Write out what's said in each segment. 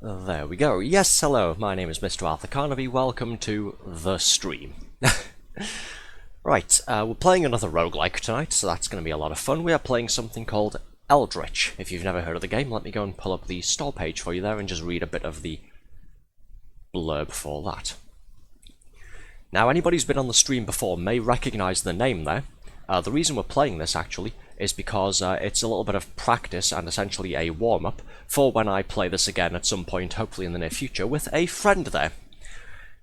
There we go. Yes, hello, my name is Mr. Arthur Carnaby. Welcome to the stream. Right, we're playing another roguelike tonight, so that's going to be a lot of fun. We are playing something called Eldritch. If you've never heard of the game, let me go and pull up the store page for you there and just read a bit of the blurb for that. Now, anybody who's been on the stream before may recognise the name there. The reason we're playing this, actually, is because it's a little bit of practice and essentially a warm-up for when I play this again at some point, hopefully in the near future, with a friend there.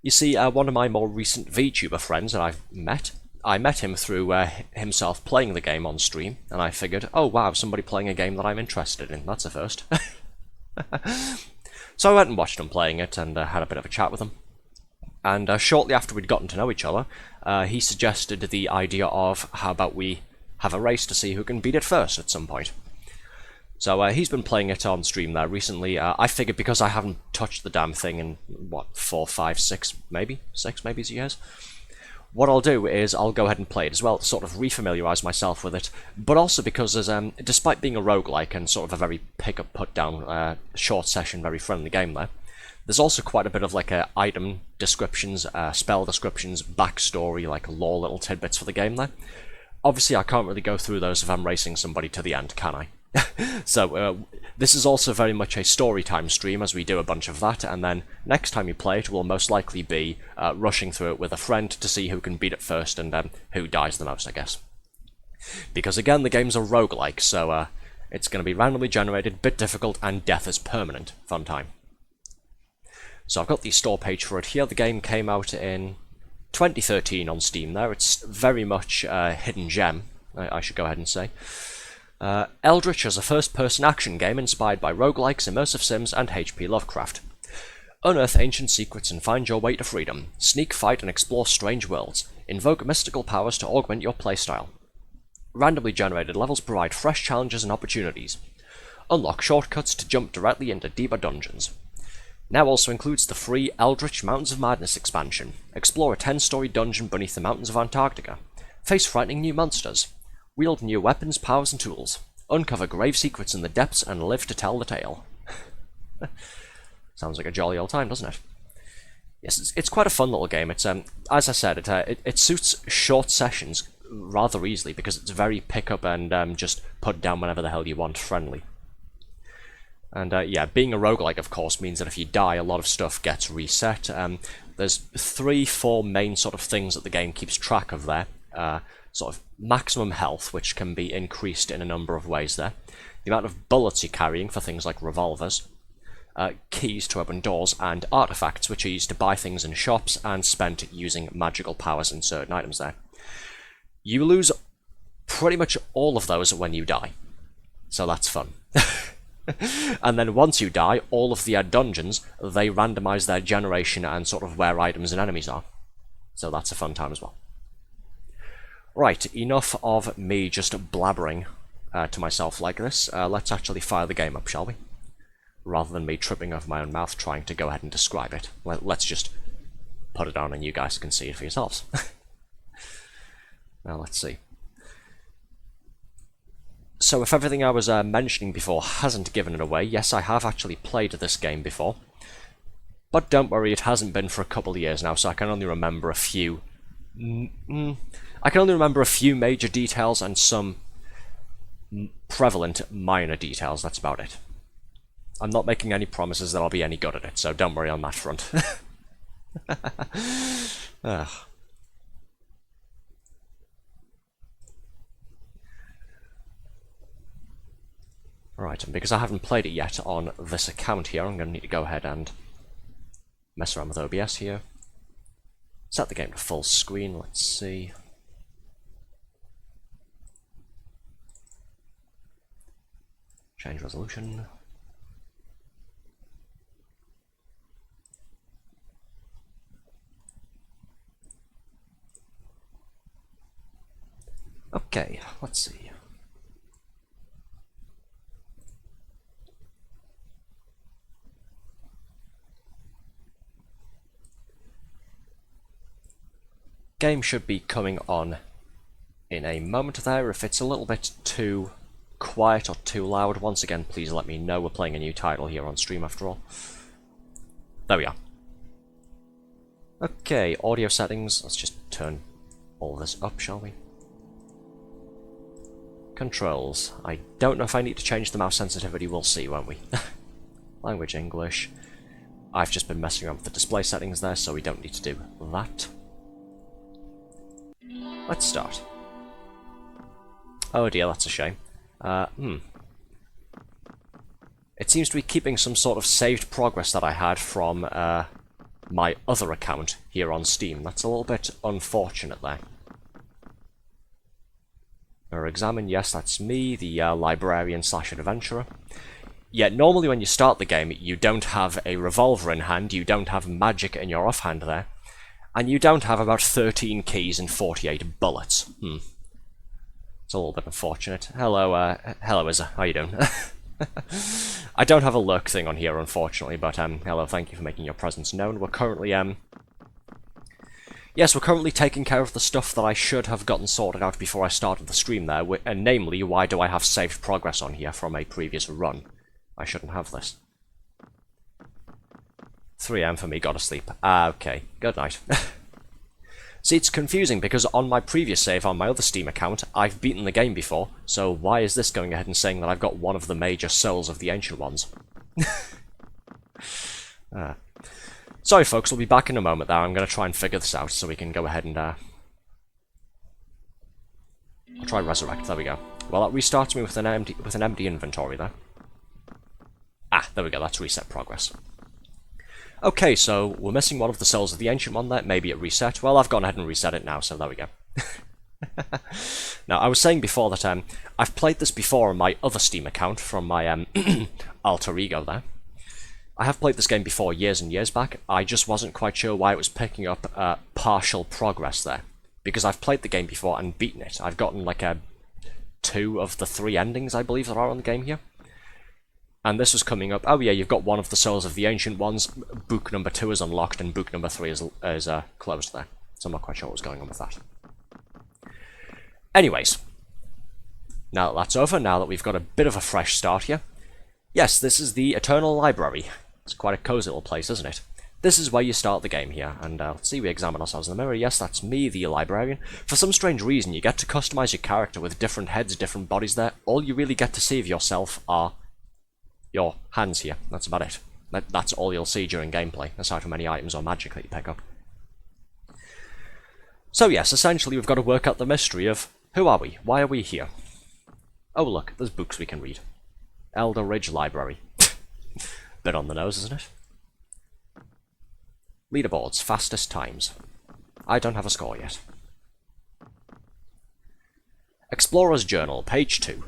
You see, one of my more recent VTuber friends that I met him through himself playing the game on stream, and I figured, oh wow, somebody playing a game that I'm interested in, that's a first. So I went and watched him playing it and had a bit of a chat with him. And shortly after we'd gotten to know each other, he suggested the idea of how about we have a race to see who can beat it first at some point. So he's been playing it on stream there recently. I figured because I haven't touched the damn thing in, what, 4, 5, 6 maybe? 6 maybe years? What I'll do is I'll go ahead and play it as well, to sort of refamiliarise myself with it, but also because there's, despite being a roguelike and sort of a very pick-up, put-down, short session, very friendly game there, there's also quite a bit of like item descriptions, spell descriptions, backstory, like lore little tidbits for the game there. Obviously I can't really go through those if I'm racing somebody to the end, can I? So this is also very much a story time stream as we do a bunch of that, and then next time you play it will most likely be rushing through it with a friend to see who can beat it first and who dies the most, I guess. Because again, the game's a roguelike, so it's going to be randomly generated, bit difficult, and death is permanent. Fun time. So I've got the store page for it here. The game came out in 2013 on Steam there. It's very much a hidden gem, I should go ahead and say. Eldritch is a first-person action game inspired by roguelikes, immersive sims, and H.P. Lovecraft. Unearth ancient secrets and find your way to freedom. Sneak, fight, and explore strange worlds. Invoke mystical powers to augment your playstyle. Randomly generated levels provide fresh challenges and opportunities. Unlock shortcuts to jump directly into deeper dungeons. Now also includes the free Eldritch Mountains of Madness expansion. Explore a 10-story dungeon beneath the mountains of Antarctica. Face frightening new monsters. Wield new weapons, powers, and tools. Uncover grave secrets in the depths and live to tell the tale. Sounds like a jolly old time, doesn't it? Yes, it's quite a fun little game. It's as I said, it suits short sessions rather easily because it's very pick up and just put down whenever the hell you want friendly. And yeah, being a roguelike, of course, means that if you die, a lot of stuff gets reset. There's 3-4 main sort of things that the game keeps track of there. Sort of maximum health, which can be increased in a number of ways there. The amount of bullets you're carrying for things like revolvers. Keys to open doors, and artifacts, which are used to buy things in shops and spent using magical powers in certain items there. You lose pretty much all of those when you die. So that's fun. And then once you die, all of the dungeons, they randomise their generation and sort of where items and enemies are. So that's a fun time as well. Right, enough of me just blabbering to myself like this. Let's actually fire the game up, shall we? Rather than me tripping over my own mouth trying to go ahead and describe it. Let's just put it on and you guys can see it for yourselves. Now let's see. So if everything I was mentioning before hasn't given it away, yes, I have actually played this game before. But don't worry, it hasn't been for a couple of years now, so I can only remember a few... I can only remember a few major details and some prevalent minor details, that's about it. I'm not making any promises that I'll be any good at it, so don't worry on that front. Ugh. Right, and because I haven't played it yet on this account here, I'm going to need to go ahead and mess around with OBS here. Set the game to full screen, let's see. Change resolution. Okay, let's see. Game should be coming on in a moment there. If it's a little bit too quiet or too loud, once again, please let me know. We're playing a new title here on stream after all. There we are. Okay, audio settings. Let's just turn all this up, shall we? Controls. I don't know if I need to change the mouse sensitivity. We'll see, won't we? Language English. I've just been messing around with the display settings there, so we don't need to do that. Let's start. Oh dear, that's a shame. It seems to be keeping some sort of saved progress that I had from my other account here on Steam. That's a little bit unfortunate there. Or examine, yes, that's me, the librarian slash adventurer. Yet normally when you start the game, you don't have a revolver in hand, you don't have magic in your offhand there, and you don't have about 13 keys and 48 bullets. It's a little bit unfortunate. Hello, hello Izza, how you doing? I don't have a lurk thing on here, unfortunately, but hello, thank you for making your presence known. We're currently, yes, we're currently taking care of the stuff that I should have gotten sorted out before I started the stream there, and namely, why do I have saved progress on here from a previous run? I shouldn't have this. 3 AM for me, gotta sleep. Okay, good night. See, it's confusing because on my previous save on my other Steam account, I've beaten the game before, so why is this going ahead and saying that I've got one of the major souls of the Ancient Ones? Sorry folks, we'll be back in a moment there. I'm going to try and figure this out so we can go ahead and I'll try resurrect, there we go. Well, that restarts me with an empty inventory there. Ah, there we go, that's reset progress. Okay, so we're missing one of the souls of the Ancient One there. Maybe it reset. Well, I've gone ahead and reset it now, so there we go. Now, I was saying before that I've played this before on my other Steam account from my alter ego there. I have played this game before years and years back. I just wasn't quite sure why it was picking up partial progress there. Because I've played the game before and beaten it. I've gotten like 2 of the 3 endings, I believe, that are on the game here. And this was coming up, oh yeah, you've got one of the souls of the Ancient Ones, book number 2 is unlocked, and book number 3 is closed there. So I'm not quite sure what was going on with that. Anyways, now that that's over, now that we've got a bit of a fresh start here, yes, this is the Eternal Library. It's quite a cozy little place, isn't it? This is where you start the game here, and let's see, we examine ourselves in the mirror. Yes, that's me, the librarian. For some strange reason, you get to customize your character with different heads, different bodies there. All you really get to see of yourself are your hands here. That's about it. That's all you'll see during gameplay, aside from any items or magic that you pick up. So yes, essentially we've got to work out the mystery of who are we? Why are we here? Oh look, there's books we can read. Eldritch Library. Bit on the nose, isn't it? Leaderboards, fastest times. I don't have a score yet. Explorer's Journal, page 2.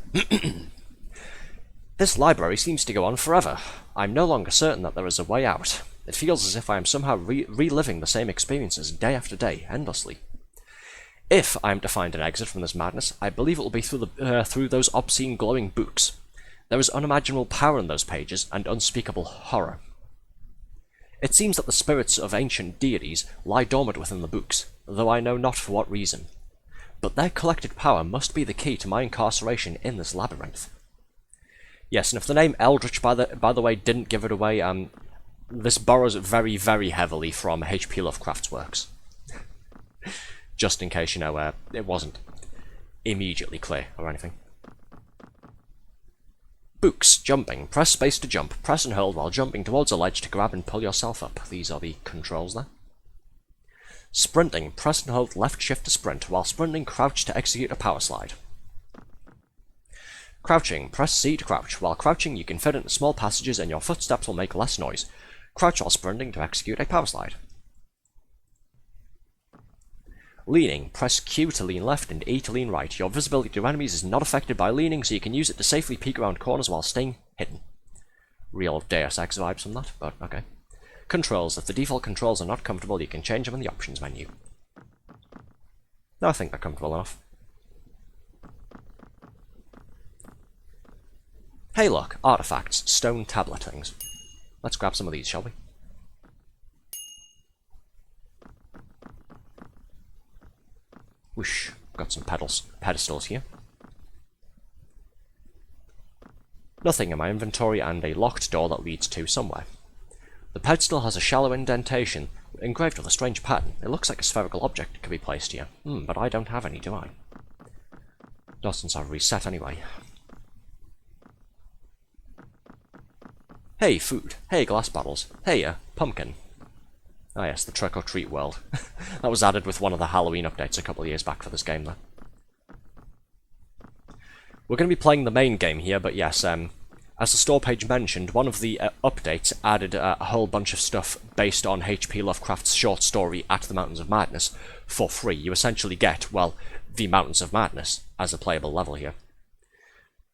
This library seems to go on forever. I'm no longer certain that there is a way out. It feels as if I am somehow reliving the same experiences day after day, endlessly. If I am to find an exit from this madness, I believe it will be through those obscene glowing books. There is unimaginable power in those pages, and unspeakable horror. It seems that the spirits of ancient deities lie dormant within the books, though I know not for what reason. But their collected power must be the key to my incarceration in this labyrinth. Yes, and if the name Eldritch, by the way, didn't give it away, this borrows very, very heavily from H.P. Lovecraft's works. Just in case, you know, it wasn't immediately clear or anything. Books, jumping. Press space to jump. Press and hold while jumping towards a ledge to grab and pull yourself up. These are the controls there. Sprinting. Press and hold left shift to sprint. While sprinting, crouch to execute a power slide. Crouching. Press C to crouch. While crouching, you can fit into small passages and your footsteps will make less noise. Crouch while sprinting to execute a power slide. Leaning. Press Q to lean left and E to lean right. Your visibility to enemies is not affected by leaning, so you can use it to safely peek around corners while staying hidden. Real Deus Ex vibes from that, but okay. Controls. If the default controls are not comfortable, you can change them in the options menu. No, I think they're comfortable enough. Hey look, artifacts, stone tablet things. Let's grab some of these, shall we? Whoosh, got some pedestals here. Nothing in my inventory and a locked door that leads to somewhere. The pedestal has a shallow indentation engraved with a strange pattern. It looks like a spherical object could be placed here. But I don't have any, do I? Not since I've reset anyway. Hey, food. Hey, glass bottles. Hey, pumpkin. Ah yes, the trick-or-treat world. That was added with one of the Halloween updates a couple of years back for this game, though. We're going to be playing the main game here, but yes, as the store page mentioned, one of the updates added a whole bunch of stuff based on H.P. Lovecraft's short story At the Mountains of Madness for free. You essentially get, well, the Mountains of Madness as a playable level here.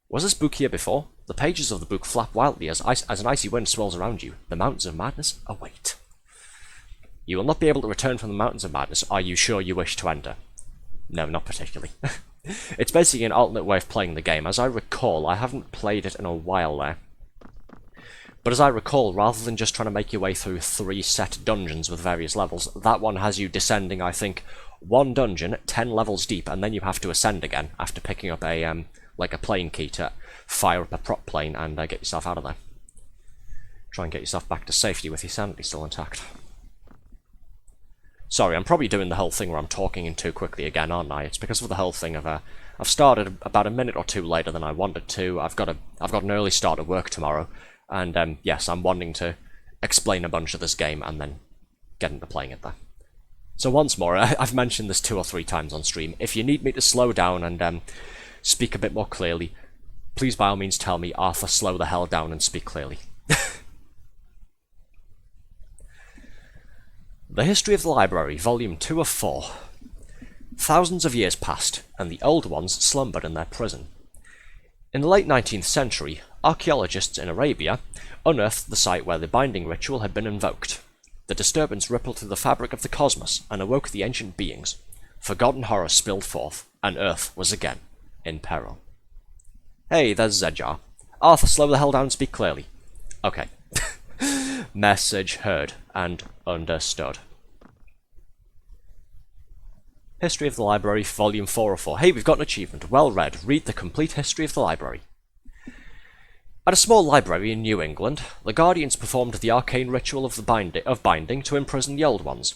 Was this book here before? The pages of the book flap wildly as an icy wind swirls around you. The Mountains of Madness await. You will not be able to return from the Mountains of Madness. Are you sure you wish to enter? No, not particularly. It's basically an alternate way of playing the game. As I recall, I haven't played it in a while there. But as I recall, rather than just trying to make your way through 3 set dungeons with various levels, that one has you descending, I think, 1 dungeon, 10 levels deep, and then you have to ascend again after picking up a, like a plane key to fire up a prop plane and get yourself out of there. Try and get yourself back to safety with your sanity still intact. Sorry, I'm probably doing the whole thing where I'm talking in too quickly again, aren't I? It's because of the whole thing of, I've started about a minute or two later than I wanted to. I've got an early start at work tomorrow, and yes, I'm wanting to explain a bunch of this game and then get into playing it there. So once more, I've mentioned this 2 or 3 times on stream. If you need me to slow down and speak a bit more clearly, please by all means tell me, Arthur, slow the hell down and speak clearly. The History of the Library, Volume 2 of 4. Thousands of years passed, and the old ones slumbered in their prison. In the late 19th century, archaeologists in Arabia unearthed the site where the binding ritual had been invoked. The disturbance rippled through the fabric of the cosmos and awoke the ancient beings. Forgotten horror spilled forth, and Earth was again in peril. Hey, there's Zedjar. Arthur, slow the hell down and speak clearly. Okay. Message heard and understood. History of the Library, Volume 404. Hey, we've got an achievement. Well read. Read the complete history of the library. At a small library in New England, the Guardians performed the arcane ritual of binding to imprison the Old Ones.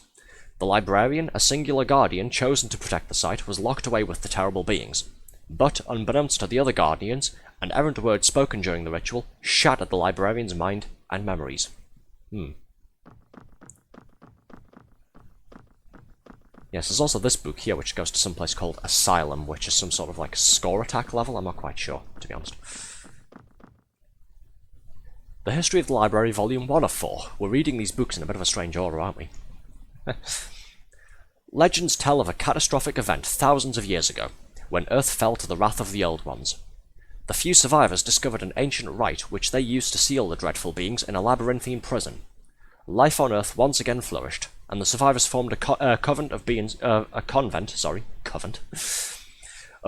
The librarian, a singular guardian chosen to protect the site, was locked away with the terrible beings. But, unbeknownst to the other Guardians, an errant word spoken during the ritual shattered the librarian's mind and memories. Yes, there's also this book here which goes to some place called Asylum, which is some sort of like score attack level. I'm not quite sure, to be honest. The History of the Library, Volume 1 of 4. We're reading these books in a bit of a strange order, aren't we? Legends tell of a catastrophic event thousands of years ago, when Earth fell to the wrath of the Old Ones. The few survivors discovered an ancient rite which they used to seal the dreadful beings in a labyrinthine prison. Life on Earth once again flourished, and the survivors formed a convent of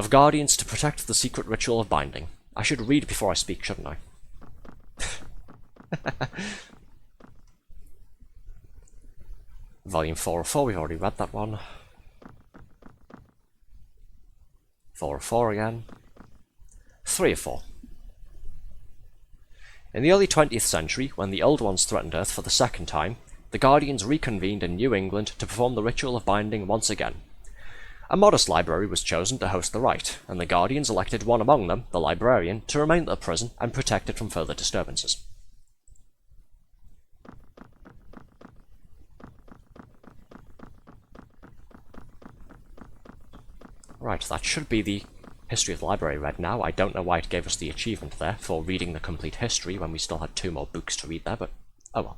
guardians to protect the secret ritual of binding. I should read before I speak, shouldn't I? Volume 404, we've already read that one. 404 again. 304. In the early 20th century, when the Old Ones threatened Earth for the second time, the Guardians reconvened in New England to perform the ritual of binding once again. A modest library was chosen to host the rite, and the Guardians elected one among them, the librarian, to remain at the prison and protect it from further disturbances. Right, that should be the History of the Library read now. I don't know why it gave us the achievement there for reading the complete history when we still had 2 more books to read there, but oh well.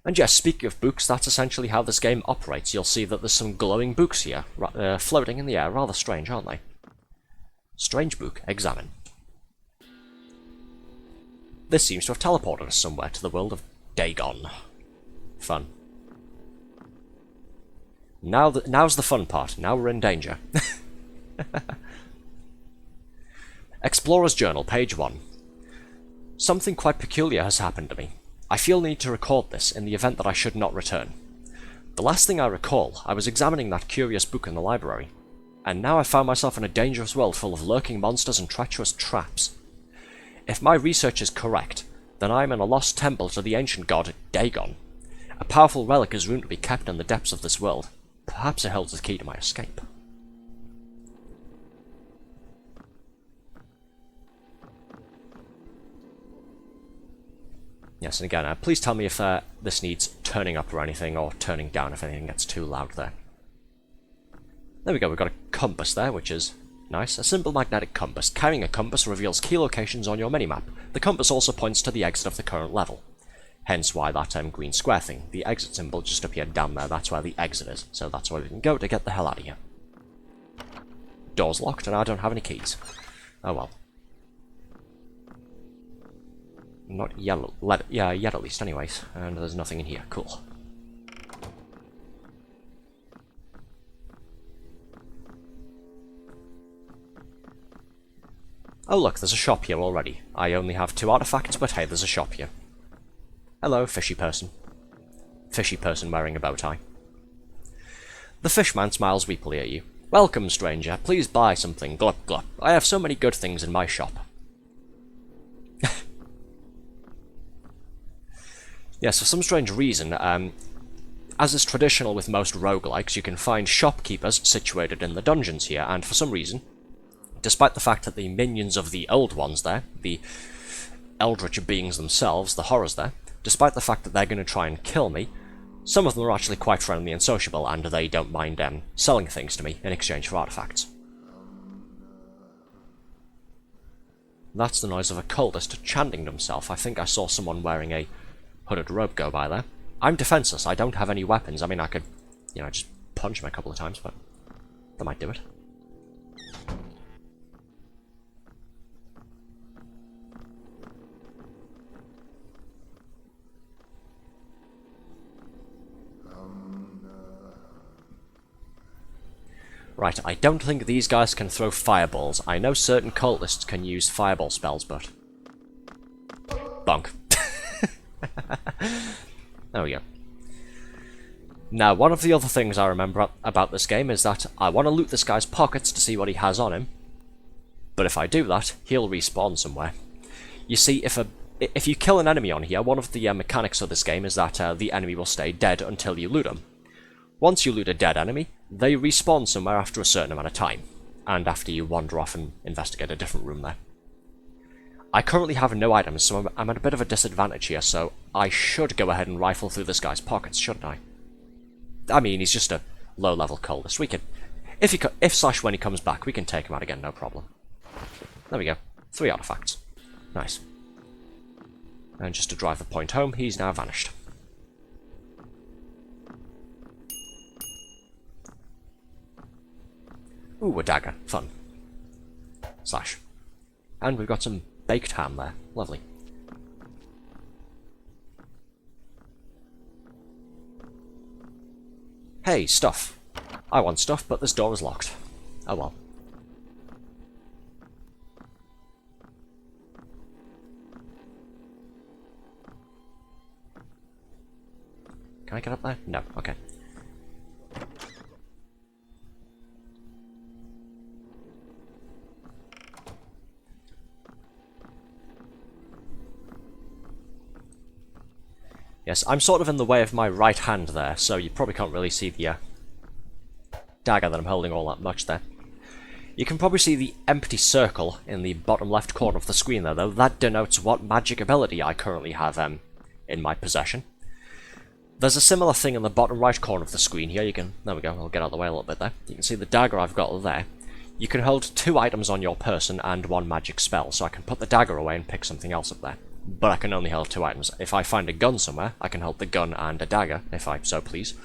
And yes, speaking of books, that's essentially how this game operates. You'll see that there's some glowing books here, floating in the air. Rather strange, aren't they? Strange book, examine. This seems to have teleported us somewhere to the world of Dagon. Fun. Now's the fun part. Now we're in danger. Explorer's Journal, page 1. Something quite peculiar has happened to me. I feel the need to record this in the event that I should not return. The last thing I recall, I was examining that curious book in the library, and now I found myself in a dangerous world full of lurking monsters and treacherous traps. If my research is correct, Then I am in a lost temple to the ancient god Dagon. A powerful relic is rumored to be kept in the depths of this world. Perhaps it holds the key to my escape. Yes, and again, please tell me if this needs turning up or anything, or turning down if anything gets too loud there. There we go, we've got a compass there, which is nice. A simple magnetic compass. Carrying a compass reveals key locations on your minimap. The compass also points to the exit of the current level. Hence why that green square thing. The exit symbol just appeared down there, that's where the exit is. So that's where we can go to get the hell out of here. Door's locked and I don't have any keys. Oh well. Not yellow, yet at least anyways. And there's nothing in here, cool. Oh look, there's a shop here already. I only have 2 artifacts, but hey, there's a shop here. Hello, fishy person. Fishy person wearing a bow tie. The fishman smiles weakly at you. Welcome, stranger. Please buy something. Glup glup. I have so many good things in my shop. Yes, for some strange reason, as is traditional with most roguelikes, you can find shopkeepers situated in the dungeons here, and for some reason, despite the fact that the minions of the old ones there, the Eldritch beings themselves, the horrors there, despite the fact that they're going to try and kill me, some of them are actually quite friendly and sociable, and they don't mind selling things to me in exchange for artifacts. That's the noise of a cultist chanting to himself. I think I saw someone wearing a hooded robe go by there. I'm defenseless, I don't have any weapons. I mean, I could, just punch him a couple of times, but that might do it. Right, I don't think these guys can throw fireballs. I know certain cultists can use fireball spells, but... bonk. There we go. Now, one of the other things I remember about this game is that I want to loot this guy's pockets to see what he has on him, but if I do that, he'll respawn somewhere. You see, if you kill an enemy on here, one of the mechanics of this game is that the enemy will stay dead until you loot him. Once you loot a dead enemy, they respawn somewhere after a certain amount of time, and after you wander off and investigate a different room there. I currently have no items, so I'm at a bit of a disadvantage here, so I should go ahead and rifle through this guy's pockets, shouldn't I? I mean, he's just a low-level cultist. We can, if/when he comes back, we can take him out again, no problem. There we go. 3 artifacts. Nice. And just to drive the point home, he's now vanished. Ooh, a dagger. Fun. Slash. And we've got some baked ham there. Lovely. Hey, stuff. I want stuff, but this door is locked. Oh well. Can I get up there? No. Okay. Yes, I'm sort of in the way of my right hand there, so you probably can't really see the dagger that I'm holding all that much there. You can probably see the empty circle in the bottom left corner of the screen there, though. That denotes what magic ability I currently have in my possession. There's a similar thing in the bottom right corner of the screen here. You can, there we go, I'll get out of the way a little bit there. You can see the dagger I've got there. You can hold 2 items on your person and 1 magic spell, so I can put the dagger away and pick something else up there. But I can only hold 2 items. If I find a gun somewhere, I can hold the gun and a dagger, if I so please.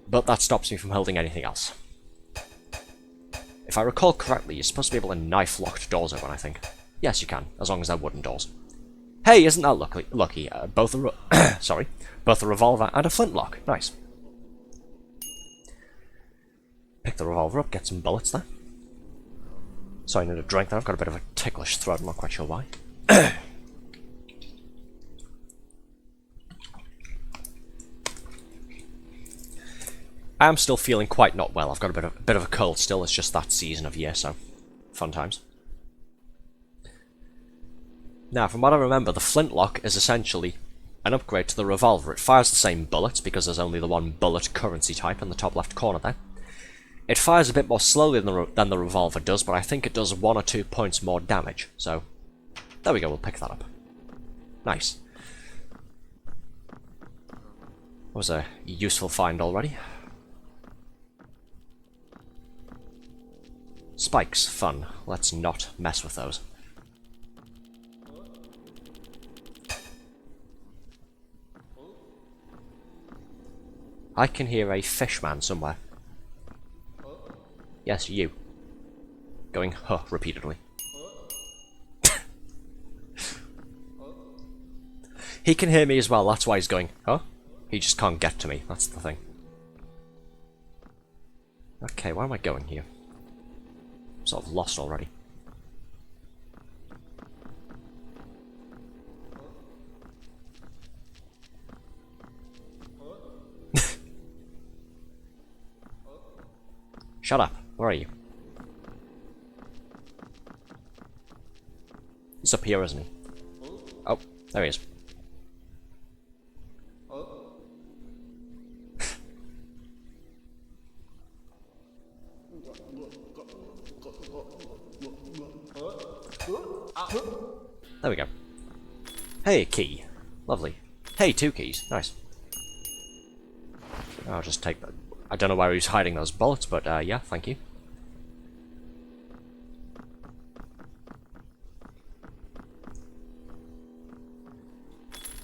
But that stops me from holding anything else. If I recall correctly, you're supposed to be able to knife locked doors open, I think. Yes, you can, as long as they're wooden doors. Hey, isn't that lucky? Both a revolver and a flintlock. Nice. Pick the revolver up, get some bullets there. Sorry, I need a drink there. I've got a bit of a ticklish throat, I'm not quite sure why. I am still feeling quite not well. I've got a bit of a cold still. It's just that season of year, so fun times. Now, from what I remember, the flintlock is essentially an upgrade to the revolver. It fires the same bullets, because there's only the one bullet currency type in the top left corner there. It fires a bit more slowly than the revolver does, but I think it does 1 or 2 points more damage. So, there we go, we'll pick that up. Nice. That was a useful find already. Spikes, fun. Let's not mess with those. I can hear a fishman somewhere. Yes, you. Going huh repeatedly. He can hear me as well, that's why he's going huh. He just can't get to me, that's the thing. Okay, where am I going here? I'm sort of lost already. Shut up. Where are you? He's up here, isn't he? Oh, there he is. There we go. Hey, a key. Lovely. Hey, 2 keys. Nice. I'll just take that. I don't know where he's hiding those bullets, but yeah, thank you.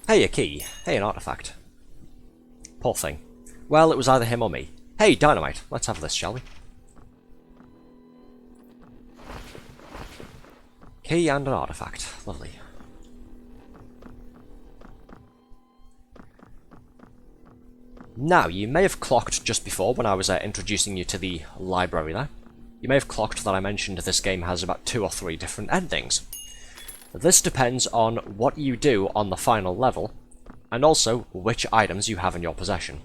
Hey, a key. Hey, an artifact. Poor thing. Well, it was either him or me. Hey, dynamite. Let's have this, shall we? Key and an artifact. Lovely. Now, you may have clocked just before when I was introducing you to the library there. You may have clocked that I mentioned this game has about 2 or 3 different endings. This depends on what you do on the final level, and also which items you have in your possession.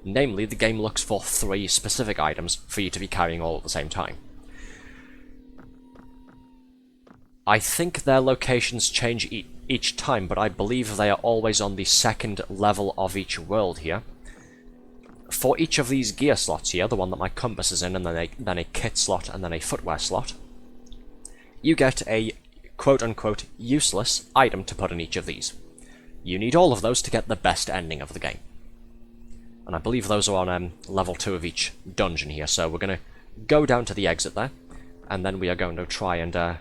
Namely, the game looks for 3 specific items for you to be carrying all at the same time. I think their locations change each time, but I believe they are always on the 2nd level of each world here. For each of these gear slots here, the one that my compass is in, and then a kit slot, and then a footwear slot, you get a quote-unquote useless item to put in each of these. You need all of those to get the best ending of the game. And I believe those are on level 2 of each dungeon here, so we're going to go down to the exit there, and then we are going to try and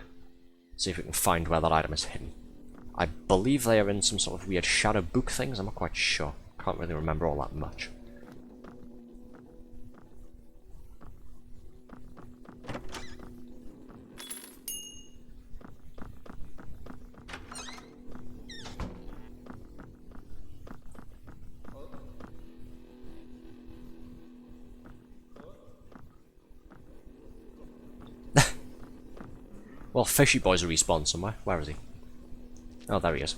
see if we can find where that item is hidden. I believe they are in some sort of weird shadow book things, I'm not quite sure. Can't really remember all that much. Well, Fishy Boy's respawned somewhere. Where is he? Oh, there he is.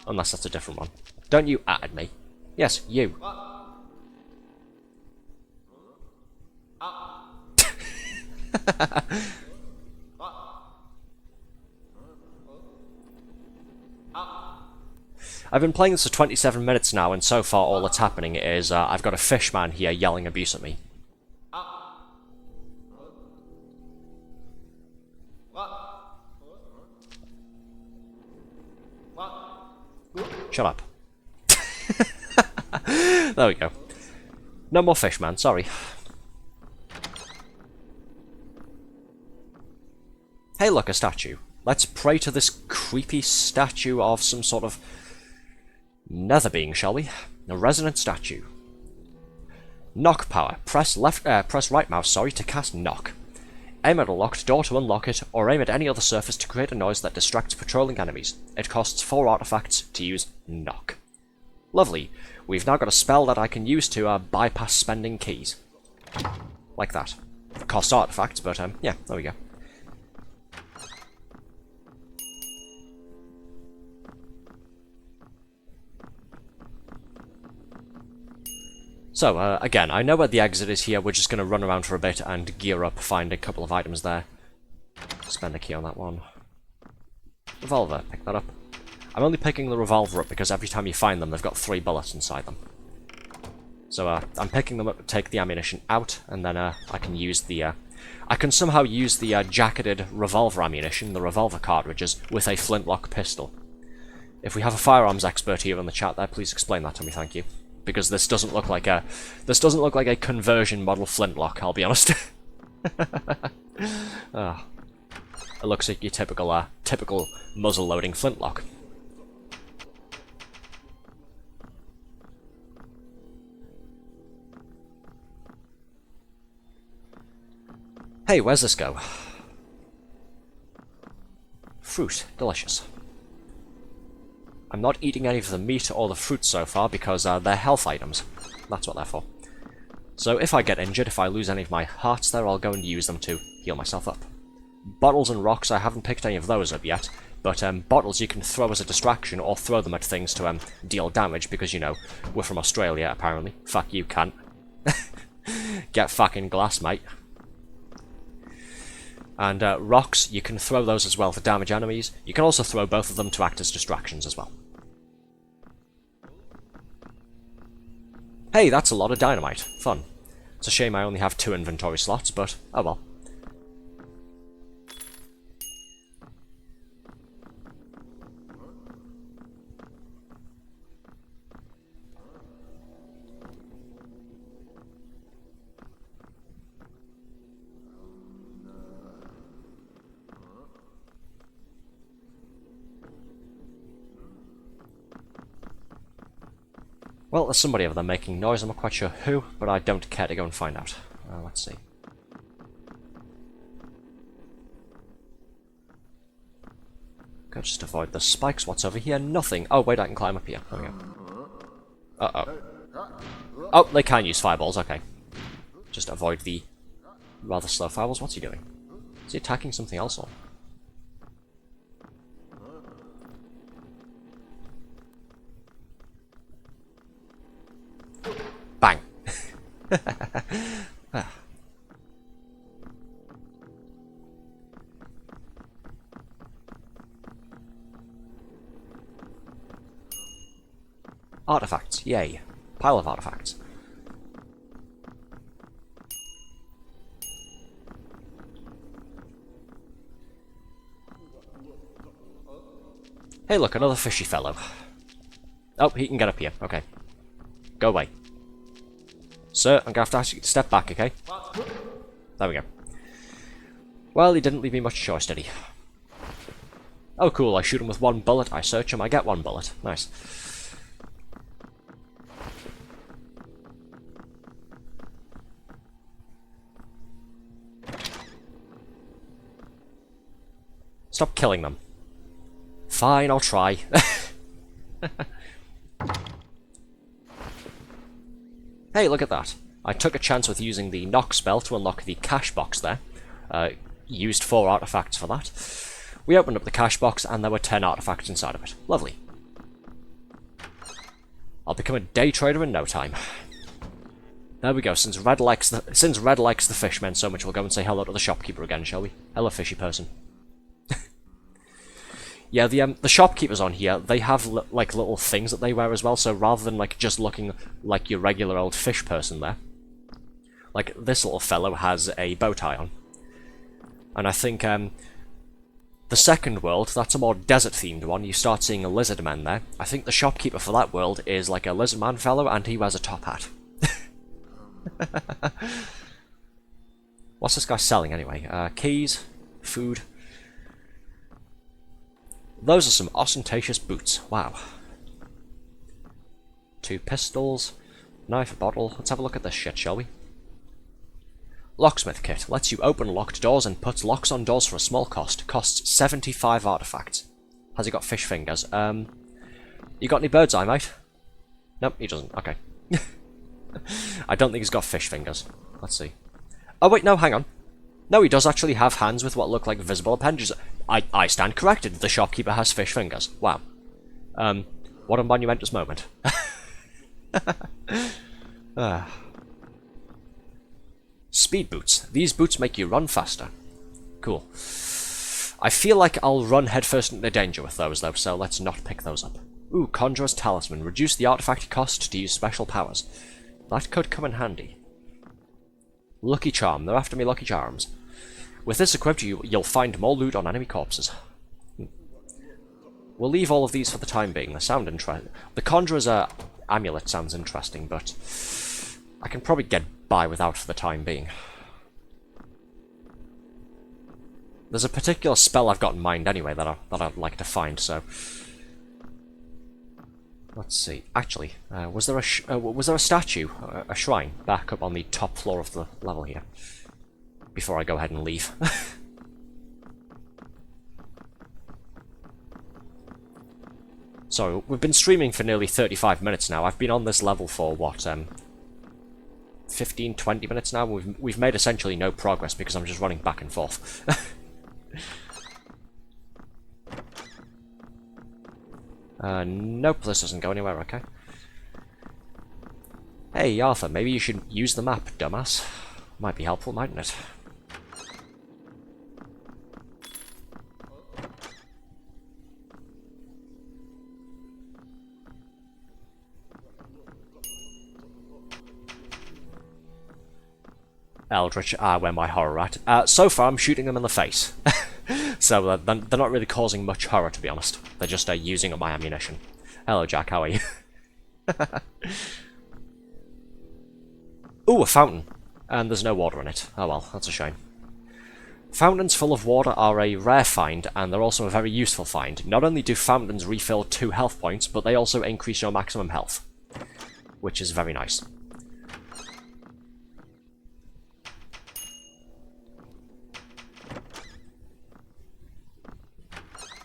Unless that's a different one. Don't you at me. Yes, you. I've been playing this for 27 minutes now, and so far all that's happening is I've got a fishman here yelling abuse at me. Shut up. There we go. No more fishman, sorry. Hey look, a statue. Let's pray to this creepy statue of some sort of nether being, shall we? A resonant statue. Knock power. Press right mouse, sorry, to cast knock. Aim at a locked door to unlock it, or aim at any other surface to create a noise that distracts patrolling enemies. It costs 4 artifacts to use knock. Lovely. We've now got a spell that I can use to bypass spending keys. Like that. Cost artifacts, but yeah, there we go. So, again, I know where the exit is here, we're just going to run around for a bit and gear up, find a couple of items there. Spend a key on that one. Revolver, pick that up. I'm only picking the revolver up because every time you find them, they've got 3 bullets inside them. So I'm picking them up to take the ammunition out, and then I can use the... I can somehow use the jacketed revolver ammunition, the revolver cartridges, with a flintlock pistol. If we have a firearms expert here in the chat there, please explain that to me, thank you. Because this doesn't look like a conversion model flintlock, I'll be honest. Oh. It looks like your typical muzzle-loading flintlock. Hey, where's this go? Fruit. Delicious. I'm not eating any of the meat or the fruit so far because they're health items. That's what they're for. So if I get injured, if I lose any of my hearts there, I'll go and use them to heal myself up. Bottles and rocks, I haven't picked any of those up yet, but bottles you can throw as a distraction or throw them at things to deal damage because, you know, we're from Australia apparently. Fuck you, cunt. Get fucking glass, mate. And rocks, you can throw those as well to damage enemies. You can also throw both of them to act as distractions as well. Hey, that's a lot of dynamite. Fun. It's a shame I only have 2 inventory slots, but oh well. Well, there's somebody over there making noise, I'm not quite sure who, but I don't care to go and find out. Let's see. Go just avoid the spikes. What's over here? Nothing. Oh, wait, I can climb up here. There we go. Uh-oh. Oh, they can use fireballs, okay. Just avoid the rather slow fireballs. What's he doing? Is he attacking something else or? Bang. Artifacts, yay. Pile of artifacts. Hey look, another fishy fellow. Oh, he can get up here, okay. Go away. Sir, I'm going to ask you to step back, okay? There we go. Well, he didn't leave me much choice, did he? Oh, cool, I shoot him with 1 bullet, I search him, I get 1 bullet. Nice. Stop killing them. Fine, I'll try. Hey, look at that. I took a chance with using the knock spell to unlock the cash box there. Used 4 artifacts for that. We opened up the cash box and there were 10 artifacts inside of it. Lovely. I'll become a day trader in no time. There we go. Since Red likes the fishmen so much, we'll go and say hello to the shopkeeper again, shall we? Hello, fishy person. Yeah, the shopkeepers on here, they have like little things that they wear as well, so rather than like just looking like your regular old fish person there, like this little fellow has a bow tie on. And I think the second world, that's a more desert themed one, you start seeing a lizard man there. I think the shopkeeper for that world is like a lizard man fellow and he wears a top hat. What's this guy selling anyway? Keys, food. Those are some ostentatious boots. Wow. 2 pistols, knife, a bottle. Let's have a look at this shit, shall we? Locksmith kit. Lets you open locked doors and puts locks on doors for a small cost. Costs 75 artifacts. Has he got fish fingers? You got any bird's eye, mate? Nope, he doesn't. Okay. I don't think he's got fish fingers. Let's see. Oh wait, no, hang on. No, he does actually have hands with what look like visible appendages. I stand corrected. The shopkeeper has fish fingers. Wow. What a monumentous moment. Speed boots. These boots make you run faster. Cool. I feel like I'll run headfirst into danger with those, though, so let's not pick those up. Ooh, Conjurer's Talisman. Reduce the artifact cost to use special powers. That could come in handy. Lucky Charm. They're after me, Lucky Charms. With this equipped, you'll find more loot on enemy corpses. We'll leave all of these for the time being. They sound interesting. The Conjurer's amulet sounds interesting, but I can probably get by without for the time being. There's a particular spell I've got in mind anyway that I'd like to find, so... Let's see. Actually, was there a statue, a shrine, back up on the top floor of the level here? Before I go ahead and leave. So, we've been streaming for nearly 35 minutes now. I've been on this level for, what, 15, 20 minutes now? We've made essentially no progress because I'm just running back and forth. Nope, this doesn't go anywhere, okay. Hey, Arthur, maybe you should use the map, dumbass. Might be helpful, mightn't it? Eldritch are where my horror at. So far, I'm shooting them in the face. So they're not really causing much horror, to be honest. They're just using up my ammunition. Hello, Jack. How are you? Ooh, a fountain. And there's no water in it. Oh well, that's a shame. Fountains full of water are a rare find, and they're also a very useful find. Not only do fountains refill 2 health points, but they also increase your maximum health. Which is very nice.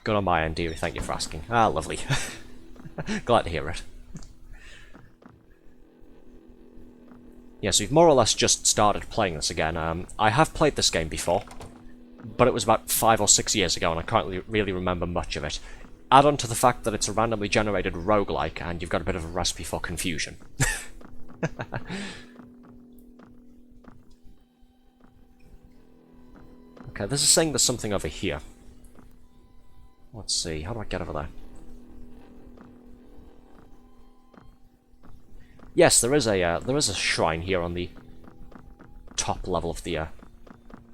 Good on my end, dearie. Thank you for asking. Ah, lovely. Glad to hear it. Yeah, so we've more or less just started playing this again. I have played this game before, but it was about 5 or 6 years ago, and I can't really remember much of it. Add on to the fact that it's a randomly generated roguelike, and you've got a bit of a recipe for confusion. Okay, this is saying there's something over here. Let's see, how do I get over there? Yes, there is a shrine here on the top level of the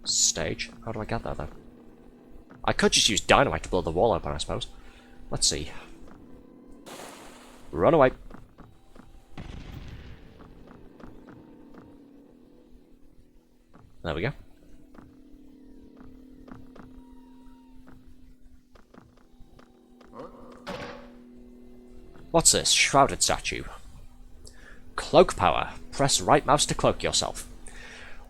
stage. How do I get there, though? I could just use dynamite to blow the wall open, I suppose. Let's see. Run away. There we go. What's this? Shrouded statue. Cloak power. Press right mouse to cloak yourself.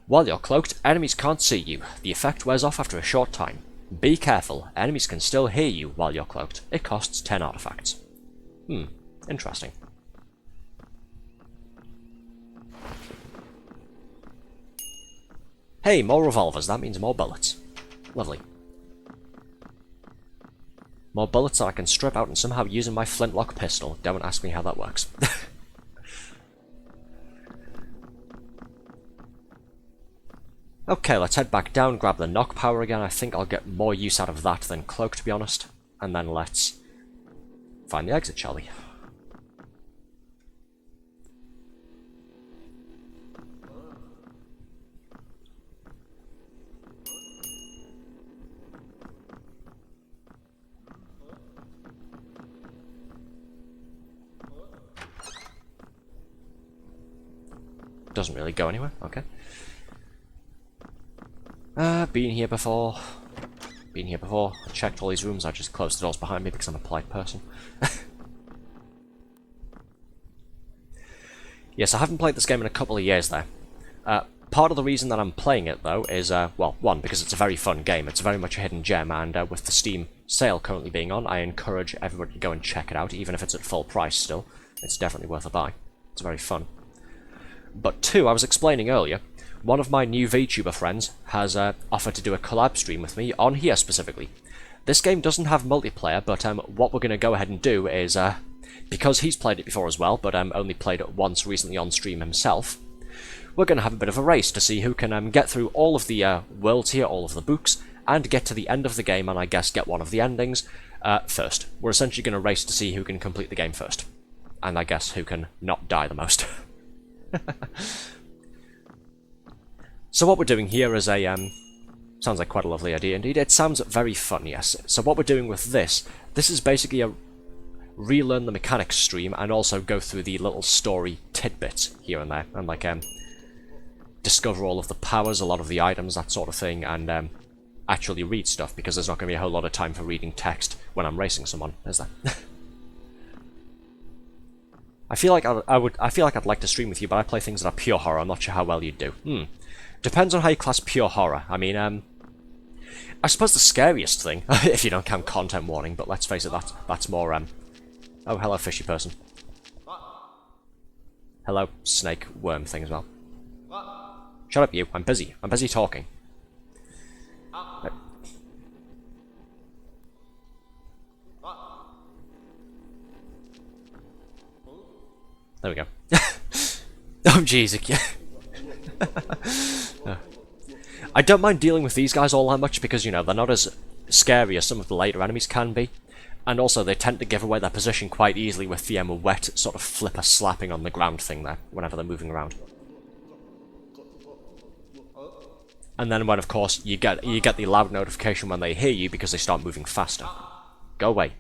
While you're cloaked, enemies can't see you. The effect wears off after a short time. Be careful, enemies can still hear you while you're cloaked. It costs 10 artifacts. Interesting. Hey, more revolvers. That means more bullets. Lovely. More bullets that I can strip out and somehow use in my flintlock pistol. Don't ask me how that works. Okay, let's head back down, grab the knock power again. I think I'll get more use out of that than cloak, to be honest. And then let's find the exit, shall we? Doesn't really go anywhere, okay. Been here before. Been here before. I checked all these rooms, I just closed the doors behind me because I'm a polite person. Yes, I haven't played this game in a couple of years there. Part of the reason that I'm playing it, though, is, well, one, because it's a very fun game. It's very much a hidden gem, and with the Steam sale currently being on, I encourage everybody to go and check it out, even if it's at full price still. It's definitely worth a buy. It's very fun. But two, I was explaining earlier, one of my new VTuber friends has offered to do a collab stream with me, on here specifically. This game doesn't have multiplayer, but what we're going to go ahead and do is, because he's played it before as well, but only played it once recently on stream himself, we're going to have a bit of a race to see who can get through all of the worlds here, all of the books, and get to the end of the game and I guess get one of the endings first. We're essentially going to race to see who can complete the game first. And I guess who can not die the most. So what we're doing here is a... sounds like quite a lovely idea indeed. It sounds very fun, yes. So what we're doing with this is basically a relearn the mechanics stream and also go through the little story tidbits here and there. And like discover all of the powers, a lot of the items, that sort of thing, and actually read stuff, because there's not going to be a whole lot of time for reading text when I'm racing someone, is there? I feel like I'd like to stream with you, but I play things that are pure horror. I'm not sure how well you'd do. Depends on how you class pure horror. I mean, I suppose the scariest thing, if you don't count content warning, but let's face it, that's more, oh, hello, fishy person. Hello, snake worm thing as well. Shut up, you. I'm busy. I'm busy talking. There we go. Oh, jeez. I don't mind dealing with these guys all that much because, you know, they're not as scary as some of the later enemies can be. And also, they tend to give away their position quite easily with the wet sort of flipper slapping on the ground thing there, whenever they're moving around. And then when, of course, you get the loud notification when they hear you because they start moving faster. Go away.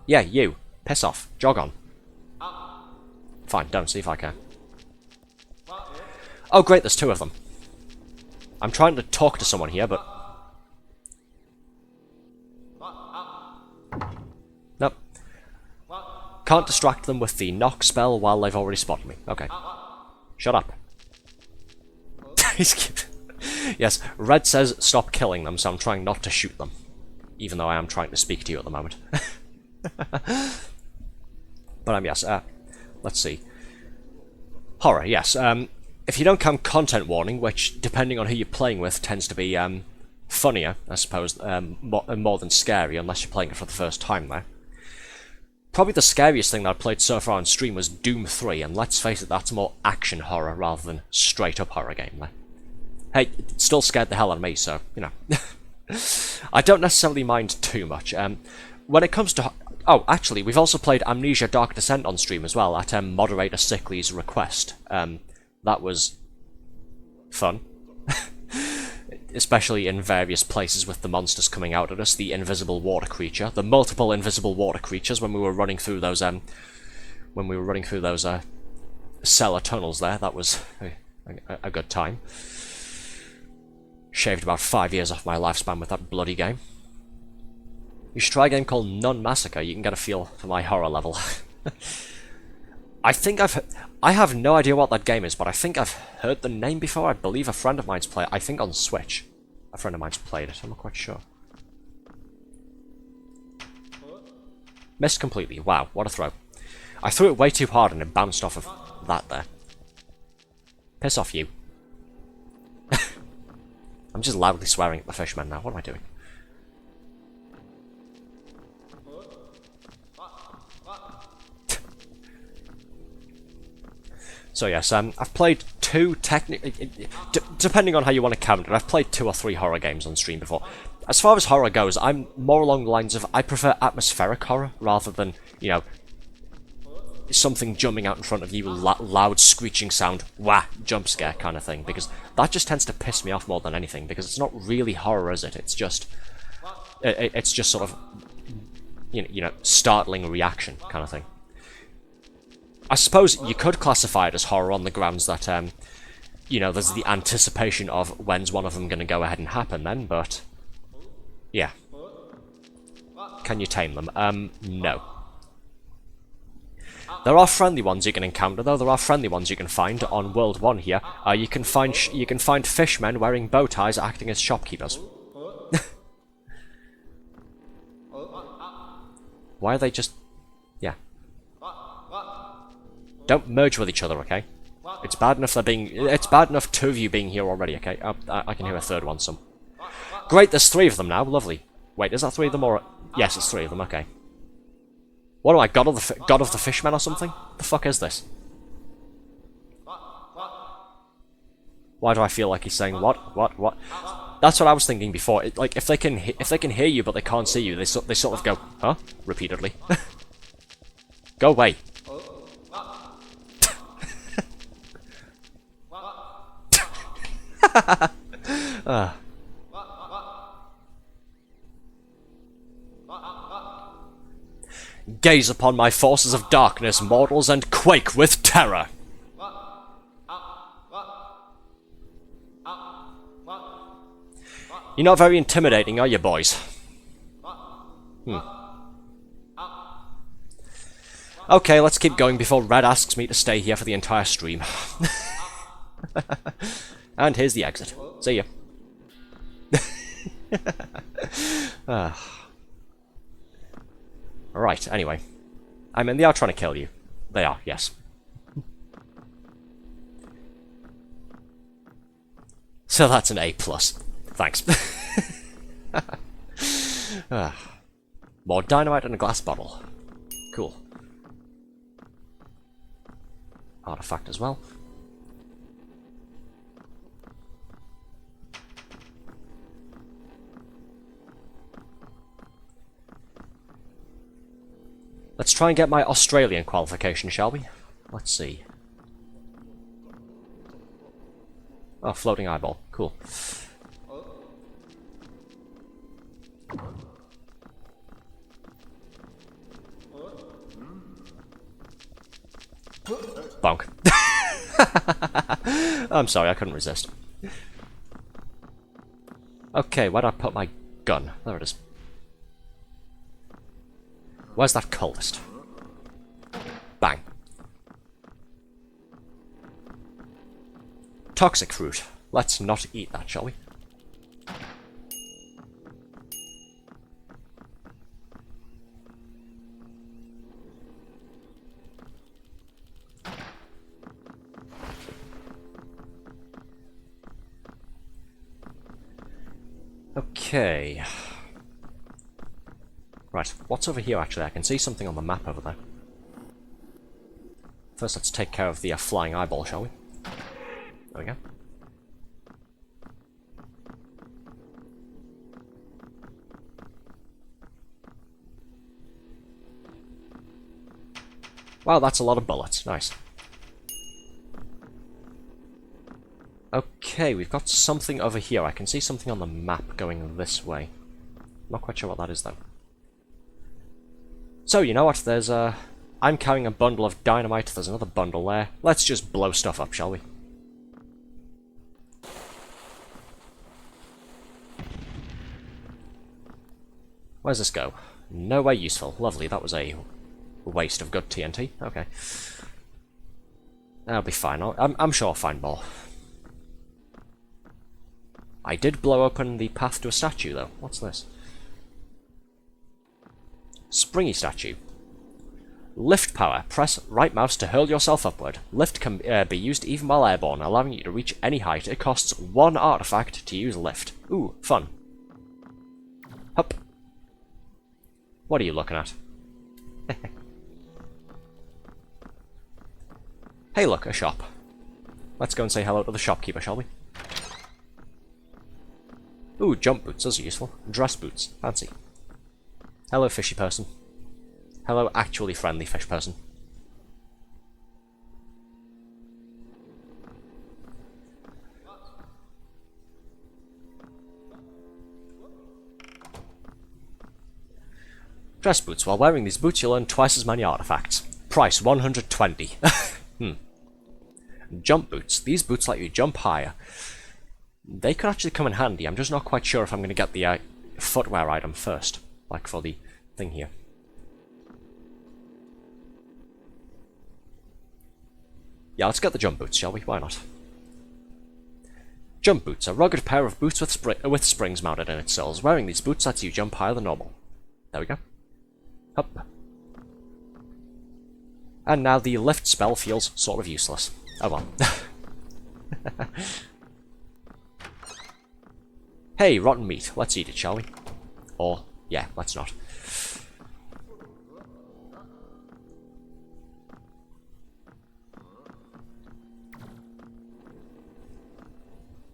Yeah, you. Piss off. Jog on. Fine, don't. See if I can. Oh, great, there's two of them. I'm trying to talk to someone here, but... Nope. Can't distract them with the knock spell while they've already spotted me. Okay. Shut up. He's cute. Yes, Red says stop killing them, so I'm trying not to shoot them. Even though I am trying to speak to you at the moment. But yes, let's see. Horror, yes. If you don't count content warning, which, depending on who you're playing with, tends to be funnier, I suppose, more than scary, unless you're playing it for the first time there. Probably the scariest thing that I've played so far on stream was Doom 3, and let's face it, that's more action horror rather than straight-up horror game there. Hey, it still scared the hell out of me, so, you know. I don't necessarily mind too much. When it comes to... Oh, actually, we've also played Amnesia Dark Descent on stream as well, at Moderator Sickly's request. That was... fun. Especially in various places with the monsters coming out at us, the invisible water creature, the multiple invisible water creatures when we were running through those, cellar tunnels there. That was a good time. Shaved about 5 years off my lifespan with that bloody game. You should try a game called Nun Massacre. You can get a feel for my horror level. I have no idea what that game is, but I think I've heard the name before. I believe a friend of mine's played it. I think on Switch. A friend of mine's played it. I'm not quite sure. Missed completely. Wow, what a throw. I threw it way too hard and it bounced off of that there. Piss off, you. I'm just loudly swearing at the fishman now. What am I doing? So yes, I've played two depending on how you want to count it, I've played 2 or 3 horror games on stream before. As far as horror goes, I'm more along the lines of, I prefer atmospheric horror, rather than, you know, something jumping out in front of you, loud screeching sound, wah, jump scare kind of thing, because that just tends to piss me off more than anything, because it's not really horror, is it? It's just sort of, you know, startling reaction kind of thing. I suppose you could classify it as horror on the grounds that, you know, there's the anticipation of when's one of them going to go ahead and happen then, but, yeah. Can you tame them? No. There are friendly ones you can encounter, though. There are friendly ones you can find on World 1 here. You can find fishmen wearing bow ties acting as shopkeepers. Why are they just... yeah. Don't merge with each other, okay? It's bad enough it's bad enough 2 of you being here already, okay? I can hear a third one, some. Great, there's 3 of them now, lovely. Wait, is that 3 of them or... yes, it's 3 of them, okay. What am I, God of the Fishmen or something? The fuck is this? Why do I feel like he's saying what? What? That's what I was thinking before. Like if they can hear you but they can't see you, they sort of go, huh? Repeatedly. Go away. Gaze upon my forces of darkness, mortals, and quake with terror. You're not very intimidating, are you, boys? Okay, let's keep going before Red asks me to stay here for the entire stream. And here's the exit. See ya. Right, anyway. I mean, they are trying to kill you. They are, yes. So that's an A+. Thanks. More dynamite in a glass bottle. Cool. Artifact as well. Let's try and get my Australian qualification, shall we? Let's see. Oh, floating eyeball. Cool. Bonk. I'm sorry, I couldn't resist. Okay, where do I put my gun? There it is. Where's that cultist? Bang. Toxic fruit. Let's not eat that, shall we? Okay. Right, what's over here actually? I can see something on the map over there. First let's take care of the flying eyeball, shall we? There we go. Wow, that's a lot of bullets. Nice. Okay, we've got something over here. I can see something on the map going this way. Not quite sure what that is, though. So, you know what? There's I'm carrying a bundle of dynamite. There's another bundle there. Let's just blow stuff up, shall we? Where's this go? Nowhere useful. Lovely. That was a waste of good TNT. Okay. That'll be fine. I'm sure I'll find more. I did blow open the path to a statue, though. What's this? Springy statue. Lift power. Press right mouse to hurl yourself upward. Lift can be used even while airborne, allowing you to reach any height. It costs 1 artifact to use lift. Ooh, fun. Hup. What are you looking at? Hey look, a shop. Let's go and say hello to the shopkeeper, shall we? Ooh, jump boots, those are useful. Dress boots, fancy. Hello, fishy person. Hello, actually friendly fish person. Dress boots. While wearing these boots, you'll earn twice as many artifacts. Price 120. Jump boots. These boots let you jump higher. They could actually come in handy. I'm just not quite sure if I'm going to get the footwear item first. Like for the thing here. Yeah, let's get the jump boots, shall we? Why not? Jump boots. A rugged pair of boots with springs mounted in its soles. Wearing these boots lets you jump higher than normal. There we go. Up. And now the lift spell feels sort of useless. Oh well. Hey, rotten meat. Let's eat it, shall we? Or, yeah, let's not.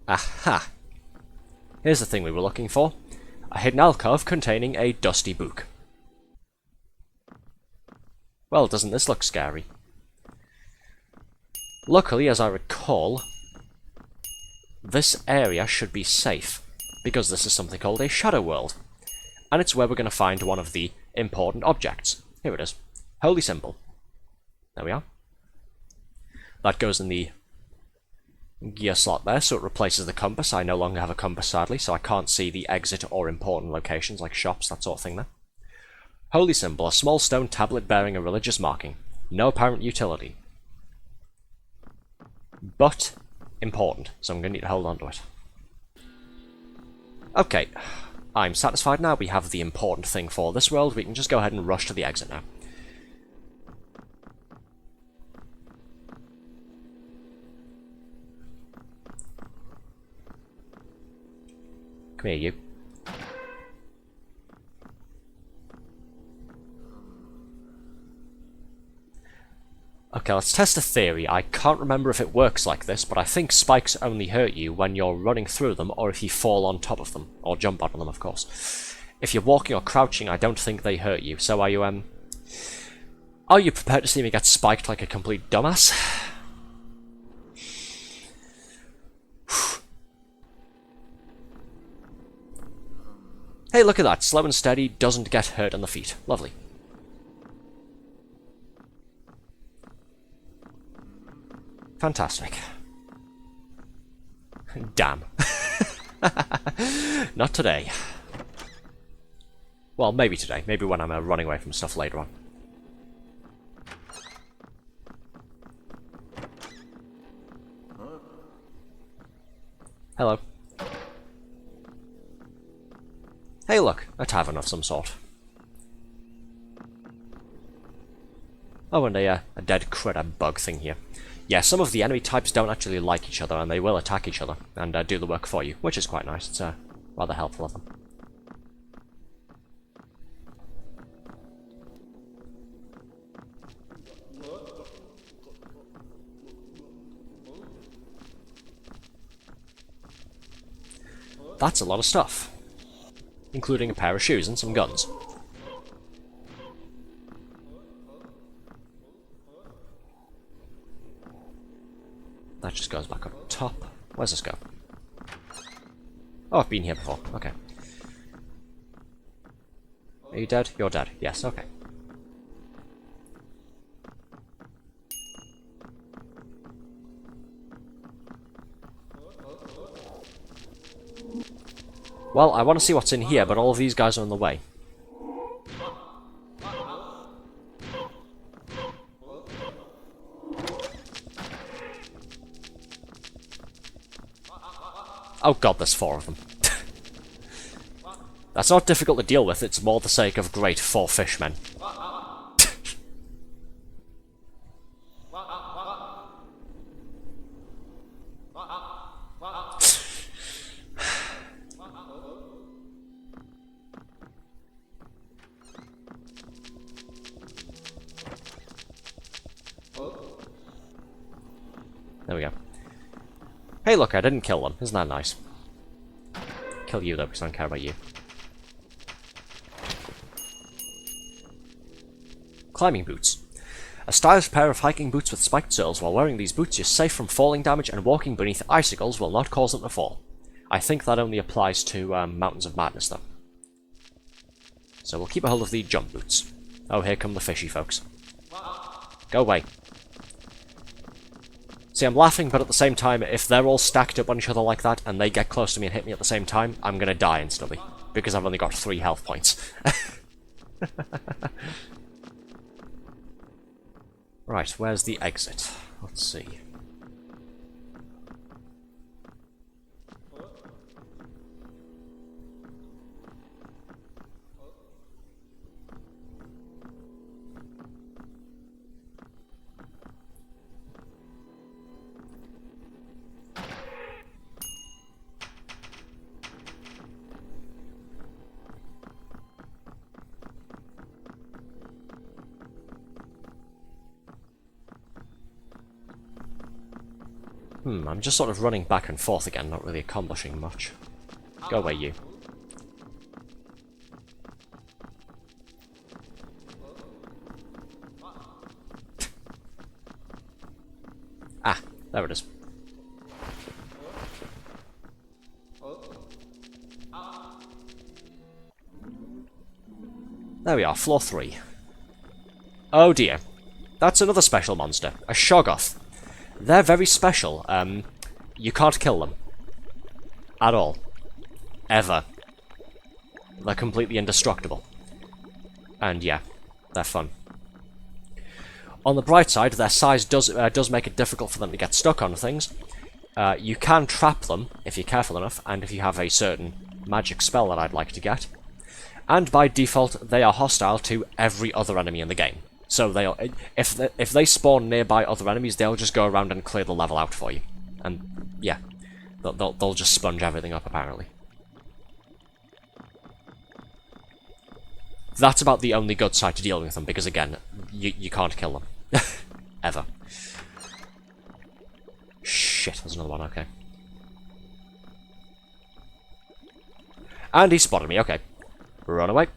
Aha! Here's the thing we were looking for. A hidden alcove containing a dusty book. Well, doesn't this look scary? Luckily, as I recall, this area should be safe, because this is something called a shadow world. And it's where we're going to find one of the important objects. Here it is. Holy symbol. There we are. That goes in the gear slot there, so it replaces the compass. I no longer have a compass, sadly, so I can't see the exit or important locations like shops, that sort of thing there. Holy symbol, a small stone tablet bearing a religious marking. No apparent utility. But important, so I'm going to need to hold on to it. Okay, I'm satisfied now. We have the important thing for this world. We can just go ahead and rush to the exit now. Come here, you. Okay, let's test a theory. I can't remember if it works like this, but I think spikes only hurt you when you're running through them, or if you fall on top of them, or jump on them, of course. If you're walking or crouching, I don't think they hurt you. So are you prepared to see me get spiked like a complete dumbass? Hey, look at that. Slow and steady, doesn't get hurt on the feet. Lovely. Fantastic. Damn. Not today. Well, maybe today. Maybe when I'm running away from stuff later on. Hello. Hey look, a tavern of some sort. Oh, and a dead critter bug thing here. Yeah, some of the enemy types don't actually like each other, and they will attack each other, and do the work for you, which is quite nice. It's rather helpful of them. That's a lot of stuff, including a pair of shoes and some guns. That just goes back up top. Where's this go? Oh, I've been here before. Okay. Are you dead? You're dead. Yes, okay. Well, I want to see what's in here, but all of these guys are in the way. Oh god, there's 4 of them. That's not difficult to deal with, it's more the sake of great 4 fishmen. There we go. Hey look, I didn't kill them. Isn't that nice? Kill you though, because I don't care about you. Climbing boots. A stylish pair of hiking boots with spiked soles. While wearing these boots, you're safe from falling damage, and walking beneath icicles will not cause them to fall. I think that only applies to Mountains of Madness though. So we'll keep a hold of the jump boots. Oh, here come the fishy folks. Go away. See, I'm laughing, but at the same time, if they're all stacked up on each other like that, and they get close to me and hit me at the same time, I'm gonna die instantly. Because I've only got 3 health points. Right, where's the exit? Let's see. I'm just sort of running back and forth again, not really accomplishing much. Go away, you. Ah, there it is. There we are, floor 3. Oh dear. That's another special monster. A Shoggoth. They're very special. You can't kill them. At all. Ever. They're completely indestructible. And yeah, they're fun. On the bright side, their size does make it difficult for them to get stuck on things. You can trap them, if you're careful enough, and if you have a certain magic spell that I'd like to get. And by default, they are hostile to every other enemy in the game. So if they spawn nearby other enemies, they'll just go around and clear the level out for you. And yeah, they'll just sponge everything up, apparently. That's about the only good side to dealing with them, because again, you can't kill them. Ever. Shit, there's another one, okay. And he spotted me, okay. Run away.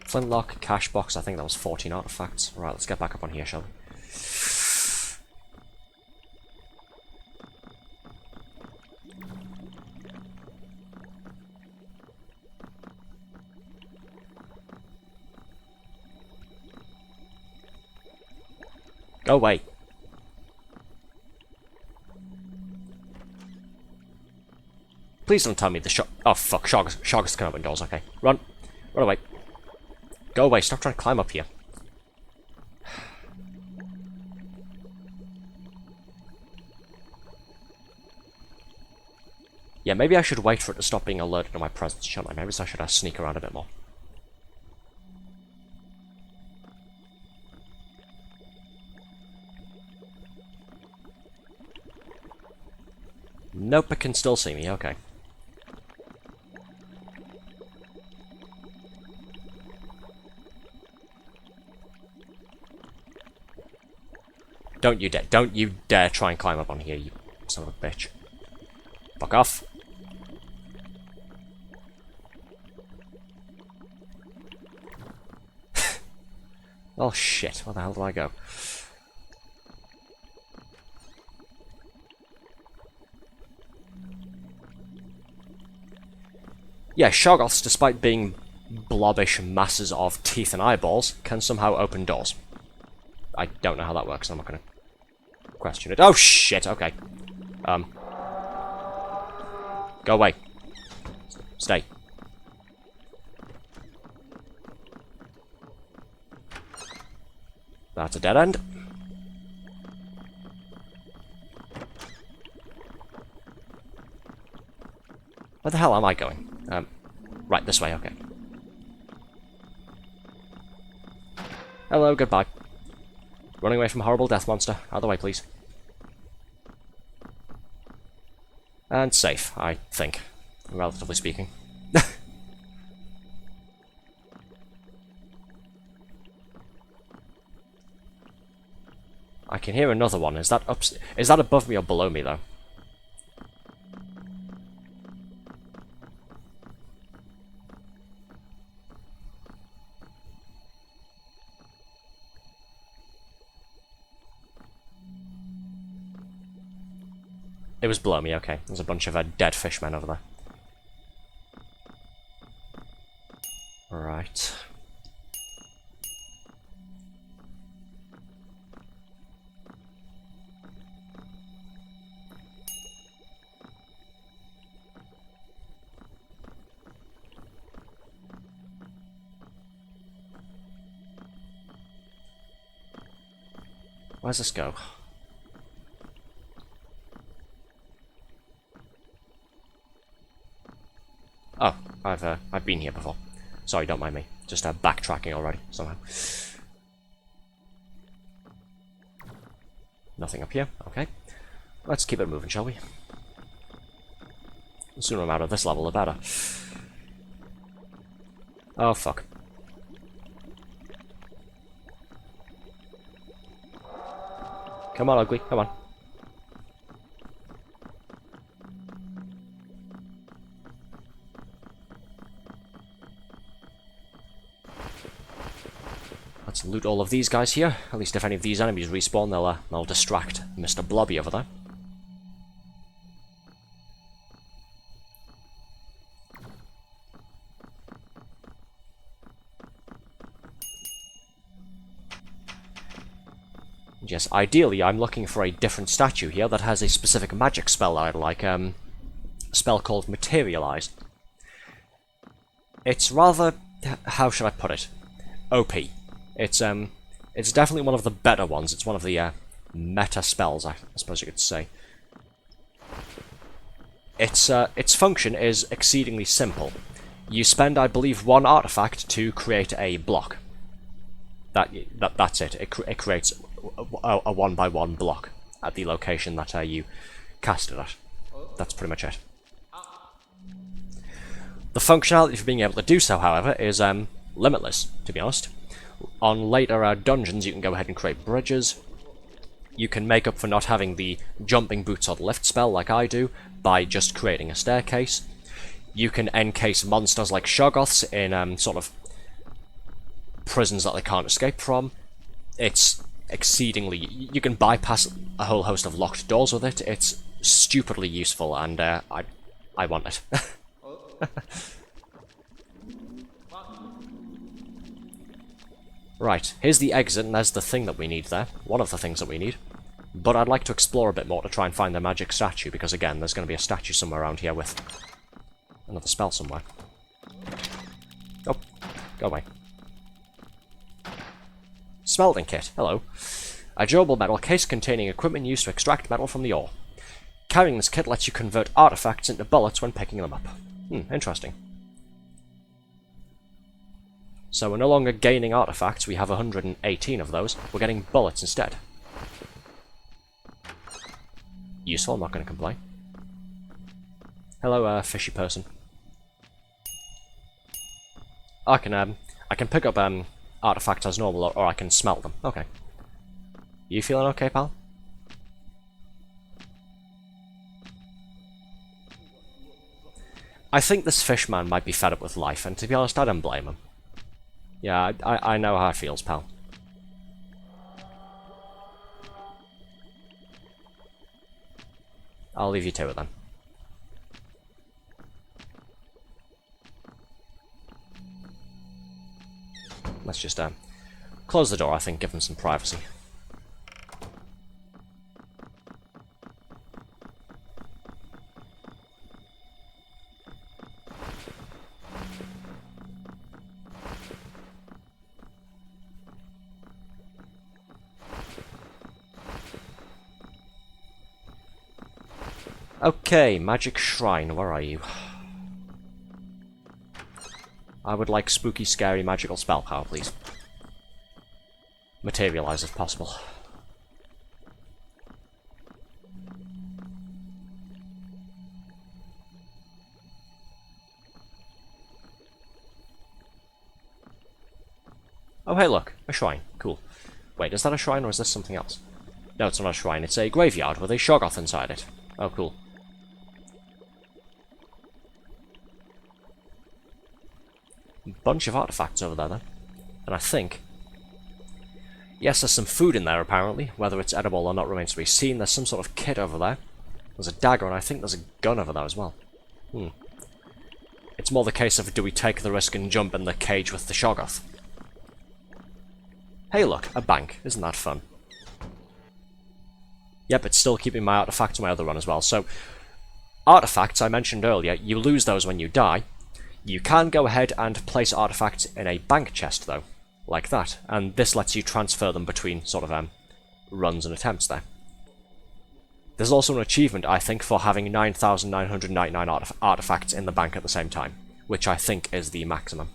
Flintlock, cash box, I think that was 14 artifacts. Right, let's get back up on here, shall we? Go away. Please don't tell me the oh fuck, Shoggoth's can open doors, okay. Run. Run away. Go away, stop trying to climb up here. Yeah, maybe I should wait for it to stop being alerted to my presence, shouldn't I? Maybe I should sneak around a bit more. Nope, it can still see me, okay. Don't you dare try and climb up on here, you son of a bitch. Fuck off. Oh shit, where the hell do I go? Yeah, Shoggoths, despite being blobbish masses of teeth and eyeballs, can somehow open doors. I don't know how that works, I'm not gonna question it. Oh shit, okay. Go away. Stay. That's a dead end. Where the hell am I going? Right, this way, okay. Hello, goodbye. Running away from a horrible death monster. Out of the way, please. And safe, I think. Relatively speaking. I can hear another one. Is that above me or below me, though? It was below me, okay. There's a bunch of dead fishmen over there. Right. Where's this go? Oh, I've been here before. Sorry, don't mind me. Just backtracking already, somehow. Nothing up here. Okay. Let's keep it moving, shall we? The sooner I'm out of this level, the better. Oh, fuck. Come on, ugly. Come on. Let's loot all of these guys here. At least if any of these enemies respawn, they'll distract Mr. Blobby over there. Yes, ideally I'm looking for a different statue here that has a specific magic spell that I'd like, a spell called Materialize. It's rather, how should I put it, OP. It's definitely one of the better ones. It's one of the meta spells, I suppose you could say. Its function is exceedingly simple. You spend, I believe, 1 artifact to create a block. That's it. It creates a 1x1 block at the location that you cast it at. That's pretty much it. The functionality for being able to do so, however, is limitless, to be honest. On later dungeons, you can go ahead and create bridges. You can make up for not having the jumping boots or the lift spell like I do by just creating a staircase. You can encase monsters like Shoggoths in sort of prisons that they can't escape from. It's exceedingly... You can bypass a whole host of locked doors with it. It's stupidly useful, and I want it. Right, here's the exit, and there's the thing that we need there. One of the things that we need. But I'd like to explore a bit more to try and find the magic statue, because again, there's going to be a statue somewhere around here with another spell somewhere. Oh, go away. Smelting kit, hello. A durable metal case containing equipment used to extract metal from the ore. Carrying this kit lets you convert artifacts into bullets when picking them up. Interesting. So we're no longer gaining artifacts, we have 118 of those. We're getting bullets instead. Useful, I'm not going to complain. Hello, fishy person. I can pick up artifacts as normal, or I can smelt them. Okay. You feeling okay, pal? I think this fish man might be fed up with life, and to be honest, I don't blame him. Yeah, I know how it feels, pal. I'll leave you to it then. Let's just close the door, I think, give them some privacy. Okay, magic shrine, where are you? I would like spooky, scary, magical spell power, please. Materialize if possible. Oh hey look, a shrine. Cool. Wait, is that a shrine or is this something else? No, it's not a shrine, it's a graveyard with a Shoggoth inside it. Oh cool. Bunch of artifacts over there then. And I think... Yes, there's some food in there apparently. Whether it's edible or not remains to be seen. There's some sort of kit over there. There's a dagger and I think there's a gun over there as well. It's more the case of do we take the risk and jump in the cage with the Shoggoth? Hey look, a bank. Isn't that fun? Yep, it's still keeping my artifacts on my other run as well. So, artifacts I mentioned earlier, you lose those when you die. You can go ahead and place artifacts in a bank chest, though, like that, and this lets you transfer them between sort of runs and attempts there. There's also an achievement, I think, for having 9,999 artifacts in the bank at the same time, which I think is the maximum.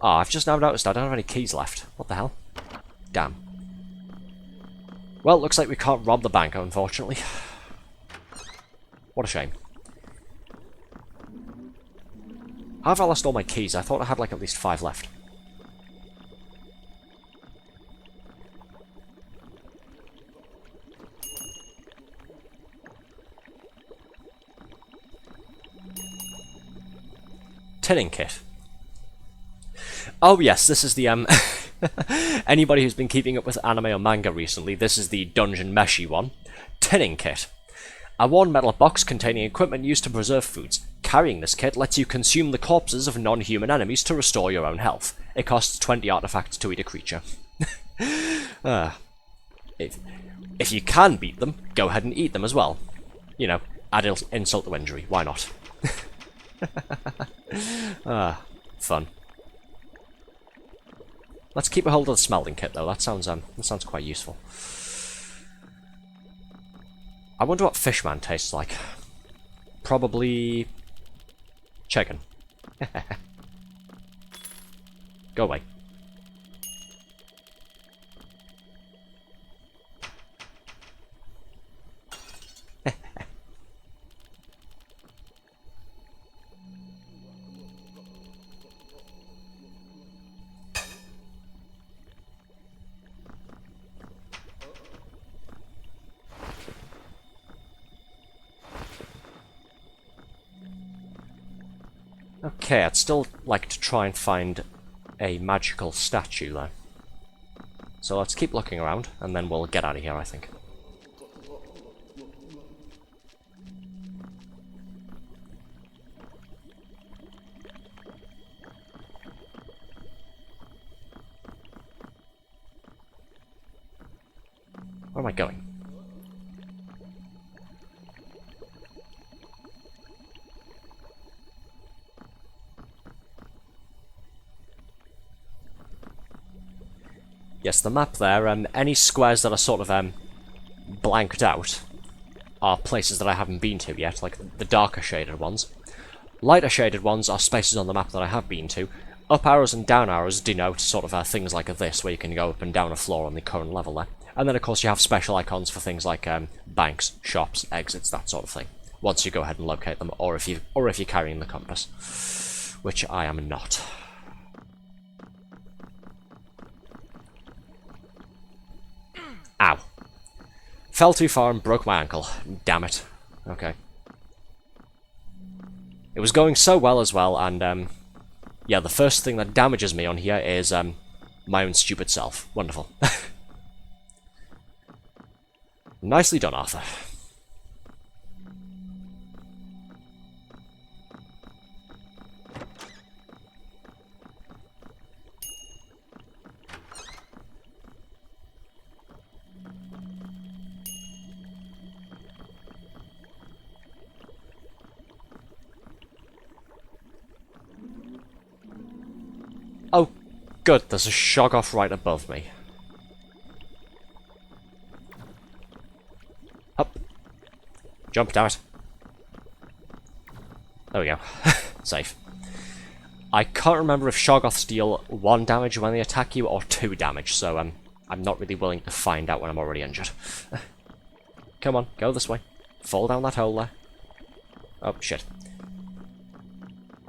Oh, I've just now noticed I don't have any keys left. What the hell? Damn. Well, looks like we can't rob the bank, unfortunately. What a shame. How have I lost all my keys? I thought I had like at least 5 left. Tinning kit. Oh yes, this is the anybody who's been keeping up with anime or manga recently, this is the dungeon meshy one. Tinning kit. A worn metal box containing equipment used to preserve foods. Carrying this kit lets you consume the corpses of non-human enemies to restore your own health. It costs 20 artifacts to eat a creature. If you can beat them, go ahead and eat them as well. You know, add insult to injury, why not? Fun. Let's keep a hold of the smelting kit though, that sounds quite useful. I wonder what Fishman tastes like. Probably chicken. Go away. Okay, I'd still like to try and find a magical statue though. So let's keep looking around, and then we'll get out of here, I think. Where am I going? Yes, the map there, any squares that are sort of blanked out are places that I haven't been to yet, like the darker shaded ones. Lighter shaded ones are spaces on the map that I have been to. Up arrows and down arrows denote sort of things like this, where you can go up and down a floor on the current level there. And then of course you have special icons for things like banks, shops, exits, that sort of thing. Once you go ahead and locate them, or if you're carrying the compass, which I am not. Ow. Fell too far and broke my ankle. Damn it. Okay. It was going so well as well, and yeah, the first thing that damages me on here is my own stupid self. Wonderful. Nicely done, Arthur. Oh, good, there's a Shoggoth right above me. Up. Jump, damn it. There we go. Safe. I can't remember if Shoggoths deal 1 damage when they attack you, or 2 damage, so I'm not really willing to find out when I'm already injured. Come on, go this way. Fall down that hole there. Oh, shit.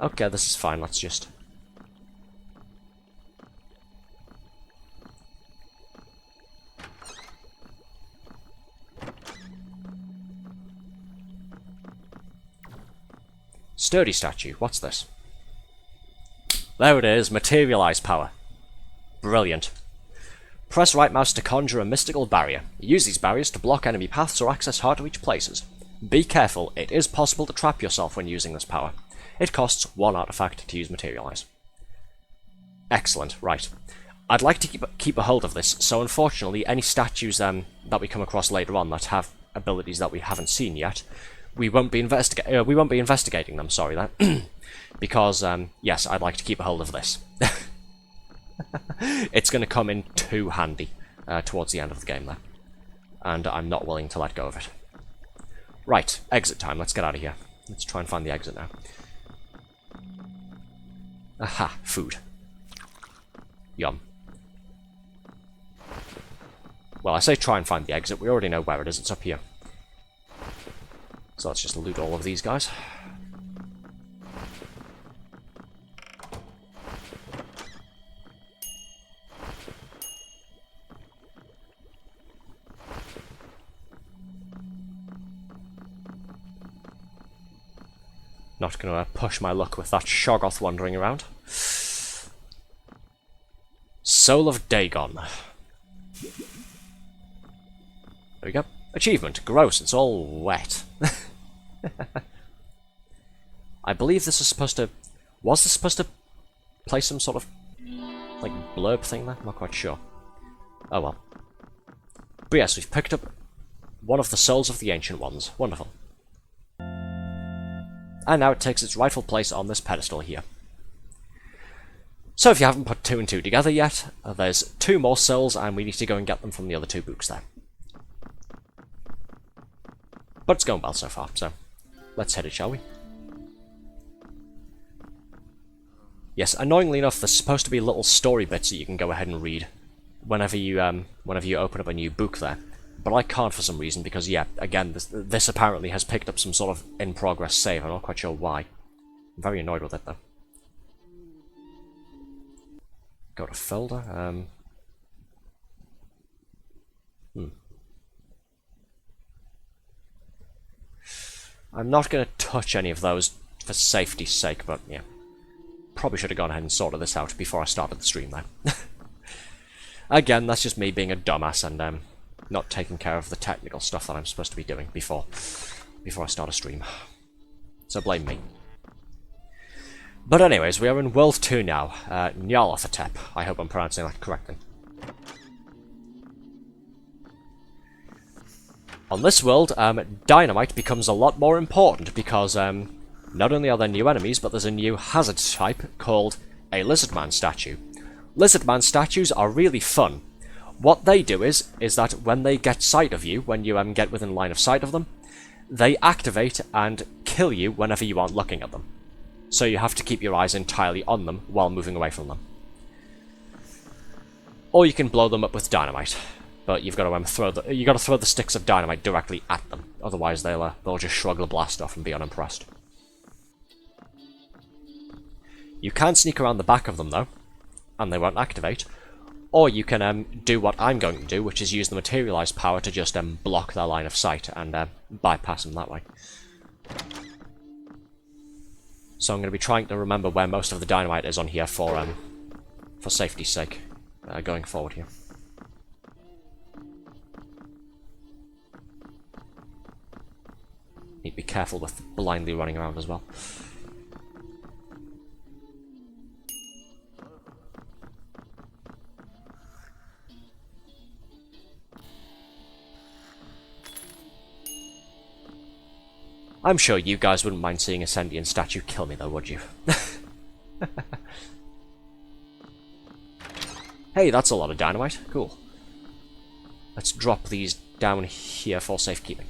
Okay, this is fine, let's just... Sturdy statue, what's this? There it is, materialize power. Brilliant. Press right mouse to conjure a mystical barrier. Use these barriers to block enemy paths or access hard to reach places. Be careful, it is possible to trap yourself when using this power. It costs 1 artifact to use materialize. Excellent, right. I'd like to keep a hold of this, so unfortunately any statues that we come across later on that have abilities that we haven't seen yet, we won't be investigating them, sorry, that. Because, yes, I'd like to keep a hold of this. It's going to come in too handy towards the end of the game there. And I'm not willing to let go of it. Right, exit time, let's get out of here. Let's try and find the exit now. Aha, food. Yum. Well, I say try and find the exit. We already know where it is. It's up here. So let's just loot all of these guys. Not going to push my luck with that Shoggoth wandering around. Soul of Dagon. There we go. Achievement. Gross, it's all wet. I believe this is supposed to... Was this supposed to play some sort of, like, blurb thing there? I'm not quite sure. Oh well. But yes, we've picked up one of the souls of the Ancient Ones. Wonderful. And now it takes its rightful place on this pedestal here. So if you haven't put two and two together yet, there's 2 more souls and we need to go and get them from the other 2 books there. But it's going well so far, so let's hit it, shall we? Yes, annoyingly enough, there's supposed to be little story bits that you can go ahead and read whenever you open up a new book there. But I can't for some reason, because, yeah, again, this apparently has picked up some sort of in-progress save. I'm not quite sure why. I'm very annoyed with it, though. Go to folder. I'm not going to touch any of those for safety's sake, but, yeah. Probably should have gone ahead and sorted this out before I started the stream, though. Again, that's just me being a dumbass and, not taking care of the technical stuff that I'm supposed to be doing before I start a stream. So blame me. But anyways, we are in World 2 now, Nyarlathotep. I hope I'm pronouncing that correctly. On this world, dynamite becomes a lot more important because not only are there new enemies, but there's a new hazard type called a Lizardman statue. Lizardman statues are really fun. What they do is that when they get sight of you, when you get within line of sight of them, they activate and kill you whenever you aren't looking at them. So you have to keep your eyes entirely on them while moving away from them. Or you can blow them up with dynamite, but you've got to throw the sticks of dynamite directly at them. Otherwise, they'll just shrug the blast off and be unimpressed. You can sneak around the back of them though, and they won't activate. Or you can do what I'm going to do, which is use the materialized power to just block their line of sight and bypass them that way. So I'm going to be trying to remember where most of the dynamite is on here for safety's sake, going forward here. Need to be careful with blindly running around as well. I'm sure you guys wouldn't mind seeing a sentient statue kill me though, would you? Hey, that's a lot of dynamite. Cool. Let's drop these down here for safekeeping.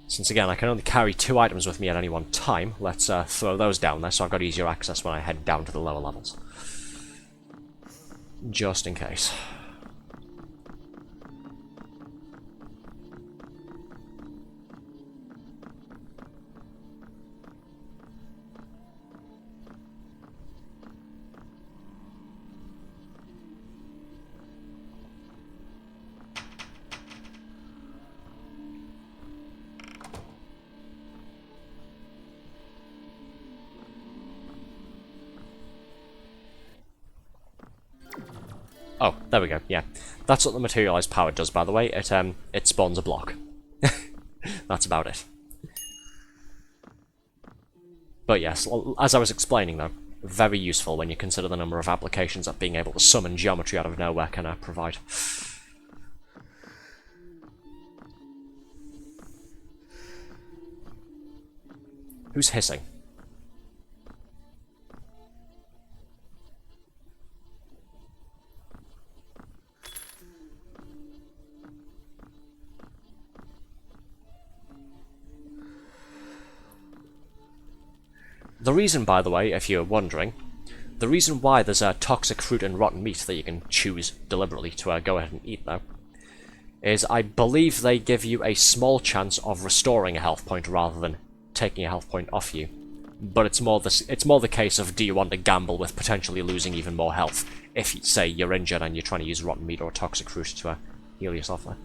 Since again, I can only carry 2 items with me at any one time, let's throw those down there so I've got easier access when I head down to the lower levels. Just in case. Oh, there we go, yeah. That's what the materialized power does, by the way. It spawns a block. That's about it. But yes, as I was explaining though, very useful when you consider the number of applications that being able to summon geometry out of nowhere can provide. Who's hissing? The reason, by the way, if you're wondering, the reason why there's a toxic fruit and rotten meat that you can choose deliberately to go ahead and eat, though, is I believe they give you a small chance of restoring a health point rather than taking a health point off you. But it's more the case of, do you want to gamble with potentially losing even more health if, say, you're injured and you're trying to use rotten meat or a toxic fruit to heal yourself there.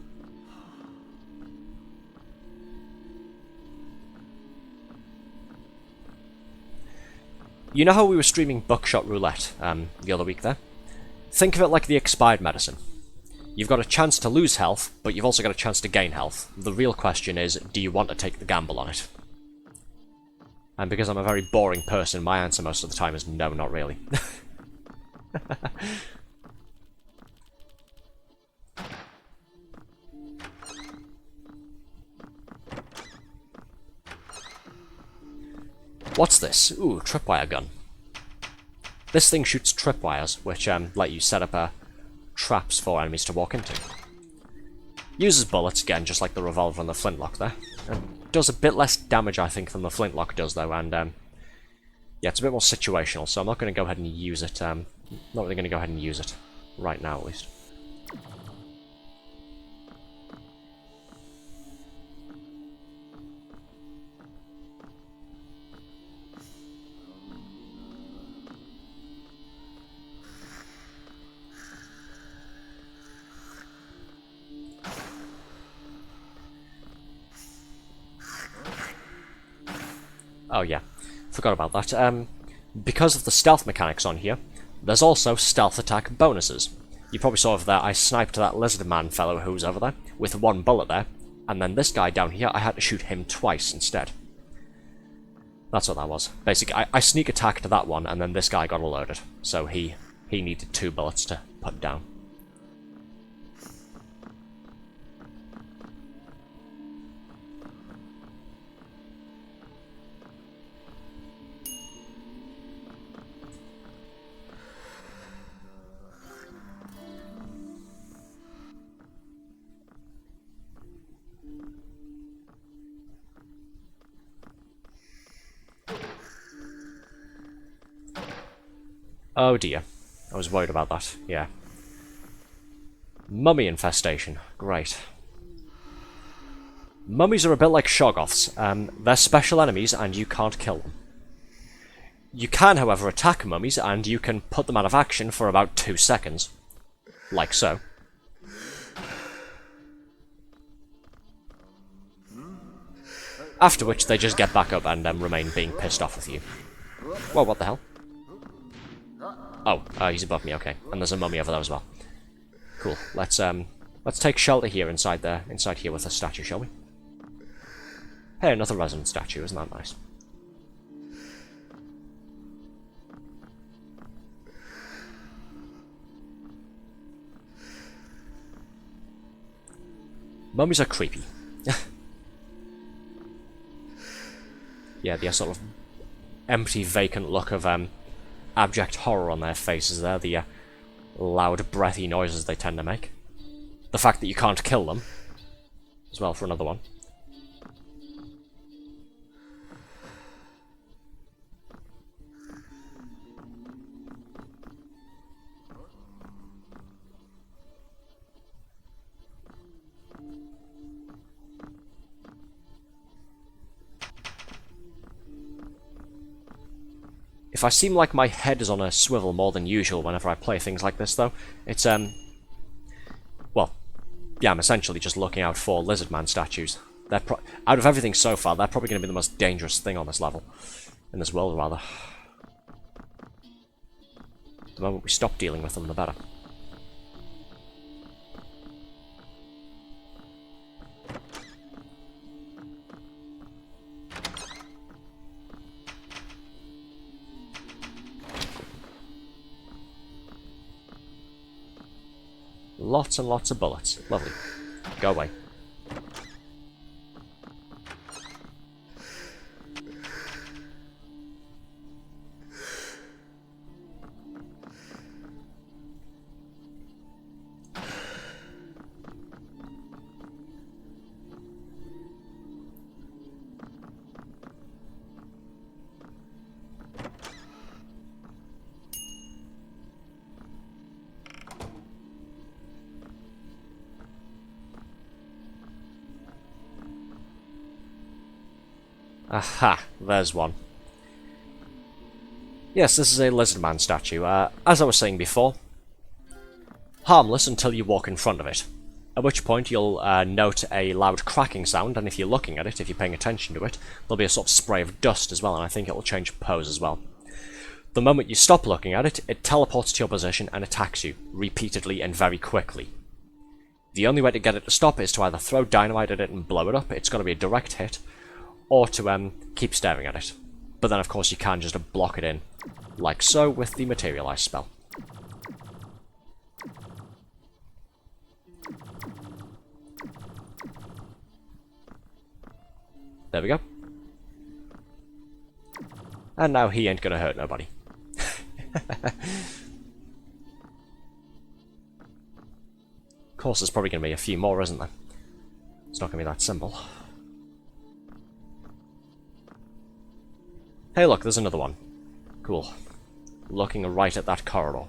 You know how we were streaming Buckshot Roulette the other week there? Think of it like the expired medicine. You've got a chance to lose health, but you've also got a chance to gain health. The real question is, do you want to take the gamble on it? And because I'm a very boring person, my answer most of the time is no, not really. What's this? Ooh, tripwire gun. This thing shoots tripwires, which let you set up traps for enemies to walk into. Uses bullets, again, just like the revolver and the flintlock there. Does a bit less damage, I think, than the flintlock does, though, and yeah, it's a bit more situational, so I'm not going to go ahead and use it. Not really going to go ahead and use it right now, at least. Oh yeah, forgot about that. Because of the stealth mechanics on here, there's also stealth attack bonuses. You probably saw over there, I sniped that lizard man fellow who was over there, with one bullet there, and then this guy down here, I had to shoot him twice instead. That's what that was. Basically, I sneak attacked that one, and then this guy got alerted, so he needed 2 bullets to put down. Oh dear. I was worried about that, yeah. Mummy infestation. Great. Mummies are a bit like Shoggoths. They're special enemies and you can't kill them. You can, however, attack mummies and you can put them out of action for about 2 seconds. Like so. After which they just get back up and remain being pissed off with you. Whoa, what the hell? Oh, he's above me, okay. And there's a mummy over there as well. Cool. Let's take shelter here inside here with a statue, shall we? Hey, another resident statue, isn't that nice? Mummies are creepy. Yeah, the sort of empty, vacant look of abject horror on their faces there, the loud, breathy noises they tend to make. The fact that you can't kill them, as well, for another one. If I seem like my head is on a swivel more than usual whenever I play things like this, though, it's, well, yeah, I'm essentially just looking out for lizard man statues. They're out of everything so far, they're probably going to be the most dangerous thing on this level. In this world, rather. The moment we stop dealing with them, the better. Lots and lots of bullets. Lovely. Go away. Aha, there's one. Yes, this is a lizard man statue. As I was saying before, harmless until you walk in front of it. At which point you'll note a loud cracking sound, and if you're looking at it, if you're paying attention to it, there'll be a sort of spray of dust as well, and I think it'll change pose as well. The moment you stop looking at it, it teleports to your position and attacks you, repeatedly and very quickly. The only way to get it to stop is to either throw dynamite at it and blow it up, it's going to be a direct hit, or to keep staring at it. But then of course you can just block it in, like so with the materialize spell. There we go. And now he ain't gonna hurt nobody. Of course, there's probably going to be a few more, isn't there? It's not going to be that simple. Hey look, there's another one. Cool. Looking right at that corridor.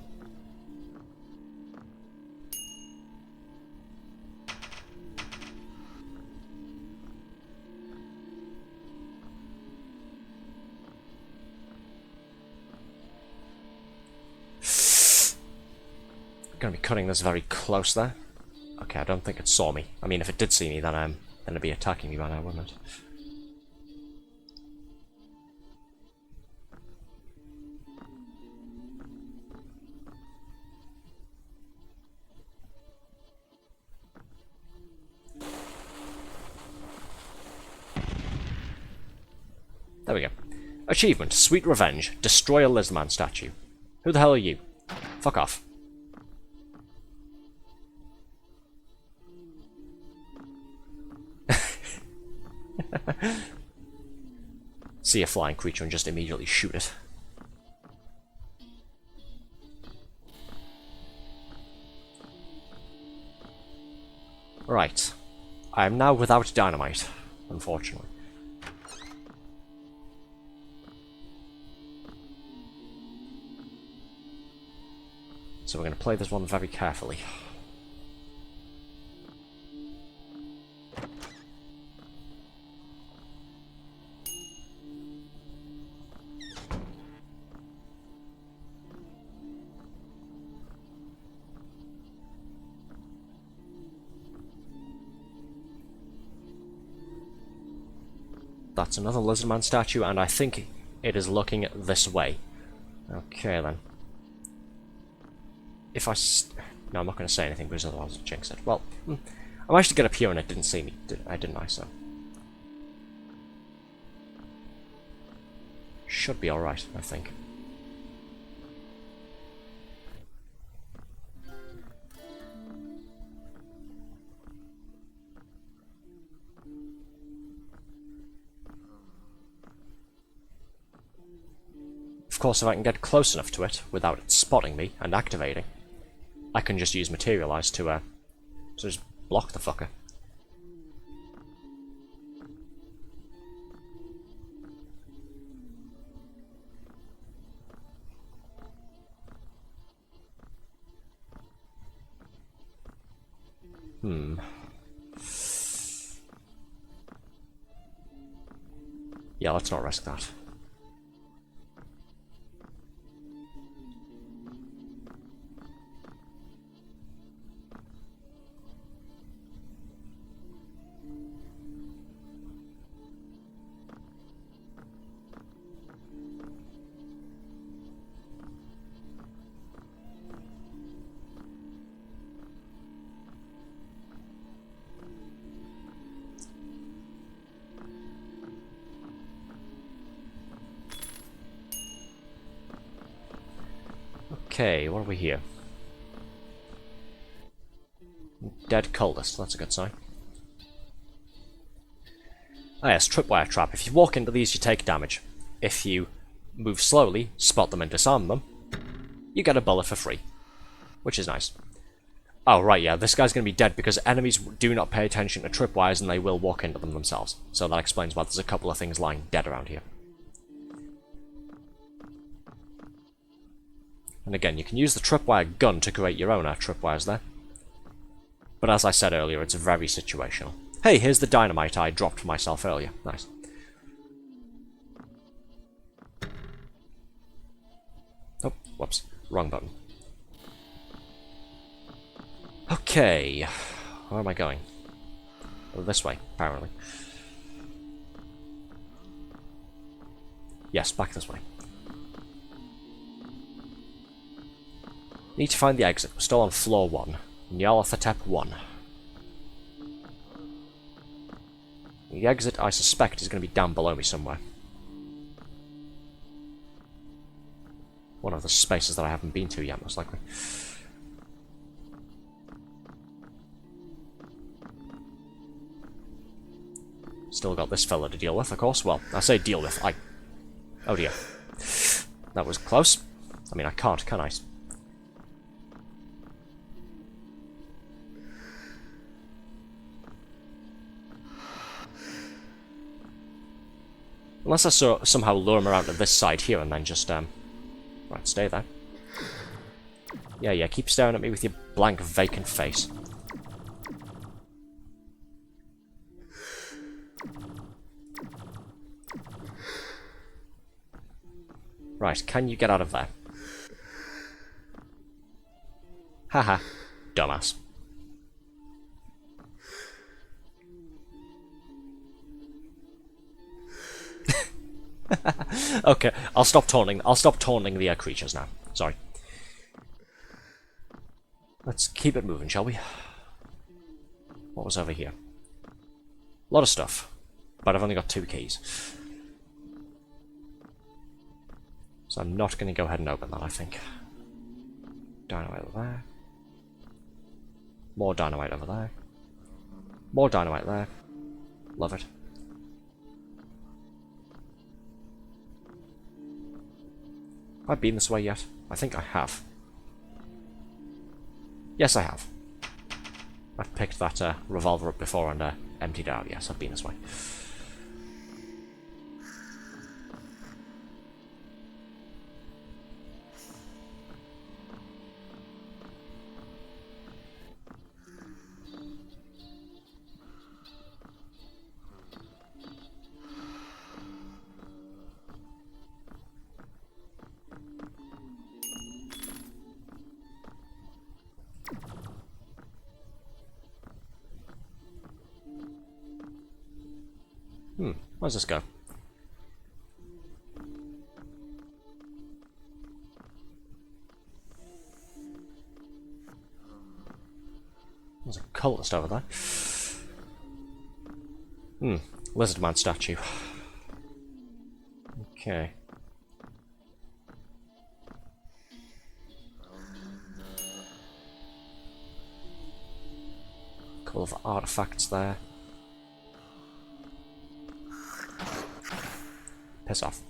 Going to be cutting this very close there. Okay, I don't think it saw me. I mean, if it did see me, then it'd be attacking me by now, wouldn't it? There we go. Achievement, Sweet Revenge. Destroy a Lizardman statue. Who the hell are you? Fuck off. See a flying creature and just immediately shoot it. Right. I am now without dynamite, unfortunately. So we're going to play this one very carefully. That's another Lizardman statue, and I think it is looking this way. Okay, then. If I... No, I'm not going to say anything, because otherwise I'll jinx it. Well, I managed to get up here and it didn't see me, didn't I? So should be alright, I think. Of course, if I can get close enough to it without it spotting me and activating, I can just use Materialize to just block the fucker. Yeah, let's not risk that. Okay, what are we here? Dead cultist, that's a good sign. Ah yes, tripwire trap. If you walk into these, you take damage. If you move slowly, spot them and disarm them, you get a bullet for free. Which is nice. Oh right, yeah, this guy's going to be dead because enemies do not pay attention to tripwires and they will walk into them themselves. So that explains why there's a couple of things lying dead around here. And again, you can use the tripwire gun to create your own tripwires there. But as I said earlier, it's very situational. Hey, here's the dynamite I dropped for myself earlier. Nice. Oh, whoops. Wrong button. Okay. Where am I going? Oh, this way, apparently. Yes, back this way. Need to find the exit. We're still on floor 1. Nyarlathotep 1. The exit, I suspect, is going to be down below me somewhere. One of the spaces that I haven't been to yet, most likely. Still got this fella to deal with, of course. Well, I say deal with, oh dear. That was close. I mean, I can't, can I? Unless I somehow lure him around to this side here and then just, right, stay there. Yeah, keep staring at me with your blank, vacant face. Right, can you get out of there? Haha, dumbass. Okay, I'll stop taunting the creatures now. Sorry. Let's keep it moving, shall we? What was over here? A lot of stuff, but I've only got 2 keys. So I'm not going to go ahead and open that, I think. Dynamite over there. More dynamite over there. More dynamite there. Love it. Have I been this way yet? I think I have. Yes, I have. I've picked that revolver up before and emptied it out. Yes, I've been this way. Where's this go? There's a cultist over there. Lizard man statue. Okay. Couple of artifacts there. Piss off.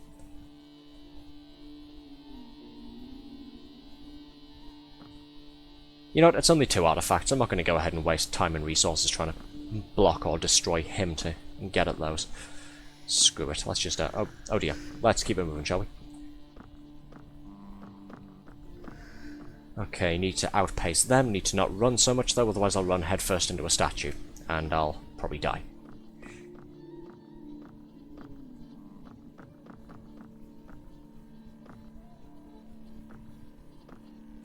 You know what, it's only 2 artifacts. I'm not going to go ahead and waste time and resources trying to block or destroy him to get at those. Screw it. Let's just, oh dear. Let's keep it moving, shall we? Okay, need to outpace them. Need to not run so much though, otherwise I'll run headfirst into a statue. And I'll probably die.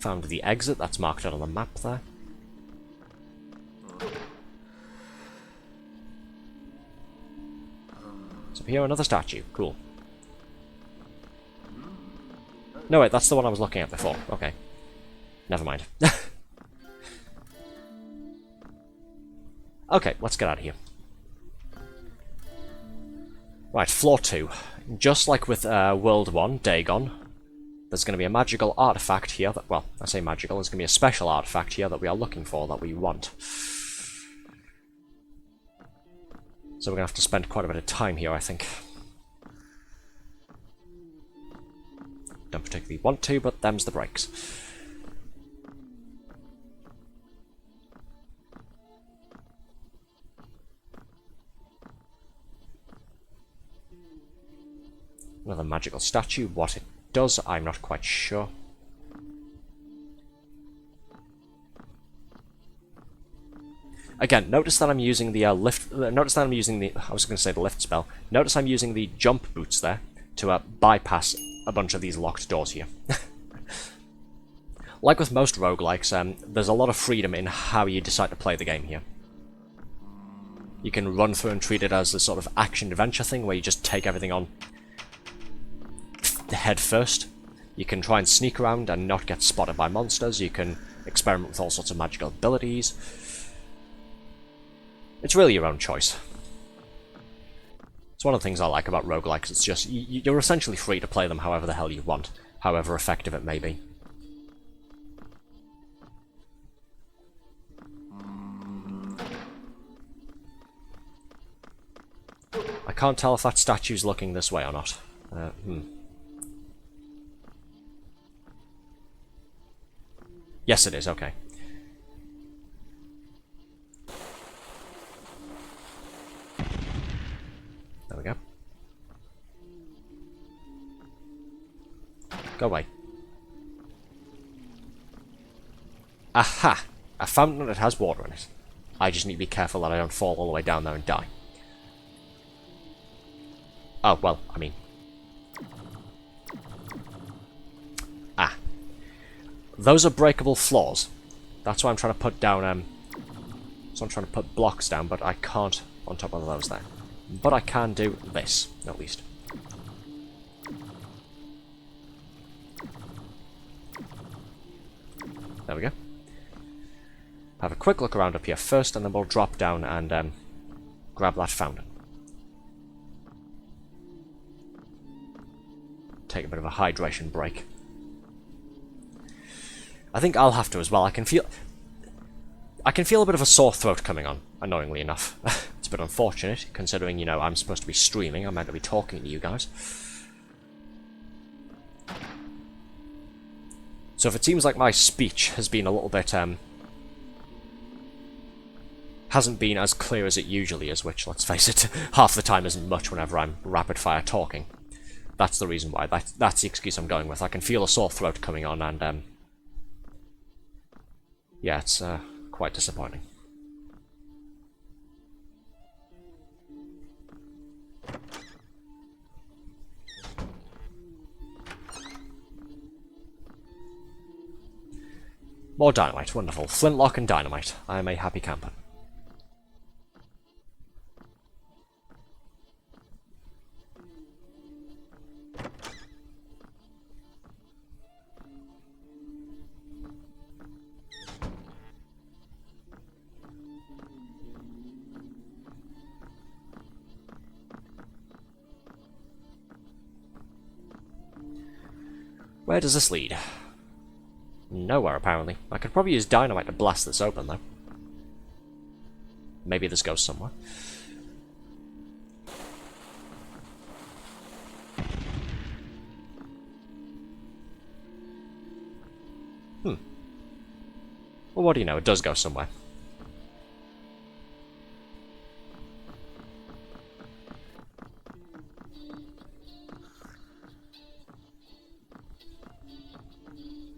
Found the exit, that's marked out on the map there. So here, another statue. Cool. No, wait, that's the one I was looking at before. Okay. Never mind. Okay, let's get out of here. Right, floor 2. Just like with World 1, Dagon, there's going to be a magical artifact here that, well, I say magical, there's going to be a special artifact here that we are looking for, that we want. So we're going to have to spend quite a bit of time here, I think. Don't particularly want to, but them's the breaks. Another magical statue. What it does, I'm not quite sure. Again, notice that I'm using the lift. Notice that I'm using the. I was going to say the lift spell. Notice I'm using the jump boots there to bypass a bunch of these locked doors here. Like with most roguelikes, there's a lot of freedom in how you decide to play the game here. You can run through and treat it as a sort of action-adventure thing, where you just take everything on head first. You can try and sneak around and not get spotted by monsters. You can experiment with all sorts of magical abilities. It's really your own choice. It's one of the things I like about roguelikes. It's just, you're essentially free to play them however the hell you want, however effective it may be. I can't tell if that statue's looking this way or not. Yes, it is, okay. There we go. Go away. Aha! A fountain that has water in it. I just need to be careful that I don't fall all the way down there and die. Oh, well, I mean... Ah. Those are breakable floors. That's why I'm trying to put down, so I'm trying to put blocks down, but I can't on top of those there. But I can do this, at least. There we go. Have a quick look around up here first, and then we'll drop down and grab that fountain. Take a bit of a hydration break. I think I'll have to as well. I can feel a bit of a sore throat coming on, annoyingly enough. It's a bit unfortunate, considering, you know, I'm supposed to be streaming. I'm meant to be talking to you guys. So if it seems like my speech has been a little bit, hasn't been as clear as it usually is, which, let's face it, half the time isn't much whenever I'm rapid-fire talking. That's the reason why. That's the excuse I'm going with. I can feel a sore throat coming on, and, yeah, it's, quite disappointing. More dynamite, wonderful. Flintlock and dynamite. I am a happy camper. Where does this lead? Nowhere, apparently. I could probably use dynamite to blast this open, though. Maybe this goes somewhere. Well, what do you know? It does go somewhere.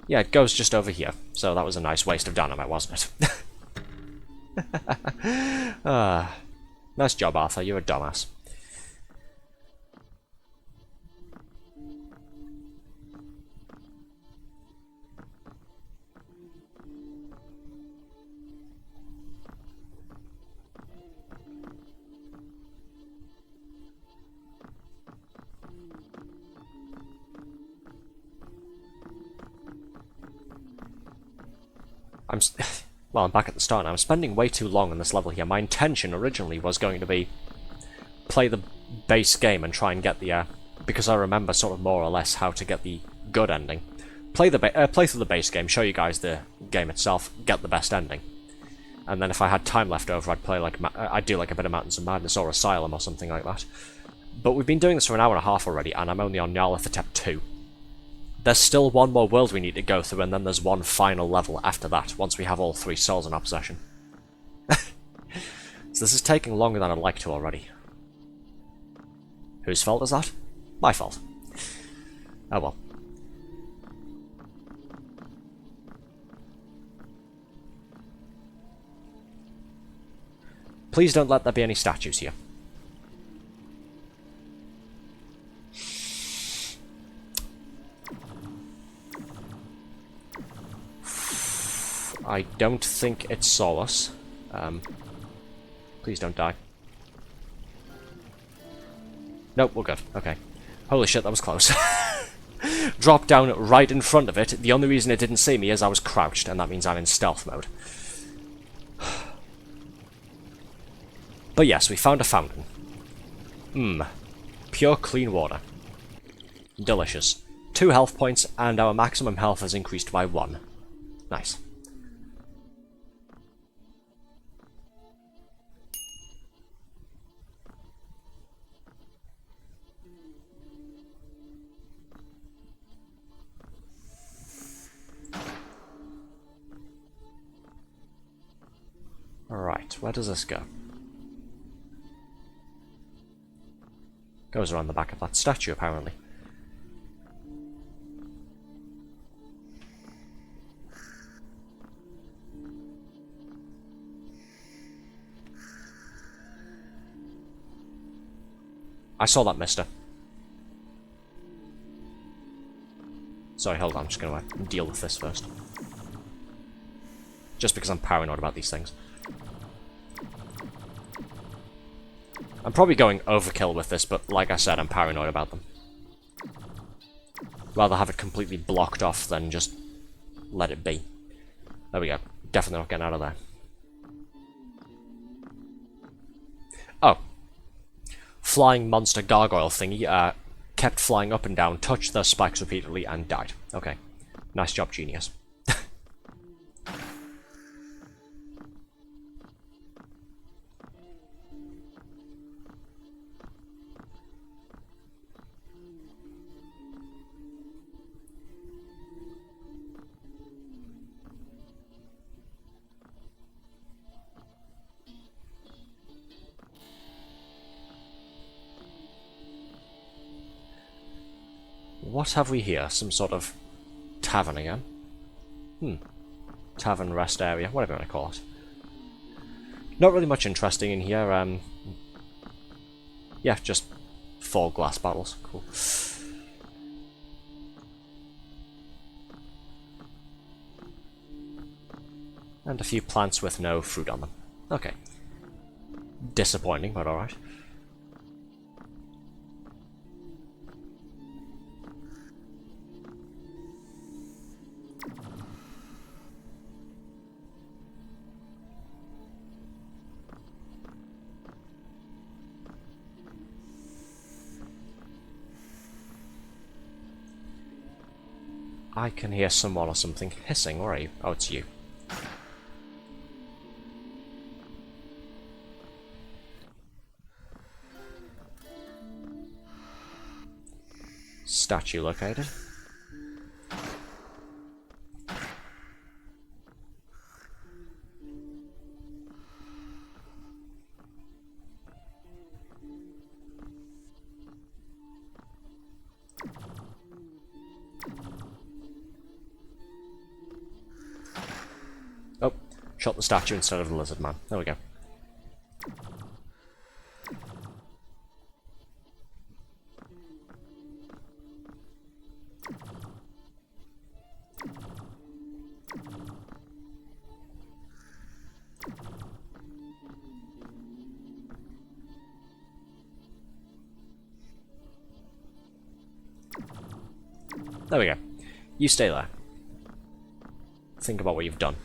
Yeah, it goes just over here. So that was a nice waste of dynamite, wasn't it? Nice job, Arthur. You're a dumbass. Well, I'm back at the start now. I'm spending way too long on this level here. My intention originally was going to be play the base game and try and get the, because I remember sort of more or less how to get the good ending. Play through the base game, show you guys the game itself, get the best ending. And then if I had time left over, I'd play like, I'd do like a bit of Mountains of Madness or Asylum or something like that. But we've been doing this for an hour and a half already, and I'm only on Nyarlathotep 2. There's still one more world we need to go through, and then there's one final level after that, once we have all 3 souls in our possession. So this is taking longer than I'd like to already. Whose fault is that? My fault. Oh well. Please don't let there be any statues here. I don't think it saw us. Please don't die. Nope, we're good. Okay. Holy shit, that was close. Dropped down right in front of it. The only reason it didn't see me is I was crouched, and that means I'm in stealth mode. But yes, we found a fountain. Pure clean water. Delicious. 2 health points, and our maximum health has increased by 1. Nice. Alright, where does this go? Goes around the back of that statue, apparently. I saw that, mister. Sorry, hold on, I'm just gonna deal with this first. Just because I'm paranoid about these things. I'm probably going overkill with this, but like I said, I'm paranoid about them. Rather have it completely blocked off than just let it be. There we go. Definitely not getting out of there. Oh. Flying monster gargoyle thingy kept flying up and down, touched the spikes repeatedly, and died. Okay. Nice job, genius. What have we here? Some sort of tavern again? Tavern rest area, whatever you want to call it. Not really much interesting in here. Yeah, just 4 glass bottles. Cool. And a few plants with no fruit on them. Okay. Disappointing, but alright. I can hear someone or something hissing. Where are you? Oh, it's you. Statue located. Oh, shot the statue instead of the lizard man. There we go. There we go. You stay there. Think about what you've done.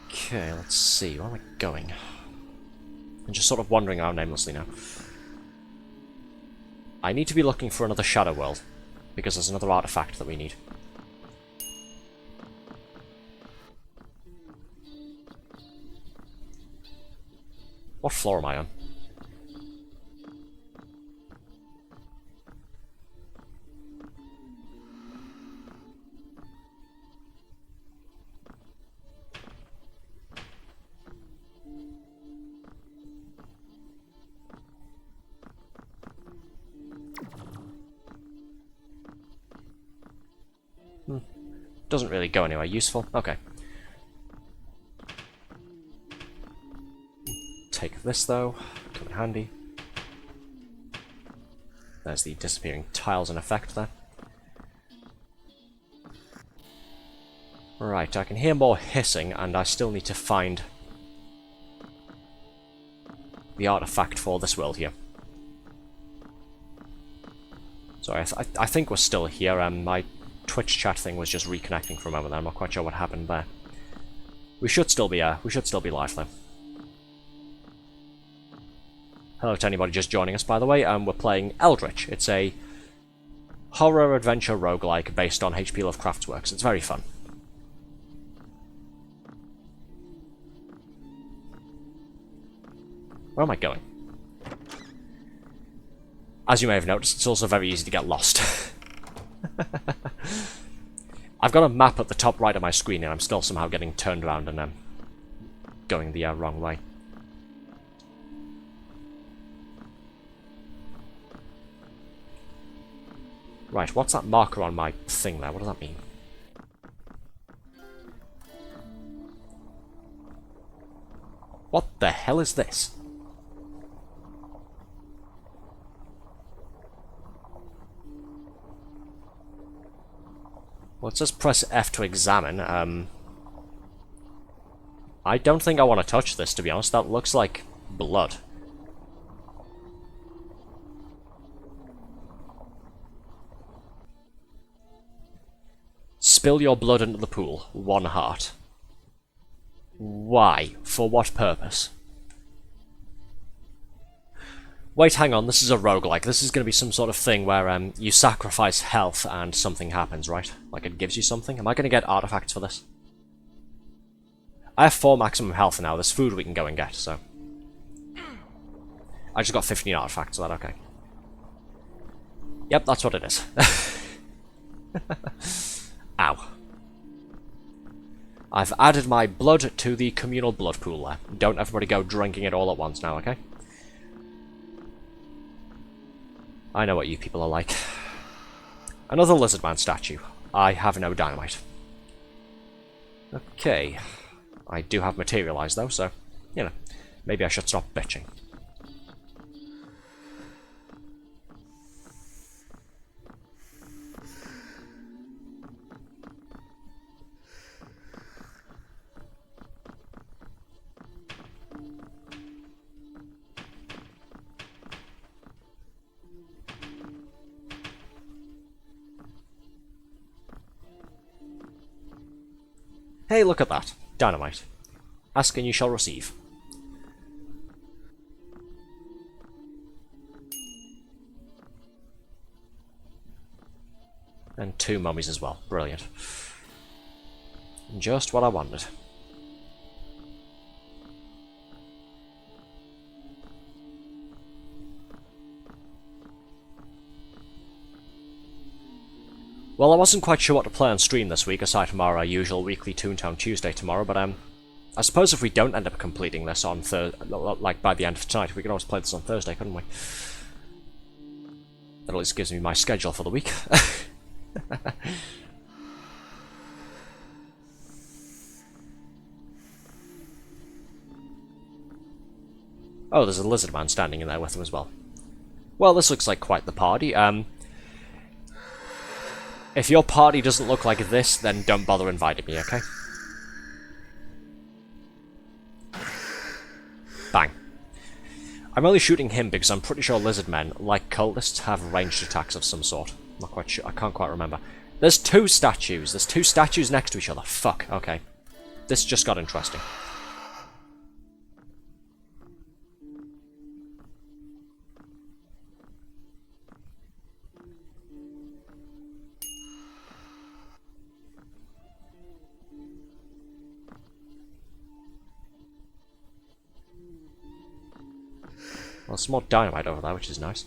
Okay, let's see. Where am I going? I'm just sort of wandering around aimlessly now. I need to be looking for another Shadow World, because there's another artifact that we need. What floor am I on? Doesn't really go anywhere useful. Okay. Take this though. Come in handy. There's the disappearing tiles in effect there. Right, I can hear more hissing, and I still need to find the artifact for this world here. Sorry, I think we're still here. My Twitch chat thing was just reconnecting for a moment there. I'm not quite sure what happened there. We should still be live though. Hello to anybody just joining us, by the way. We're playing Eldritch. It's a horror adventure roguelike based on H.P. Lovecraft's works. It's very fun. Where am I going? As you may have noticed, it's also very easy to get lost. I've got a map at the top right of my screen, and I'm still somehow getting turned around and going the wrong way. Right, what's that marker on my thing there? What does that mean? What the hell is this? Well, it says press F to examine. I don't think I want to touch this, to be honest. That looks like blood. Spill your blood into the pool. 1 heart. Why? For what purpose? Wait, hang on, this is a roguelike. This is going to be some sort of thing where you sacrifice health and something happens, right? Like it gives you something? Am I going to get artifacts for this? I have 4 maximum health now. There's food we can go and get, so... I just got 15 artifacts, so that okay. Yep, that's what it is. Ow. I've added my blood to the communal blood pool there. Don't everybody go drinking it all at once now, okay? I know what you people are like. Another lizard man statue. I have no dynamite. Okay. I do have materialize though, so, you know, maybe I should stop bitching. Hey, look at that. Dynamite. Ask and you shall receive. And 2 mummies as well. Brilliant. Just what I wanted. Well, I wasn't quite sure what to play on stream this week, aside from our usual weekly Toontown Tuesday tomorrow, but I suppose if we don't end up completing this on like by the end of tonight, we can always play this on Thursday, couldn't we? That at least gives me my schedule for the week. Oh, there's a lizard man standing in there with him as well. Well, this looks like quite the party. If your party doesn't look like this, then don't bother inviting me, okay? Bang. I'm only shooting him because I'm pretty sure lizard men, like cultists, have ranged attacks of some sort. Not quite sure. I can't quite remember. There's 2 statues. There's 2 statues next to each other. Fuck. Okay. This just got interesting. Well, some more dynamite over there, which is nice.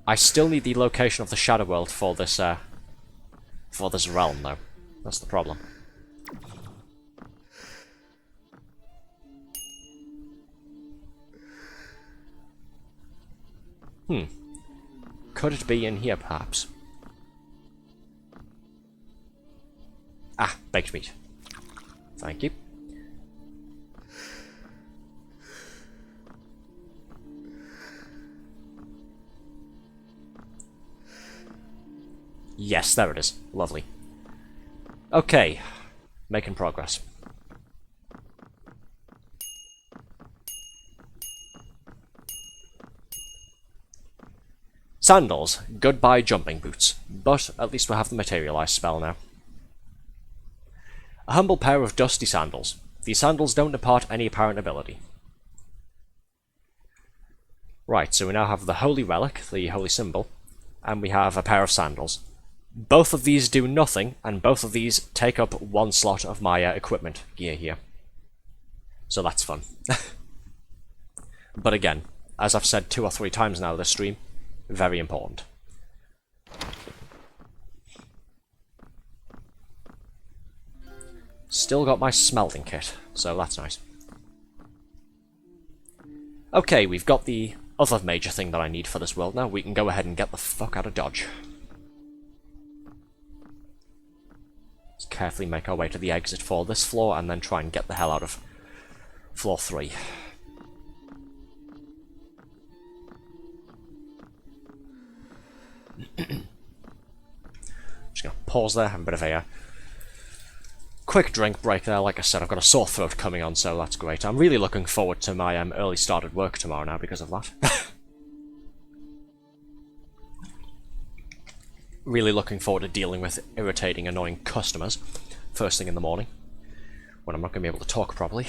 I still need the location of the Shadow World for this realm, though. That's the problem. Could it be in here, perhaps? Ah, baked meat. Thank you. Yes, there it is. Lovely. Okay. Making progress. Sandals. Goodbye jumping boots. But at least we'll have the materialize spell now. A humble pair of dusty sandals. These sandals don't impart any apparent ability. Right, so we now have the holy relic, the holy symbol, and we have a pair of sandals. Both of these do nothing, and both of these take up one slot of my equipment gear here. So that's fun. But again, as I've said 2 or 3 times now this stream, very important. Still got my smelting kit, so that's nice. Okay, we've got the other major thing that I need for this world now. We can go ahead and get the fuck out of Dodge. Let's carefully make our way to the exit for this floor and then try and get the hell out of floor 3. Just gonna pause there, have a bit of a quick drink break there. Like I said, I've got a sore throat coming on, so that's great. I'm really looking forward to my early start at work tomorrow now because of that. Really looking forward to dealing with irritating, annoying customers first thing in the morning, when I'm not going to be able to talk properly.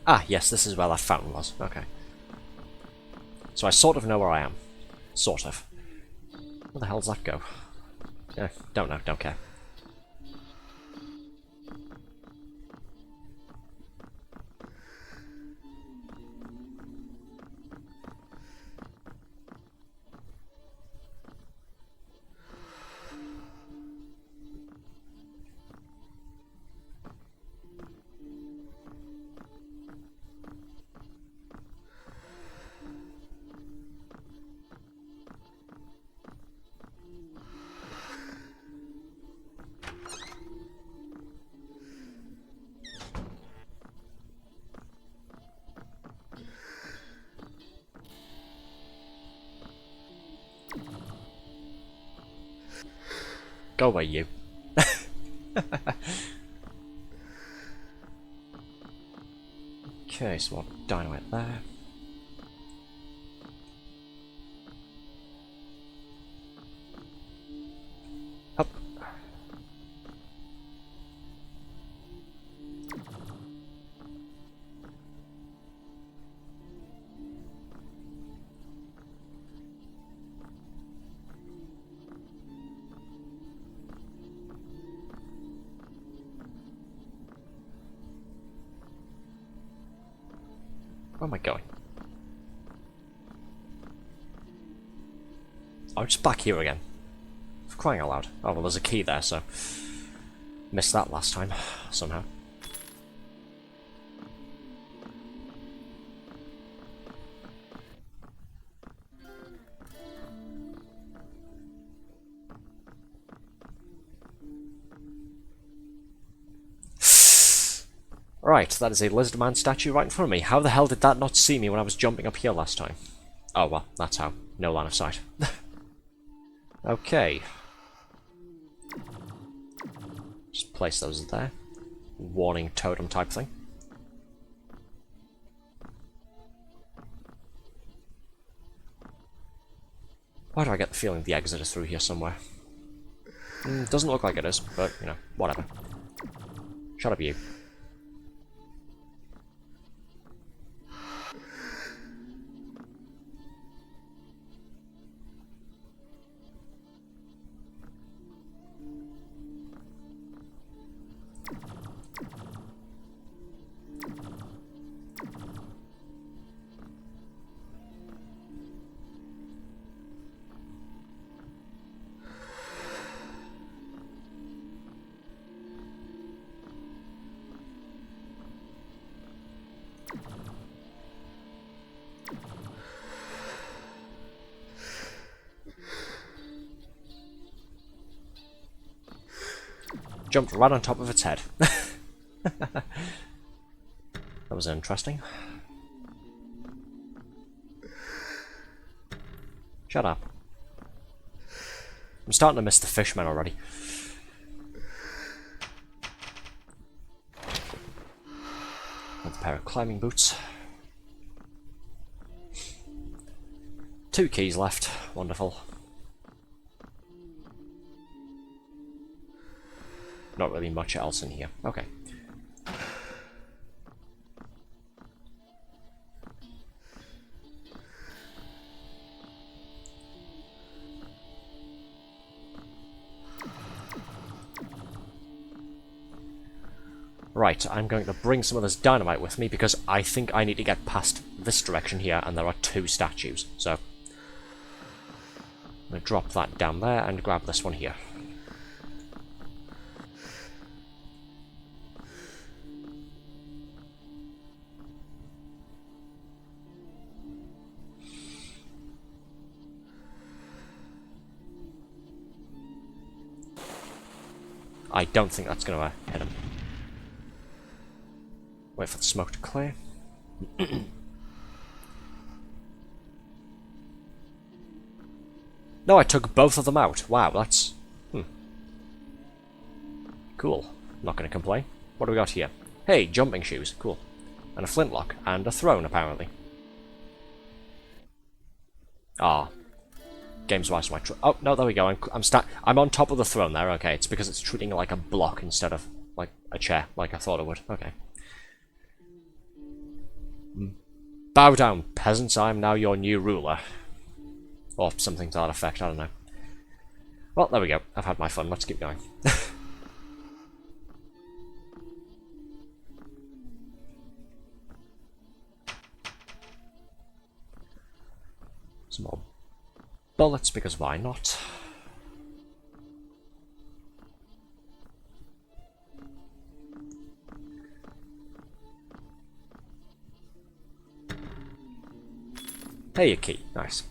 Ah, yes, this is where that fountain was. Okay. So I sort of know where I am. Sort of. Where the hell does that go? Don't know, don't care. Go away, you. Okay, so what dynamite there. Up. Where am I going? Oh, it's back here again. For crying out loud. Oh, well, there's a key there, so... Missed that last time, somehow. Right, that is a lizard man statue right in front of me. How the hell did that not see me when I was jumping up here last time? Oh well, that's how. No line of sight. Okay. Just place those there. Warning totem type thing. Why do I get the feeling the exit is through here somewhere? Doesn't look like it is, but, you know, whatever. Shut up, you. Jumped right on top of its head. That was interesting. Shut up. I'm starting to miss the fishmen already. With a pair of climbing boots. 2 keys left. Wonderful. Not really much else in here. Okay. Right, I'm going to bring some of this dynamite with me because I think I need to get past this direction here and there are 2 statues. So, I'm going to drop that down there and grab this one here. I don't think that's going to hit him. Wait for the smoke to clear. No, I took both of them out. Wow, that's... Cool. Not going to complain. What do we got here? Hey, jumping shoes. Cool. And a flintlock. And a throne, apparently. Ah. Game's wise my oh, no, there we go. I'm on top of the throne there. Okay, it's because it's treating it like a block instead of, like, a chair, like I thought it would. Okay. Bow down, peasants, I am now your new ruler. Or something to that effect, I don't know. Well, there we go. I've had my fun. Let's keep going. Some more bullets, because why not? Hey, a key. Nice.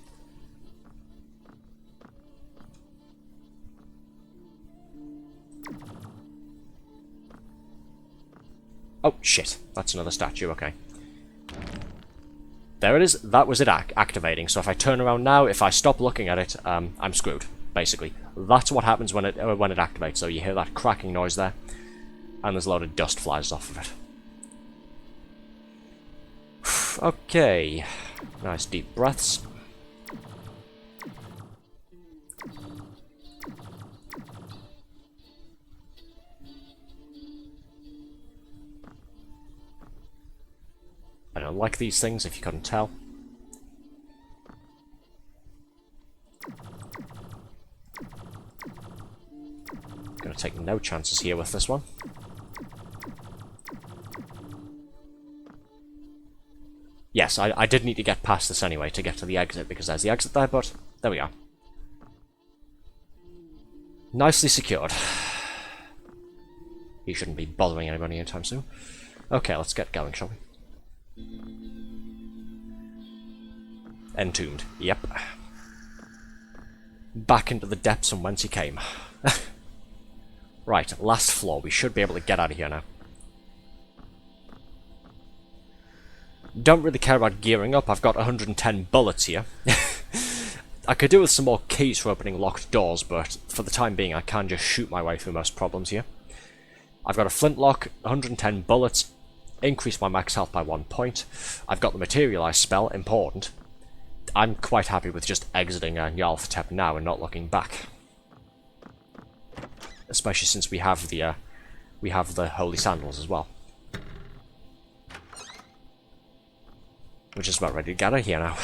Oh, shit. That's another statue, okay. There it is. That was it activating. So if I turn around now, if I stop looking at it, I'm screwed, basically. That's what happens when it activates. So you hear that cracking noise there, and there's a load of dust flies off of it. Okay. Nice deep breaths. I don't like these things, if you couldn't tell. Gonna take no chances here with this one. Yes, I did need to get past this anyway to get to the exit, because there's the exit there, but there we are. Nicely secured. He shouldn't be bothering anybody anytime soon. Okay, let's get going, shall we? Entombed. Yep. Back into the depths from whence he came. Right, last floor. We should be able to get out of here now. Don't really care about gearing up. I've got 110 bullets here. I could do with some more keys for opening locked doors, but for the time being I can just shoot my way through most problems here. I've got a flintlock, 110 bullets, increase my max health by 1 point. I've got the materialize spell, important. I'm quite happy with just exiting Nyarlathotep now and not looking back. Especially since we have the holy sandals as well. We're just about ready to get out of here now.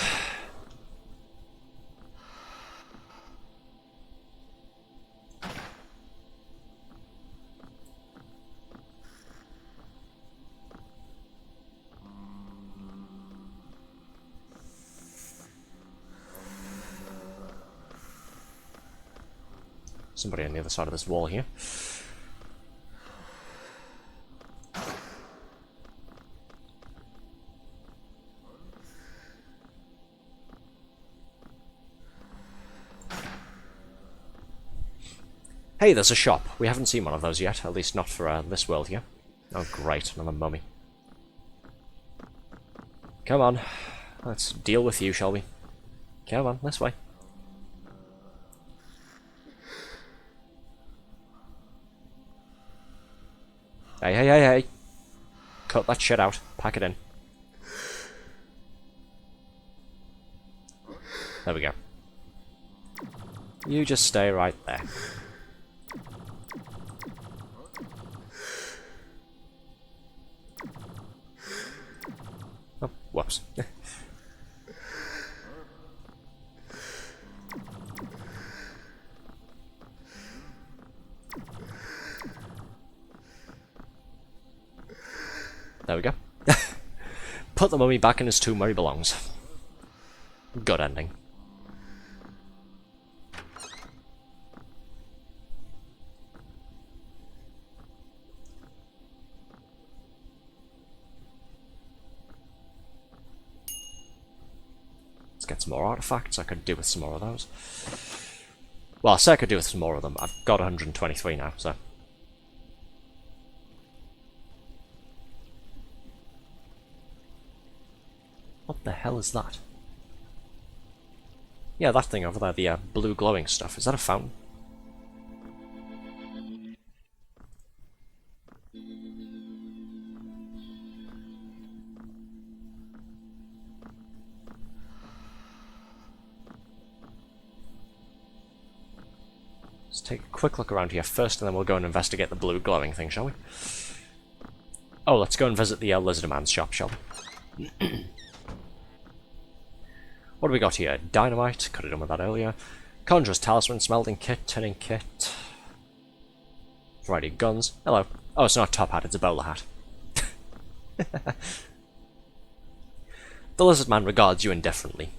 Somebody on the other side of this wall here. Hey, there's a shop. We haven't seen one of those yet, at least not for this world here. Oh great, another mummy. Come on, let's deal with you, shall we? Come on, this way. Hey, hey, hey, hey. Cut that shit out. Pack it in. There we go. You just stay right there. Oh, whoops. There we go. Put the mummy back in his tomb where he belongs. Good ending. Let's get some more artifacts. I could do with some more of those. Well, I say I could do with some more of them. I've got 123 now, so... What the hell is that? Yeah, that thing over there, the blue glowing stuff. Is that a fountain? Let's take a quick look around here first, and then we'll go and investigate the blue glowing thing, shall we? Oh, let's go and visit the Lizard Man's shop, shall we? What do we got here? Dynamite, could have done with that earlier. Conjurer's Talisman, Smelting Kit, Tinning Kit. Variety of guns. Hello. Oh, it's not a top hat, it's a bowler hat. The Lizard Man regards you indifferently.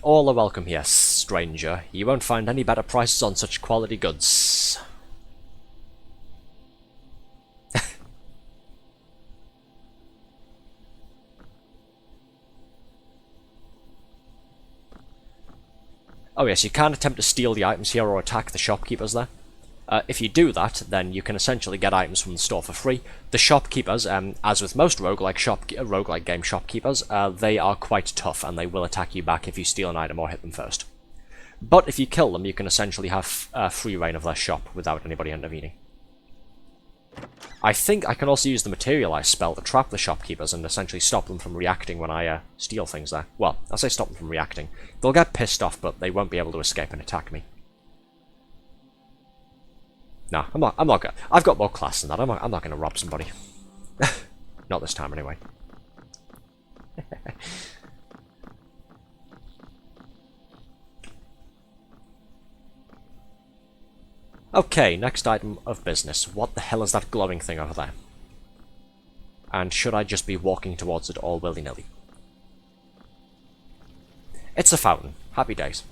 All are welcome here, stranger. You won't find any better prices on such quality goods. Oh yes, you can attempt to steal the items here or attack the shopkeepers there. If you do that, then you can essentially get items from the store for free. The shopkeepers, as with most roguelike game shopkeepers, they are quite tough and they will attack you back if you steal an item or hit them first. But if you kill them, you can essentially have free reign of their shop without anybody intervening. I think I can also use the Materialize spell to trap the shopkeepers and essentially stop them from reacting when I steal things there. Well, I'll say stop them from reacting. They'll get pissed off, but they won't be able to escape and attack me. No, I'm not gonna. I've got more class than that. I'm not gonna rob somebody. Not this time, anyway. Okay, next item of business. What the hell is that glowing thing over there? And should I just be walking towards it all willy-nilly? It's a fountain. Happy days.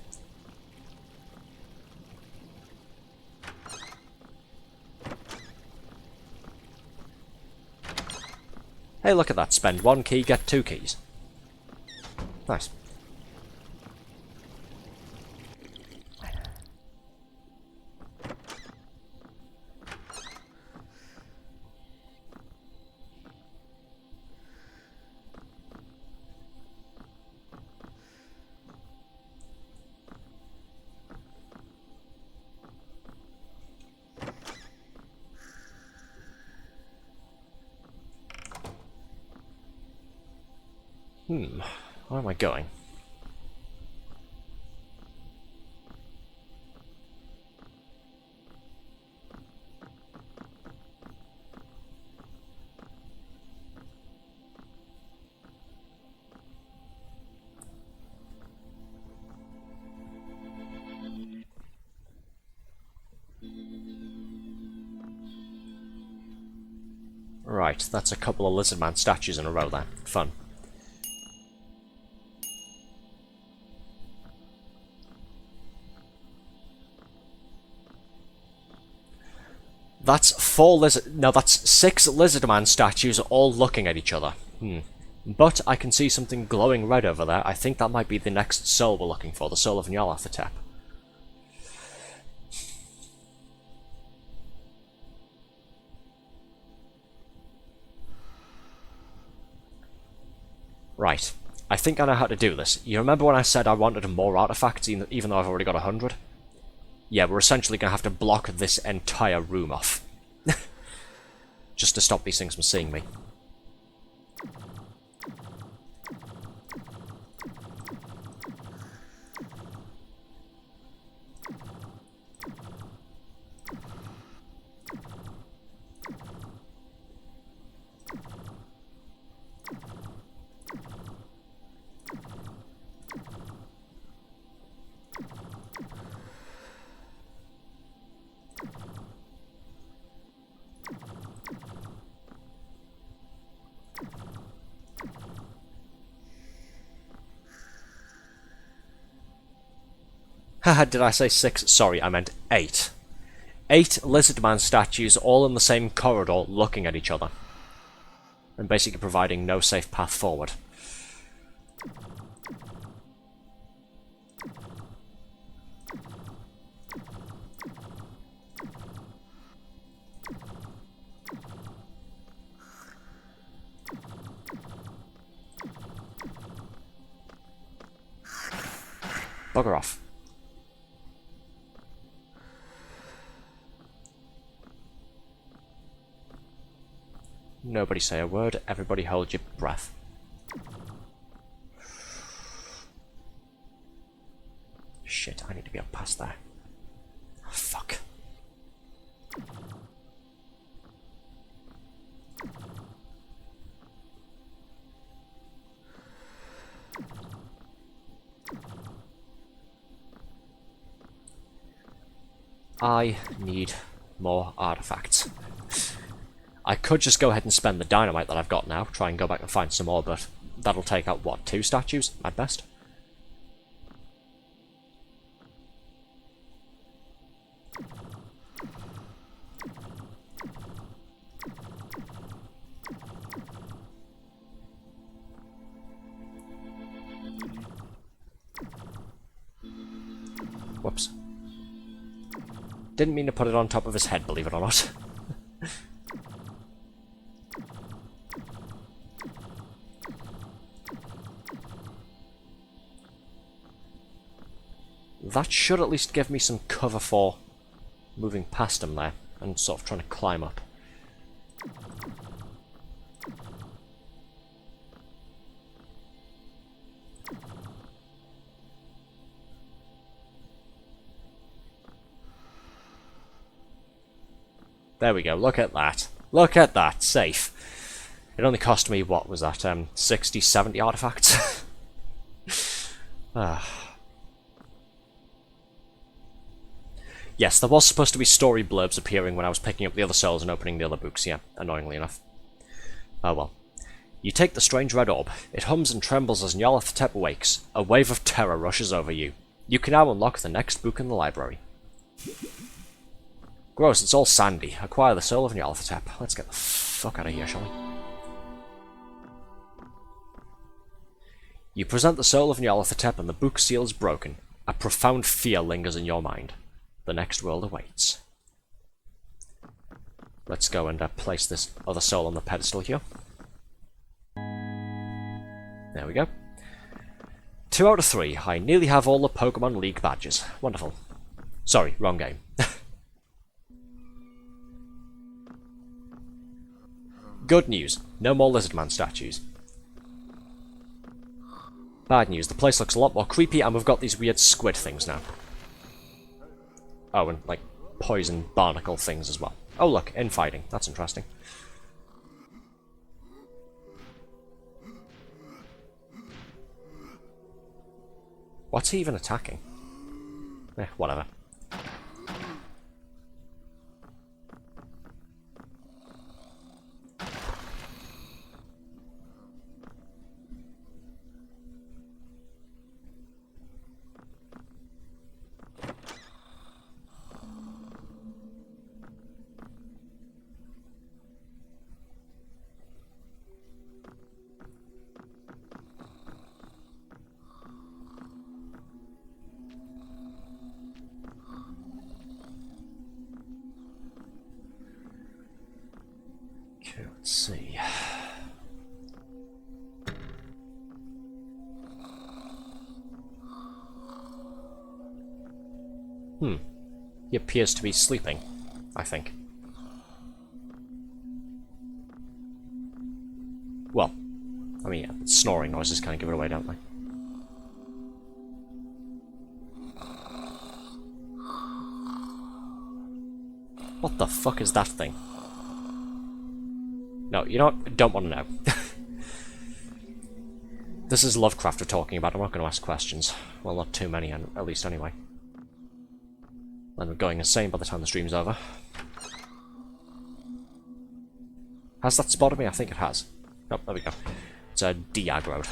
Hey, look at that. Spend 1 key, get 2 keys. Nice. Where am I going? Right, that's a couple of Lizard Man statues in a row there. Fun. That's 4 lizard... No, that's 6 Lizard Man statues all looking at each other. But I can see something glowing red over there. I think that might be the next soul we're looking for, the soul of Nyarlathotep. Right. I think I know how to do this. You remember when I said I wanted more artifacts, even though I've already got 100? Yeah, we're essentially going to have to block this entire room off. Just to stop these things from seeing me. Haha, did I say 6? Sorry, I meant 8. 8 lizardman statues all in the same corridor looking at each other. And basically providing no safe path forward. Bugger off. Nobody say a word, everybody hold your breath. Shit, I need to be up past there. Fuck. I need more artifacts. I could just go ahead and spend the dynamite that I've got now, try and go back and find some more, but that'll take out, what, 2 statues at best? Whoops. Didn't mean to put it on top of his head, believe it or not. That should at least give me some cover for moving past him there and sort of trying to climb up. There we go, look at that. Look at that, safe. It only cost me, what was that, 60, 70 artifacts? Yes, there was supposed to be story blurbs appearing when I was picking up the other souls and opening the other books, yeah, annoyingly enough. Oh well. You take the strange red orb. It hums and trembles as Nyarlathotep awakes. A wave of terror rushes over you. You can now unlock the next book in the library. Gross, it's all sandy. Acquire the soul of Nyarlathotep. Let's get the fuck out of here, shall we? You present the soul of Nyarlathotep and the book seal is broken. A profound fear lingers in your mind. The next world awaits. Let's go and place this other soul on the pedestal here. There we go. 2 out of 3. I nearly have all the Pokemon League badges. Wonderful. Sorry, wrong game. Good news. No more Lizardman statues. Bad news. The place looks a lot more creepy and we've got these weird squid things now. Oh, and, like, poison barnacle things as well. Oh, look, infighting. That's interesting. What's he even attacking? Whatever. Okay, let's see. He appears to be sleeping, I think. Well, I mean, yeah, snoring noises kind of give it away, don't they? What the fuck is that thing? No, you know what? I don't want to know. This is Lovecraft we're talking about. I'm not going to ask questions. Well, not too many, at least anyway. Then we're going insane by the time the stream's over. Has that spotted me? I think it has. Oh, there we go. It's a de-aggroed.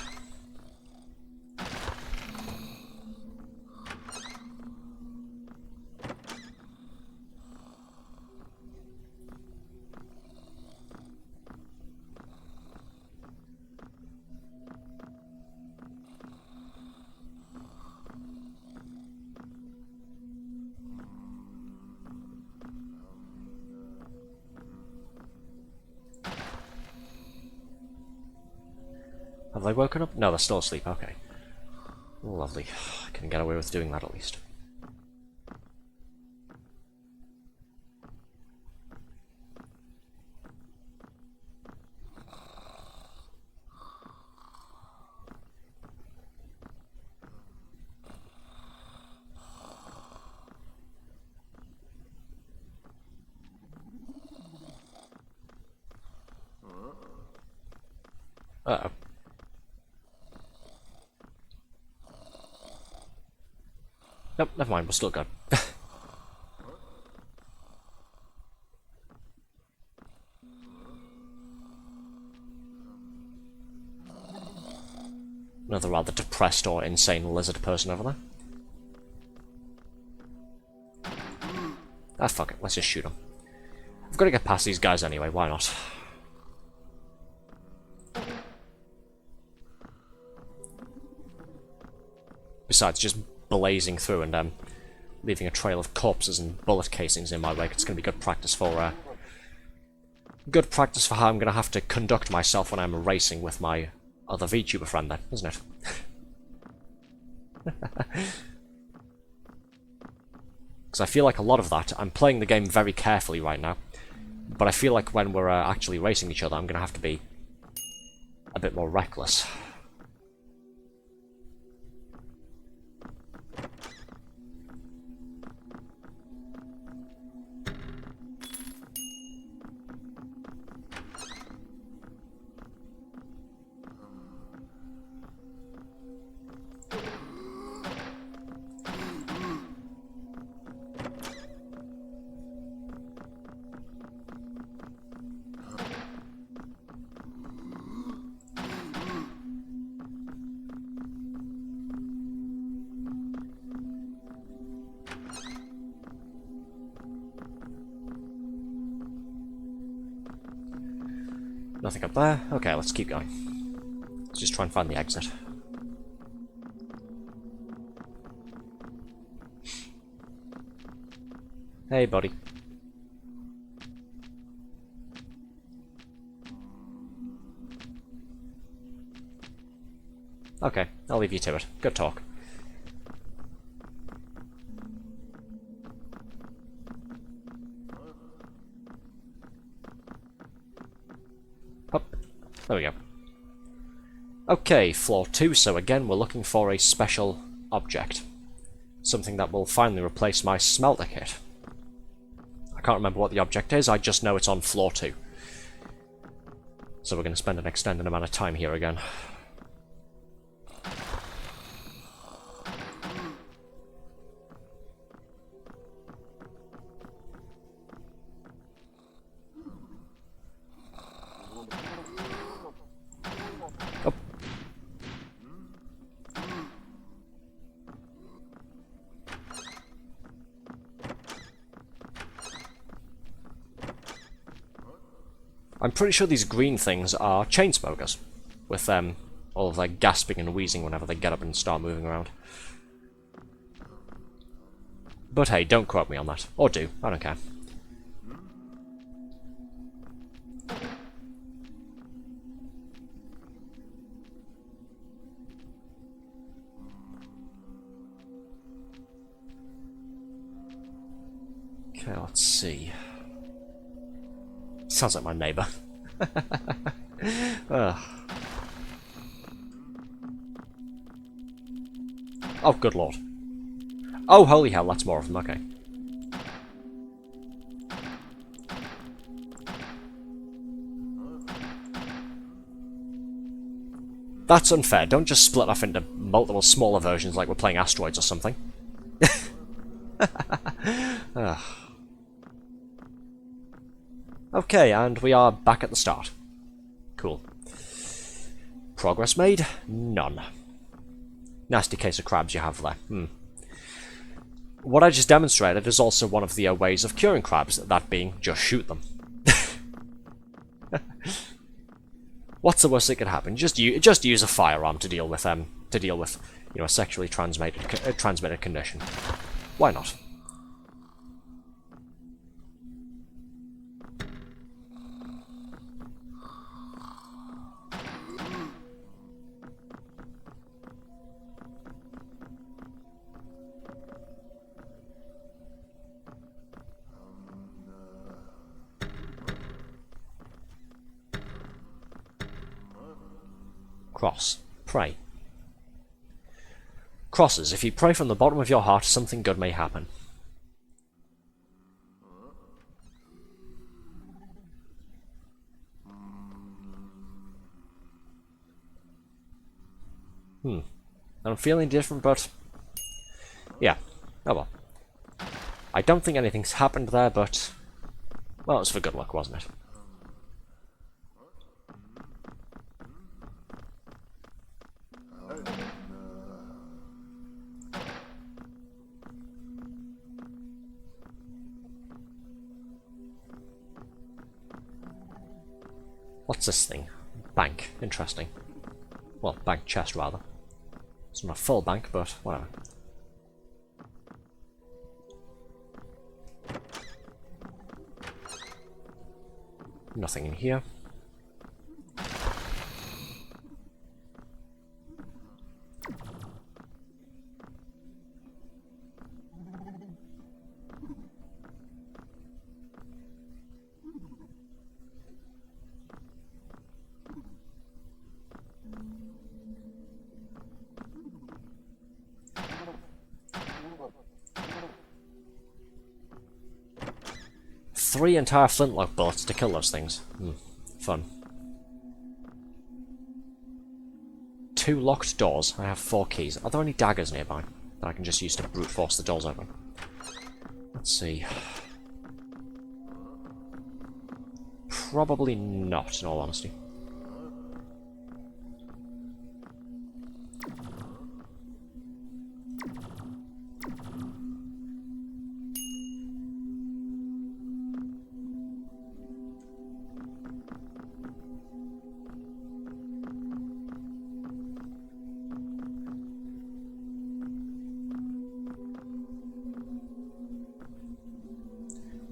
Have they woken up? No, they're still asleep. Okay. Lovely. I can get away with doing that at least. Uh-oh. Nope, never mind, we're still good. Another rather depressed or insane lizard person over there. Ah, fuck it, let's just shoot him. I've got to get past these guys anyway, why not? Besides, just blazing through and leaving a trail of corpses and bullet casings in my wake, it's going to be good practice for how I'm going to have to conduct myself when I'm racing with my other VTuber friend then, isn't it? Because I feel like a lot of that, I'm playing the game very carefully right now, but I feel like when we're actually racing each other, I'm going to have to be a bit more reckless. Nothing up there. Okay, let's keep going. Let's just try and find the exit. Hey, buddy. Okay, I'll leave you to it. Good talk. There we go. Okay, floor 2, so again we're looking for a special object. Something that will finally replace my smelter kit. I can't remember what the object is, I just know it's on floor 2. So we're going to spend an extended amount of time here again. I'm pretty sure these green things are chain smokers, with all of their gasping and wheezing whenever they get up and start moving around. But hey, don't quote me on that. Or do, I don't care. Okay, let's see. Sounds like my neighbour. Oh, good lord. Oh, holy hell, that's more of them, okay. That's unfair. Don't just split off into multiple smaller versions like we're playing Asteroids or something. Okay, and we are back at the start. Cool. Progress made? None. Nasty case of crabs you have there. What I just demonstrated is also one of the ways of curing crabs, that being just shoot them. What's the worst that could happen? Just use a firearm to deal with you know, a sexually transmitted condition. Why not? Cross. Pray. Crosses. If you pray from the bottom of your heart, something good may happen. I'm feeling different, but... yeah. Oh well. I don't think anything's happened there, but... well, it was for good luck, wasn't it? What's this thing? Bank. Interesting. Well, bank chest, rather. It's not a full bank, but whatever. Nothing in here. Three entire flintlock bullets to kill those things. Fun. 2 locked doors. I have 4 keys. Are there any daggers nearby that I can just use to brute force the doors open? Let's see. Probably not, in all honesty.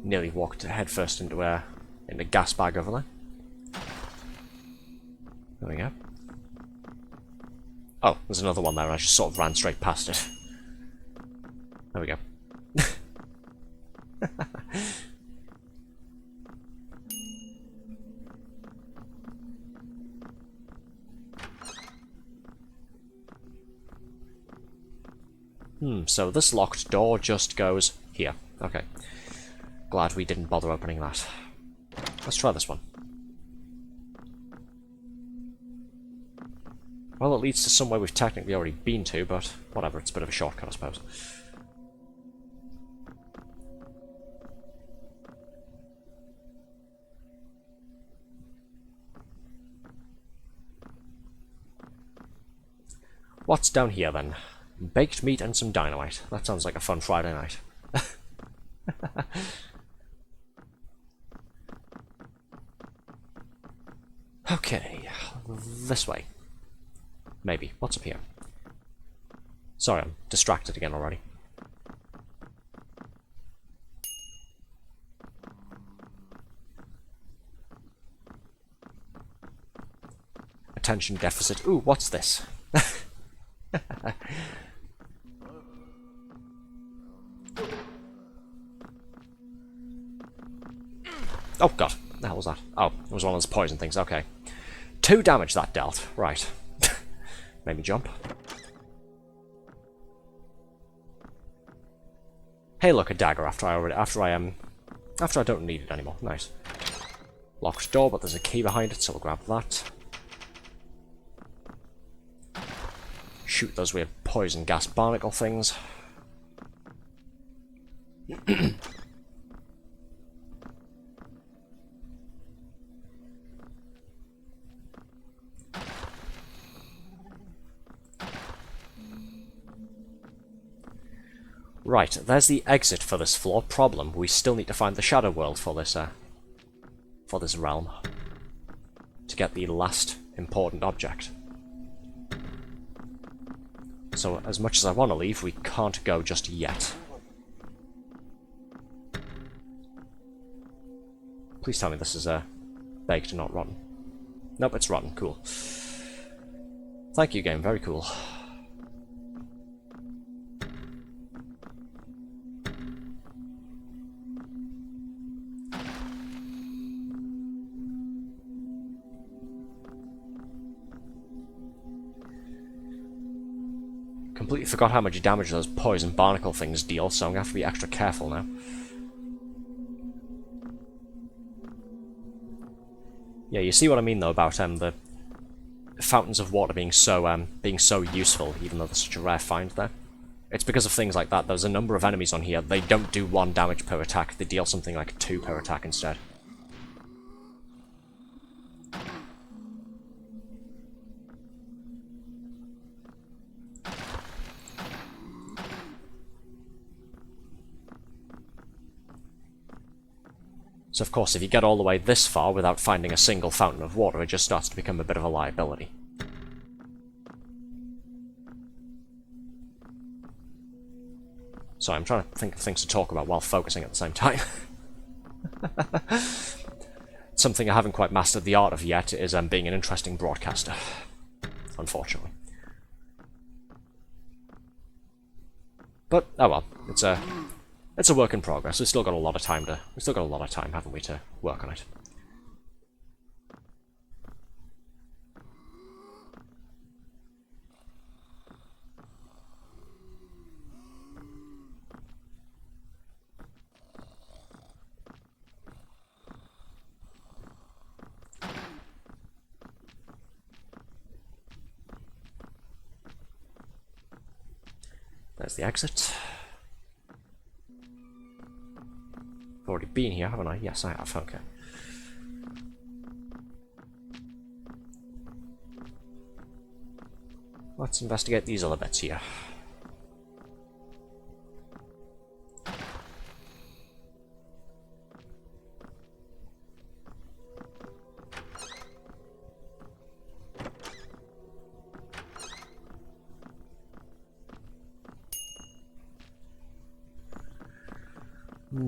Nearly walked headfirst into a gas bag over there. There we go. Oh, there's another one there, and I just sort of ran straight past it. There we go. So this locked door just goes here. Okay. Glad we didn't bother opening that. Let's try this one. Well, it leads to somewhere we've technically already been to, but whatever, it's a bit of a shortcut, I suppose. What's down here, then? Baked meat and some dynamite. That sounds like a fun Friday night. Okay, this way. Maybe. What's up here? Sorry, I'm distracted again already. Attention deficit. Ooh, what's this? Oh god, what the hell was that? Oh, it was one of those poison things, okay. 2 damage that dealt, right. Made me jump. Hey look, a dagger after I don't need it anymore. Nice. Locked door, but there's a key behind it, so we'll grab that. Shoot those weird poison gas barnacle things. Right, there's the exit for this floor. Problem, we still need to find the shadow world for this realm to get the last important object. So, as much as I want to leave, we can't go just yet. Please tell me this is baked and not rotten. Nope, it's rotten. Cool. Thank you, game. Very cool. Completely forgot how much damage those poison barnacle things deal, so I'm going to have to be extra careful now. Yeah, you see what I mean though about the fountains of water being so useful, even though they're such a rare find there. It's because of things like that. There's a number of enemies on here. They don't do 1 damage per attack. They deal something like 2 per attack instead. So of course, if you get all the way this far without finding a single fountain of water, it just starts to become a bit of a liability. Sorry, I'm trying to think of things to talk about while focusing at the same time. Something I haven't quite mastered the art of yet is being an interesting broadcaster. Unfortunately. But, oh well, it's a work in progress. We've still got a lot of time, haven't we, to work on it. There's the exit. I've already been here, haven't I? Yes, I have. Okay. Let's investigate these other bits here.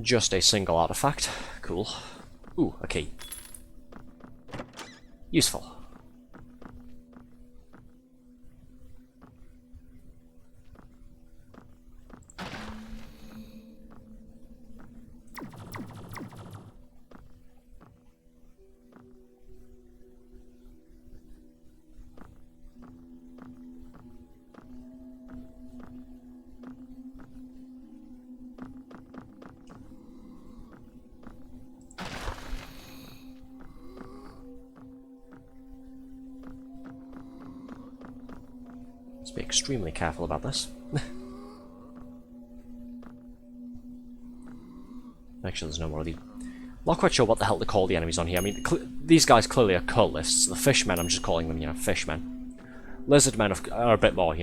Just a single artifact. Cool. Ooh, a key. Useful. Be extremely careful about this. Make sure there's no more of these. Not quite sure what the hell to call the enemies on here. I mean, these guys clearly are cultists. The fishmen, I'm just calling them, fishmen. Lizardmen are a bit more,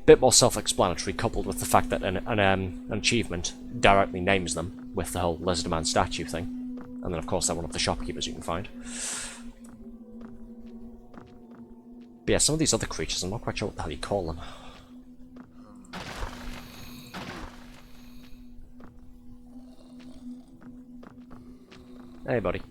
bit more self-explanatory, coupled with the fact that an achievement directly names them with the whole Lizardman statue thing. And then, of course, they're one of the shopkeepers you can find. But yeah, some of these other creatures, I'm not quite sure what the hell you call them. Hey, buddy.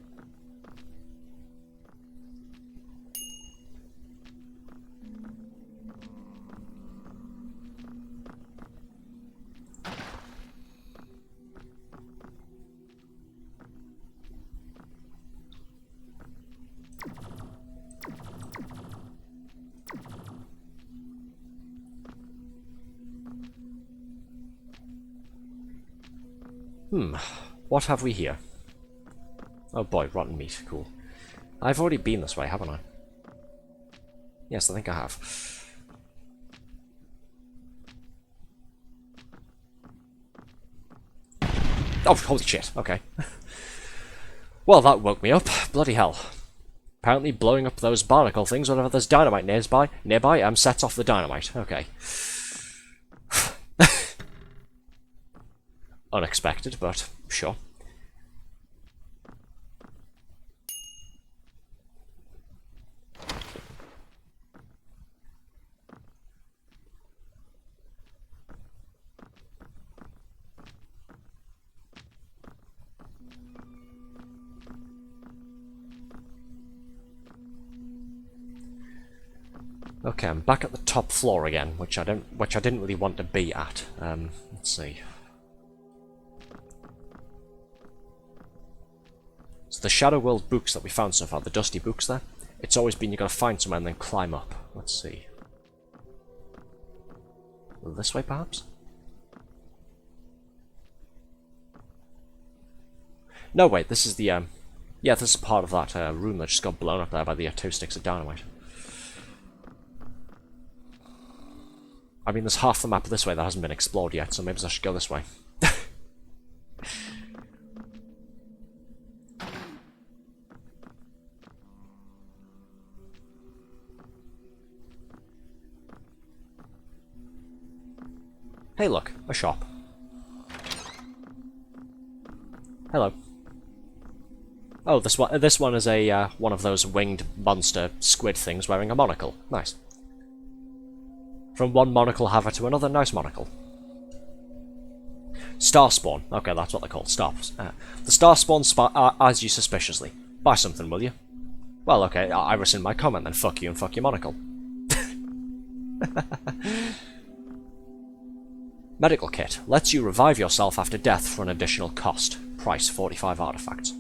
What have we here? Oh boy, rotten meat. Cool. I've already been this way, haven't I? Yes, I think I have. Oh, holy shit. Okay. Well, that woke me up. Bloody hell. Apparently blowing up those barnacle things whenever there's dynamite nearby sets off the dynamite. Okay. Unexpected, but sure. Okay, I'm back at the top floor again, which I didn't really want to be at. Let's see. So the Shadow World books that we found so far, the dusty books there, it's always been you gotta find somewhere and then climb up. Let's see. This way, perhaps? No, wait, this is the, yeah, this is part of that room that just got blown up there by the 2 sticks of dynamite. I mean, there's half the map this way that hasn't been explored yet, so maybe I should go this way. Hey look, a shop. Hello. Oh, this one is a one of those winged monster squid things wearing a monocle. Nice. From one monocle haver to another, nice monocle. Star spawn. Okay, that's what they're called. Stars. The star spawn eyes you suspiciously. Buy something, will you? Well, okay, I rescind my comment then. Fuck you and fuck your monocle. Medical kit. Lets you revive yourself after death for an additional cost. Price 45 artifacts.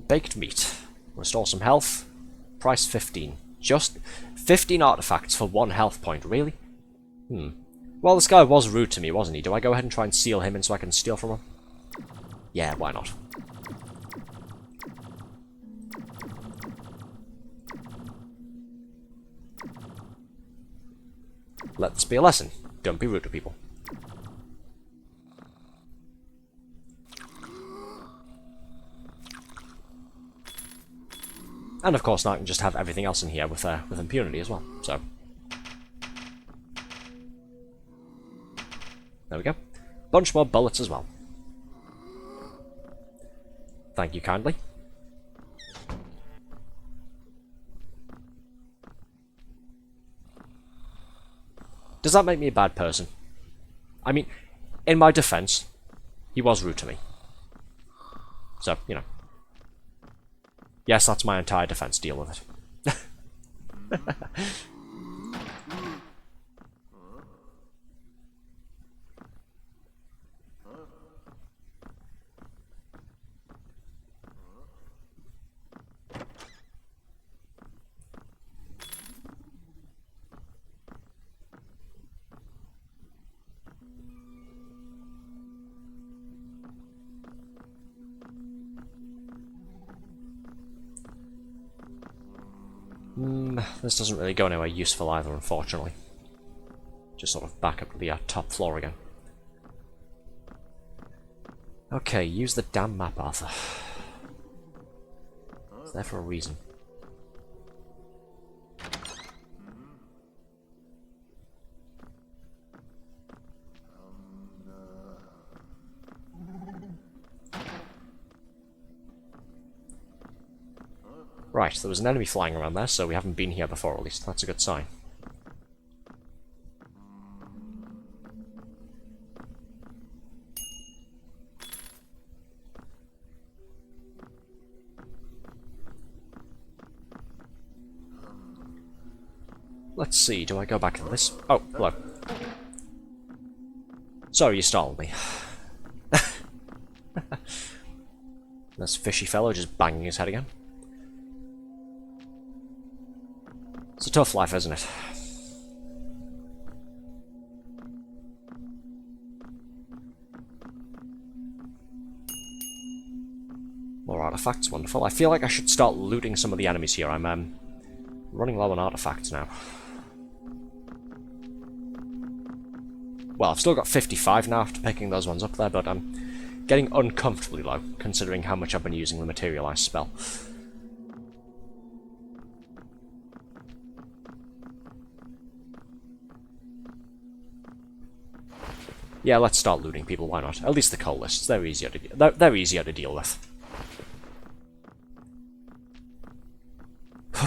Baked meat. Restore some health. Price 15. Just 15 artifacts for 1 health point, really? Well, this guy was rude to me, wasn't he? Do I go ahead and try and seal him in so I can steal from him? Yeah, why not? Let this be a lesson. Don't be rude to people. And of course now I can just have everything else in here with impunity as well, so. There we go. Bunch more bullets as well. Thank you kindly. Does that make me a bad person? I mean, in my defense, he was rude to me. So, you know. Yes, that's my entire defense. Deal with it. This doesn't really go anywhere useful either, unfortunately. Just sort of back up to the top floor again. Okay, use the damn map, Arthur. It's there for a reason. Right, there was an enemy flying around there, so we haven't been here before, at least. That's a good sign. Let's see, do I go back to this? Oh, hello. Sorry, you startled me. This fishy fellow just banging his head again. It's a tough life, isn't it? More artifacts, wonderful. I feel like I should start looting some of the enemies here. I'm running low on artifacts now. Well, I've still got 55 now after picking those ones up there, but I'm getting uncomfortably low, considering how much I've been using the Materialize spell. Yeah, let's start looting people, why not? At least the coal lists, they're easier to deal with.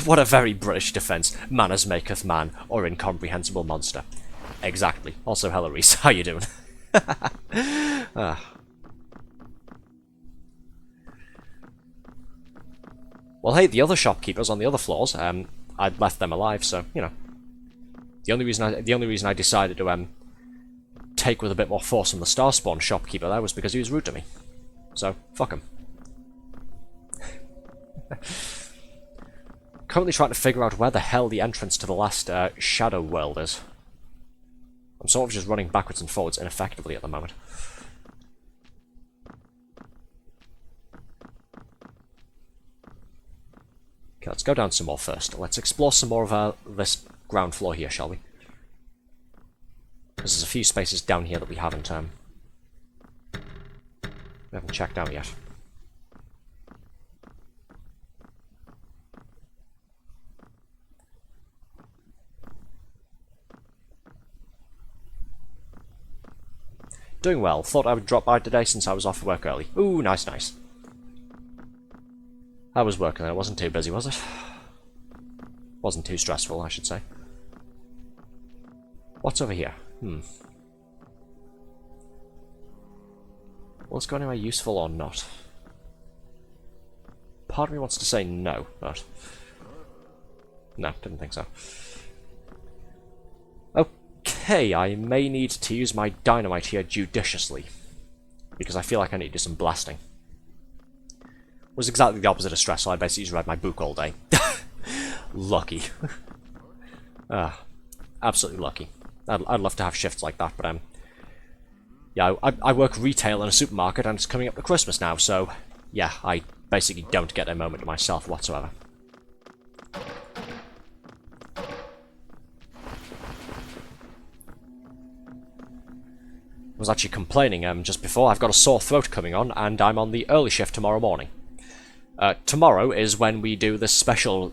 What a very British defence. Manners maketh man, or incomprehensible monster. Exactly. Also, hello Reese, how you doing? Well, hey, the other shopkeepers on the other floors, I'd left them alive, so, you know. The only reason I decided to, take with a bit more force on the Starspawn shopkeeper there was because he was rude to me. So, fuck him. Currently trying to figure out where the hell the entrance to the last Shadow World is. I'm sort of just running backwards and forwards ineffectively at the moment. Okay, let's go down some more first. Let's explore some more of this ground floor here, shall we? Because there's a few spaces down here that we haven't checked out yet. Doing well. Thought I would drop by today since I was off work early. Ooh, nice, nice. I was working there. It wasn't too busy, was it? Wasn't too stressful, I should say. What's over here? Will this go anywhere useful or not? Part of me wants to say no, but... no, didn't think so. Okay, I may need to use my dynamite here judiciously. Because I feel like I need to do some blasting. Was exactly the opposite of stressful. I basically just read my book all day. Lucky. Absolutely lucky. I'd love to have shifts like that, but yeah, I work retail in a supermarket and it's coming up to Christmas now, so yeah, I basically don't get a moment to myself whatsoever. I was actually complaining just before. I've got a sore throat coming on, and I'm on the early shift tomorrow morning. Tomorrow is when we do this special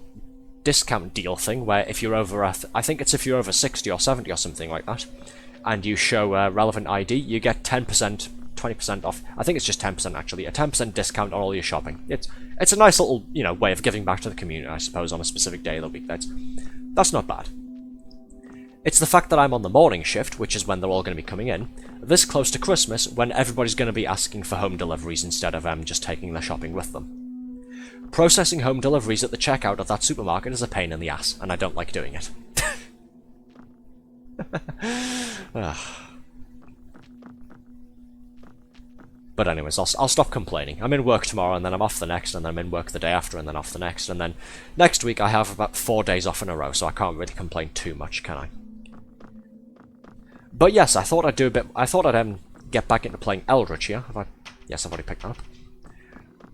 discount deal thing, where if you're over, I think it's if you're over 60 or 70 or something like that, and you show relevant ID, you get 10%, 20% off. I think it's just 10% actually, a 10% discount on all your shopping. It's a nice little, you know, way of giving back to the community, I suppose, on a specific day of the week. That's not bad. It's the fact that I'm on the morning shift, which is when they're all going to be coming in, this close to Christmas, when everybody's going to be asking for home deliveries instead of just taking their shopping with them. Processing home deliveries at the checkout of that supermarket is a pain in the ass, and I don't like doing it. But anyways, I'll stop complaining. I'm in work tomorrow, and then I'm off the next, and then I'm in work the day after, and then off the next, and then next week I have about 4 days off in a row, so I can't really complain too much, can I? But yes, I thought I'd get back into playing Eldritch here. Yes, I've already picked that up.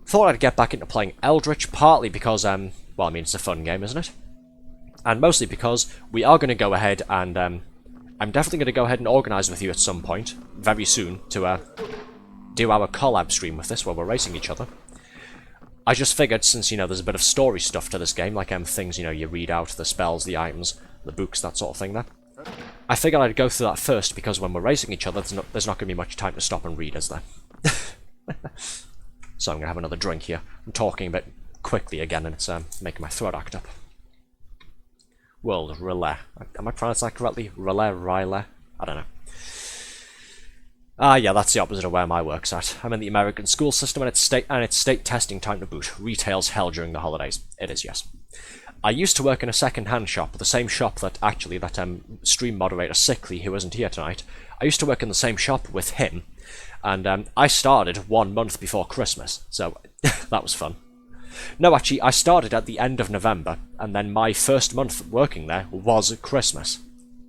Thought I'd get back into playing Eldritch, partly because, well, I mean, it's a fun game, isn't it? And mostly because we are going to go ahead and, I'm definitely going to go ahead and organise with you at some point, very soon, to, do our collab stream with this, where we're racing each other. I just figured, since, you know, there's a bit of story stuff to this game, like, things, you know, you read out, the spells, the items, the books, that sort of thing there. I figured I'd go through that first, because when we're racing each other, there's not going to be much time to stop and read, is there? So I'm going to have another drink here. I'm talking a bit quickly again, and it's making my throat act up. World Relay. Am I pronouncing that correctly? Relay? I don't know. Ah, yeah, that's the opposite of where my work's at. I'm in the American school system, and it's state testing time to boot. Retail's hell during the holidays. It is, yes. I used to work in a second-hand shop, the same shop that stream moderator Sickly, who isn't here tonight. I used to work in the same shop with him, and I started 1 month before Christmas, so that was fun. No, actually, I started at the end of November, and then my first month working there was Christmas.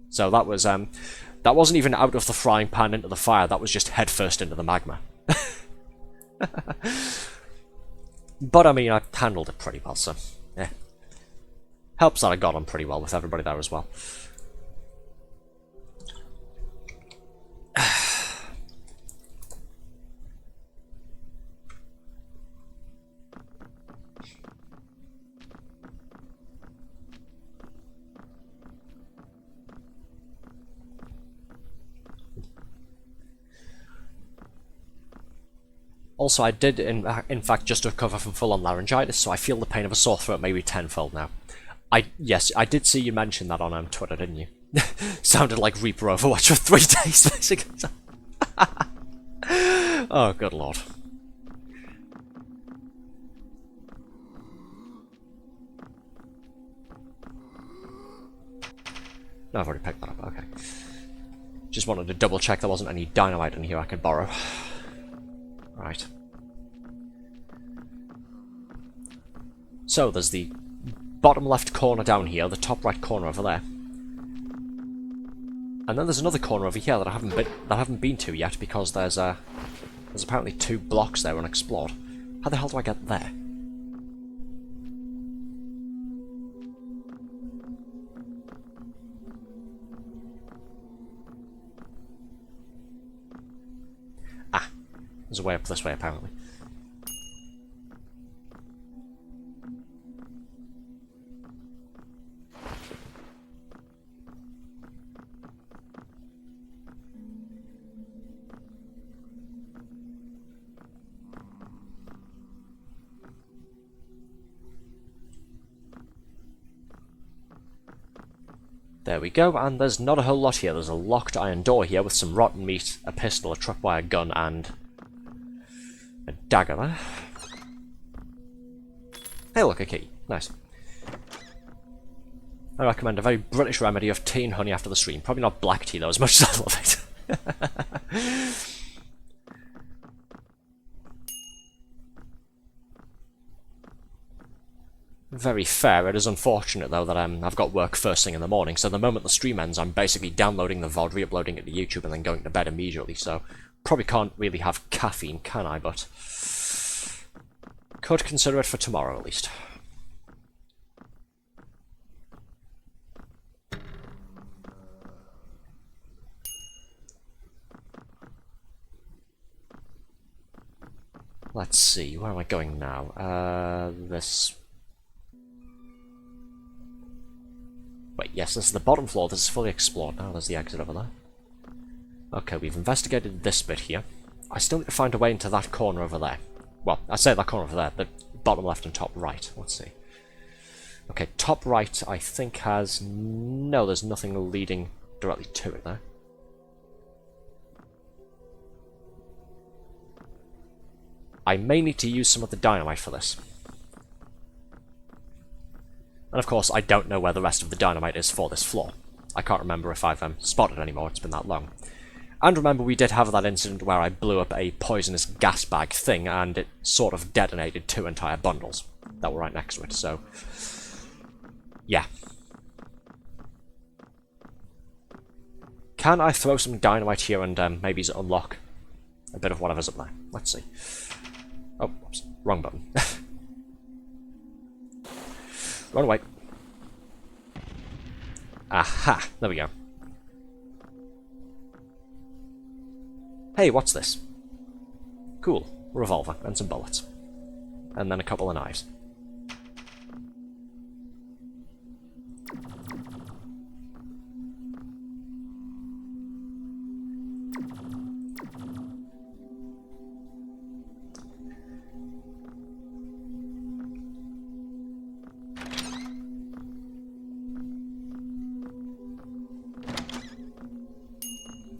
So that was, that wasn't even out of the frying pan into the fire, that was just headfirst into the magma. But, I mean, I handled it pretty well, so, yeah. Helps that I got on pretty well with everybody there as well. Also, I did, in fact, just recover from full-on laryngitis, so I feel the pain of a sore throat maybe tenfold now. Yes, I did see you mention that on Twitter, didn't you? Sounded like Reaper Overwatch for 3 days, basically. Oh, good lord. No, I've already picked that up, okay. Just wanted to double check there wasn't any dynamite in here I could borrow. Right. So, there's the bottom left corner down here, the top right corner over there. And then there's another corner over here that I haven't been to yet because there's apparently 2 blocks there unexplored. How the hell do I get there? Ah, there's a way up this way apparently. There we go, and there's not a whole lot here. There's a locked iron door here with some rotten meat, a pistol, a tripwire gun, and a dagger there. Hey look, a key. Nice. I recommend a very British remedy of tea and honey after the stream. Probably not black tea though, as much as I love it. Very fair. It is unfortunate though that I've got work first thing in the morning, so the moment the stream ends I'm basically downloading the VOD, re-uploading it to YouTube and then going to bed immediately, so probably can't really have caffeine, can I? But could consider it for tomorrow at least. Let's see, where am I going now? This... Wait, yes, this is the bottom floor, this is fully explored now, there's the exit over there. Okay, we've investigated this bit here. I still need to find a way into that corner over there. Well, I say that corner over there, the bottom left and top right, let's see. Okay, top right I think has... no, there's nothing leading directly to it there. I may need to use some of the dynamite for this. And of course, I don't know where the rest of the dynamite is for this floor. I can't remember if I've spotted anymore, it's been that long. And remember, we did have that incident where I blew up a poisonous gas bag thing, and it sort of detonated 2 entire bundles that were right next to it, so... yeah. Can I throw some dynamite here and maybe unlock a bit of whatever's up there? Let's see. Oh, oops, wrong button. Run away. Aha! There we go. Hey, what's this? Cool. A revolver and some bullets. And then a couple of knives.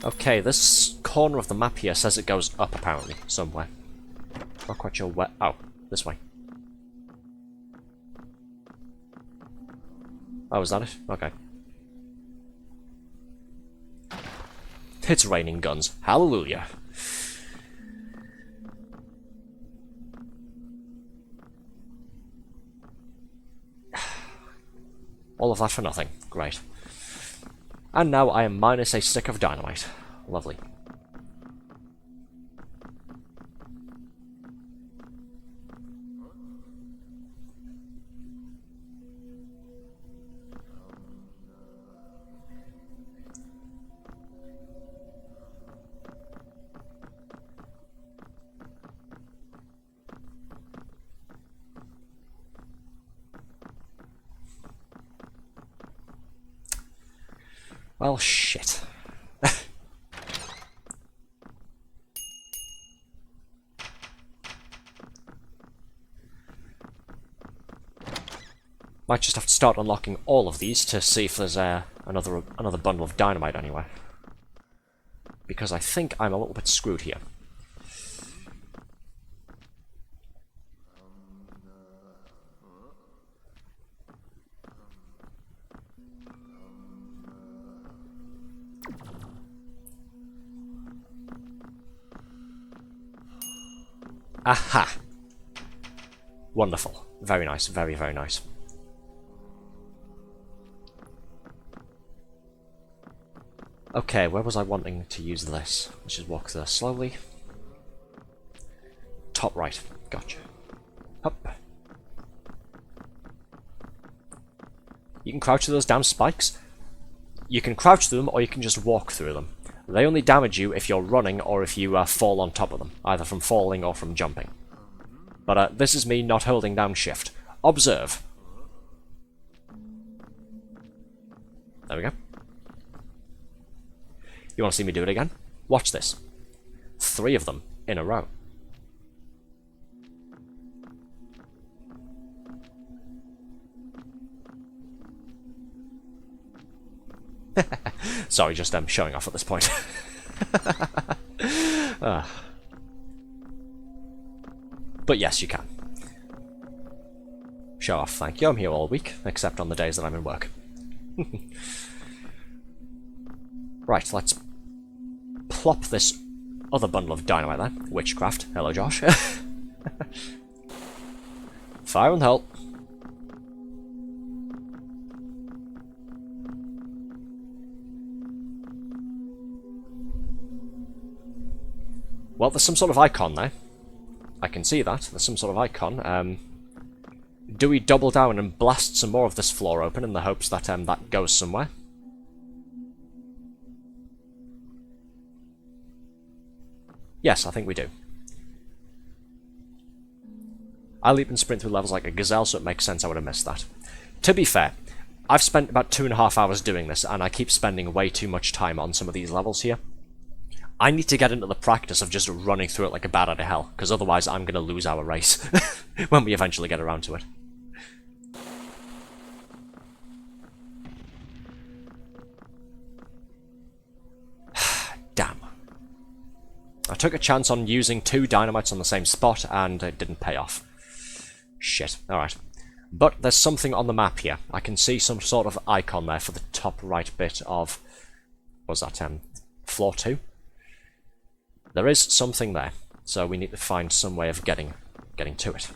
Okay, this corner of the map here says it goes up, apparently, somewhere. Not quite sure where. Oh, this way. Oh, is that it? Okay. It's raining guns. Hallelujah. All of that for nothing. Great. And now I am minus a stick of dynamite. Lovely. Well, shit. Might just have to start unlocking all of these to see if there's another bundle of dynamite anywhere. Because I think I'm a little bit screwed here. Aha! Wonderful. Very nice. Very, very nice. Okay, where was I wanting to use this? Let's just walk there slowly. Top right. Gotcha. Up. You can crouch through those damn spikes. You can crouch through them, or you can just walk through them. They only damage you if you're running or if you fall on top of them, either from falling or from jumping. But this is me not holding down shift. Observe. There we go. You want to see me do it again? Watch this. 3 of them in a row. Sorry, just showing off at this point. But yes, you can. Show off, thank you. I'm here all week, except on the days that I'm in work. Right, let's plop this other bundle of dynamite there. Witchcraft. Hello, Josh. Fire and help. Well, there's some sort of icon there. I can see that. There's some sort of icon. Do we double down and blast some more of this floor open in the hopes that that goes somewhere? Yes, I think we do. I leap and sprint through levels like a gazelle, so it makes sense I would have missed that. To be fair, I've spent about 2.5 hours doing this, and I keep spending way too much time on some of these levels here. I need to get into the practice of just running through it like a bat out of hell, because otherwise I'm going to lose our race when we eventually get around to it. Damn. I took a chance on using 2 dynamites on the same spot, and it didn't pay off. Shit. Alright. But there's something on the map here. I can see some sort of icon there for the top right bit of... what was that? Floor 2? There is something there, so we need to find some way of getting to it.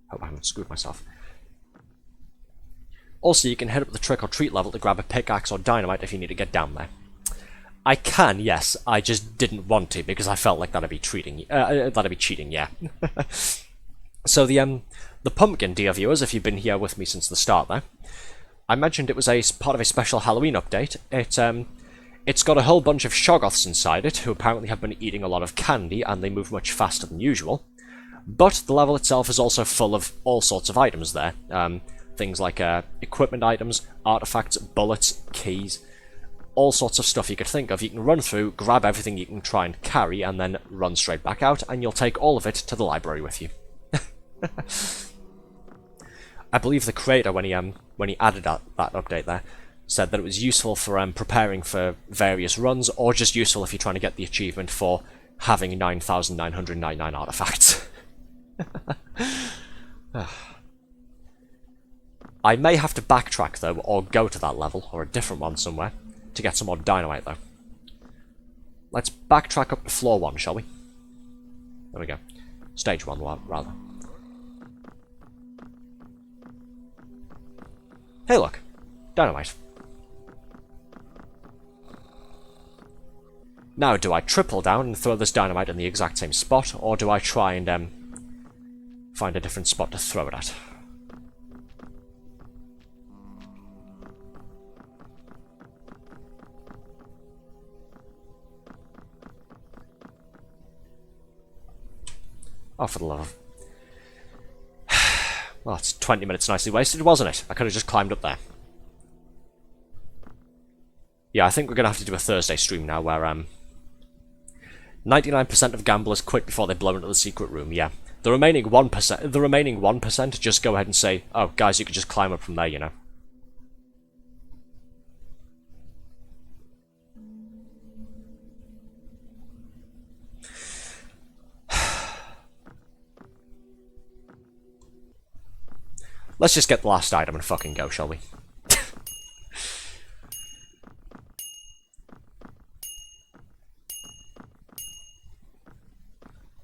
Hope I haven't screwed myself. Also, you can head up the trick or treat level to grab a pickaxe or dynamite if you need to get down there. I can, yes, I just didn't want to because I felt like that'd be cheating, yeah. So the pumpkin, dear viewers, if you've been here with me since the start there, I mentioned it was a part of a special Halloween update. It's got a whole bunch of Shoggoths inside it, who apparently have been eating a lot of candy, and they move much faster than usual. But the level itself is also full of all sorts of items there. Things like equipment items, artifacts, bullets, keys, all sorts of stuff you could think of. You can run through, grab everything you can try and carry, and then run straight back out, and you'll take all of it to the library with you. I believe the creator, when he added that update there, said that it was useful for preparing for various runs, or just useful if you're trying to get the achievement for having 9,999 artifacts. I may have to backtrack though, or go to that level, or a different one somewhere, to get some more dynamite though. Let's backtrack up to floor 1, shall we? There we go. Stage 1, rather. Hey look, dynamite. Now, do I triple down and throw this dynamite in the exact same spot, or do I try and find a different spot to throw it at? Oh, for the love of... Well, it's 20 minutes nicely wasted, wasn't it? I could have just climbed up there. Yeah, I think we're going to have to do a Thursday stream now where 99% of gamblers quit before they blow into the secret room, yeah. The remaining 1% just go ahead and say, oh, guys, you could just climb up from there, you know. Let's just get the last item and fucking go, shall we?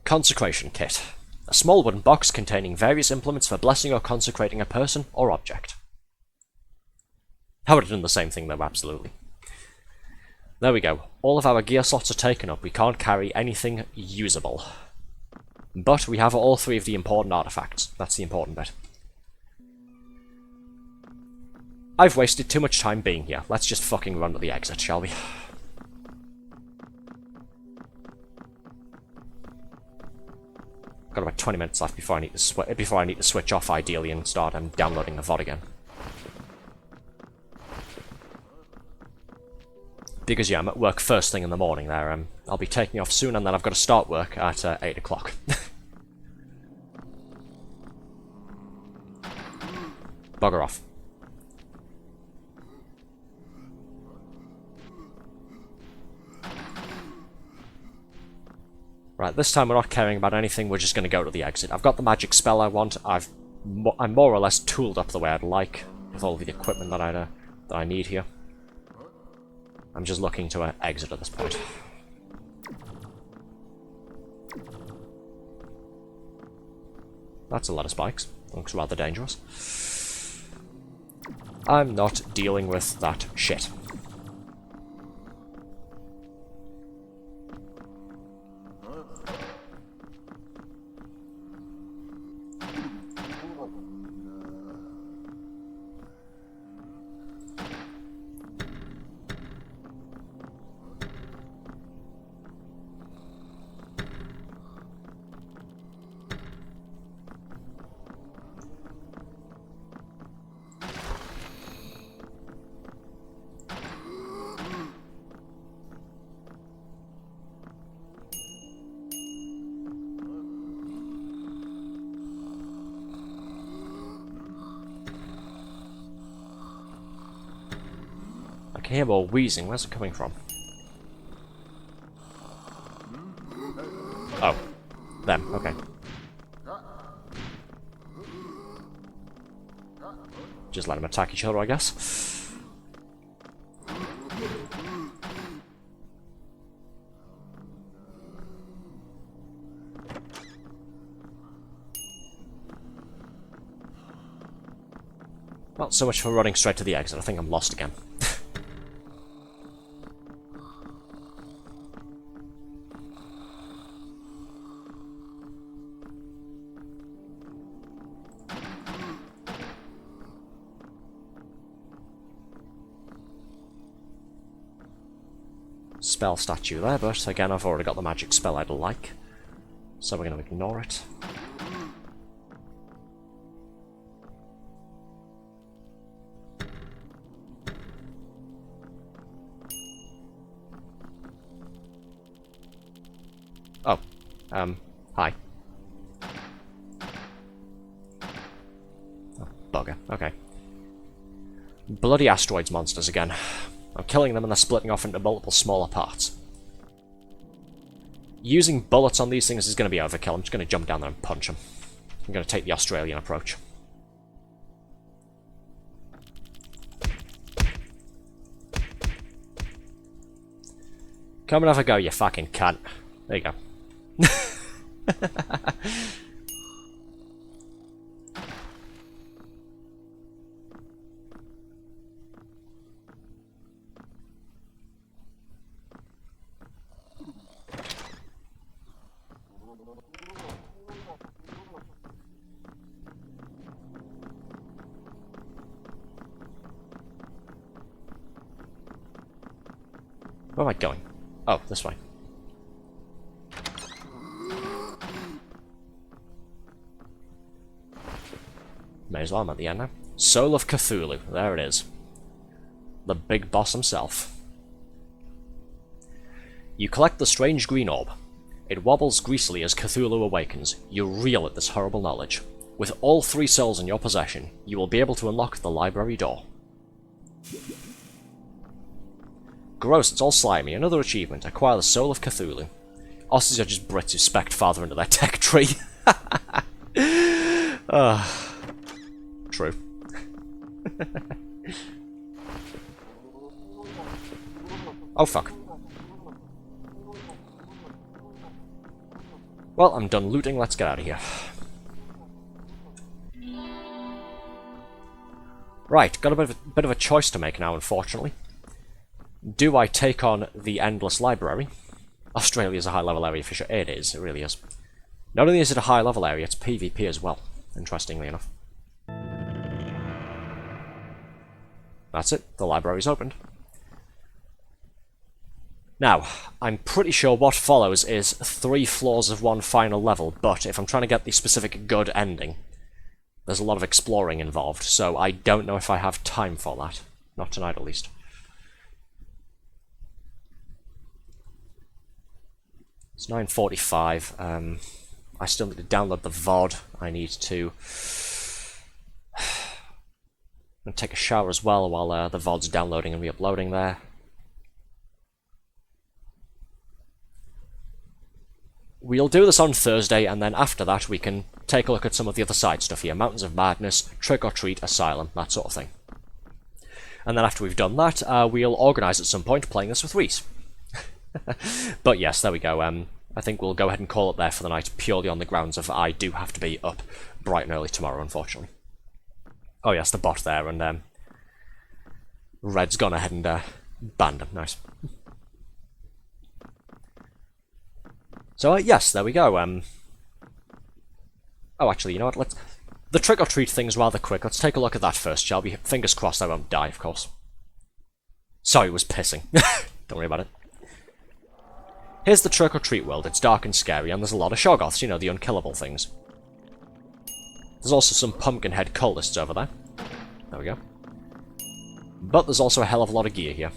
Consecration Kit. A small wooden box containing various implements for blessing or consecrating a person or object. I would have done the same thing though, absolutely. There we go. All of our gear slots are taken up. We can't carry anything usable. But we have all 3 of the important artifacts. That's the important bit. I've wasted too much time being here. Let's just fucking run to the exit, shall we? Got about 20 minutes left before I need to switch off, ideally, and start downloading the VOD again. Because yeah, I'm at work first thing in the morning there. I'll be taking off soon, and then I've got to start work at 8 o'clock. Bugger off. Right, this time we're not caring about anything, we're just going to go to the exit. I've got the magic spell I want, I'm more or less tooled up the way I'd like, with all the equipment that I need here. I'm just looking to exit at this point. That's a lot of spikes. Looks rather dangerous. I'm not dealing with that shit. I can hear more wheezing. Where's it coming from? Oh. Them. Okay. Just let them attack each other, I guess. Not so much for running straight to the exit. I think I'm lost again. Spell statue there, but again I've already got the magic spell I'd like, so we're going to ignore it. Oh, hi. Oh, bugger, okay. Bloody asteroids monsters again. I'm killing them and they're splitting off into multiple smaller parts. Using bullets on these things is going to be overkill. I'm just going to jump down there and punch them. I'm going to take the Australian approach. Come and have a go, you fucking cunt. There you go. Where am I going? Oh, this way. May as well, I'm at the end now. Soul of Cthulhu, there it is. The big boss himself. You collect the strange green orb. It wobbles greasily as Cthulhu awakens. You reel at this horrible knowledge. With all 3 souls in your possession, you will be able to unlock the library door. Gross, it's all slimy. Another achievement. Acquire the Soul of Cthulhu. Aussies are just Brits who spec farther into their tech tree. True. Oh fuck. Well, I'm done looting, let's get out of here. Right, got a bit of a choice to make now, unfortunately. Do I take on the Endless Library? Australia's a high-level area for sure. It is, it really is. Not only is it a high-level area, it's PvP as well, interestingly enough. That's it, the library's opened. Now, I'm pretty sure what follows is 3 floors of one final level, but if I'm trying to get the specific good ending, there's a lot of exploring involved, so I don't know if I have time for that. Not tonight, at least. It's 9:45. I still need to download the VOD. I need to take a shower as well while the VOD's downloading and re-uploading there. We'll do this on Thursday, and then after that we can take a look at some of the other side stuff here. Mountains of Madness, Trick or Treat, Asylum, that sort of thing. And then after we've done that, we'll organise at some point playing this with Reese. But yes, there we go. I think we'll go ahead and call it there for the night, purely on the grounds of I do have to be up bright and early tomorrow, unfortunately. Oh yes, the bot there, and Red's gone ahead and banned him. Nice. So yes, there we go. Oh, actually, you know what? The trick or treat thing's rather quick. Let's take a look at that first, shall we? Fingers crossed I won't die, of course. Sorry, it was pissing. Don't worry about it. Here's the trick or treat world. It's dark and scary, and there's a lot of Shoggoths, you know, the unkillable things. There's also some Pumpkinhead cultists over there. There we go. But there's also a hell of a lot of gear here.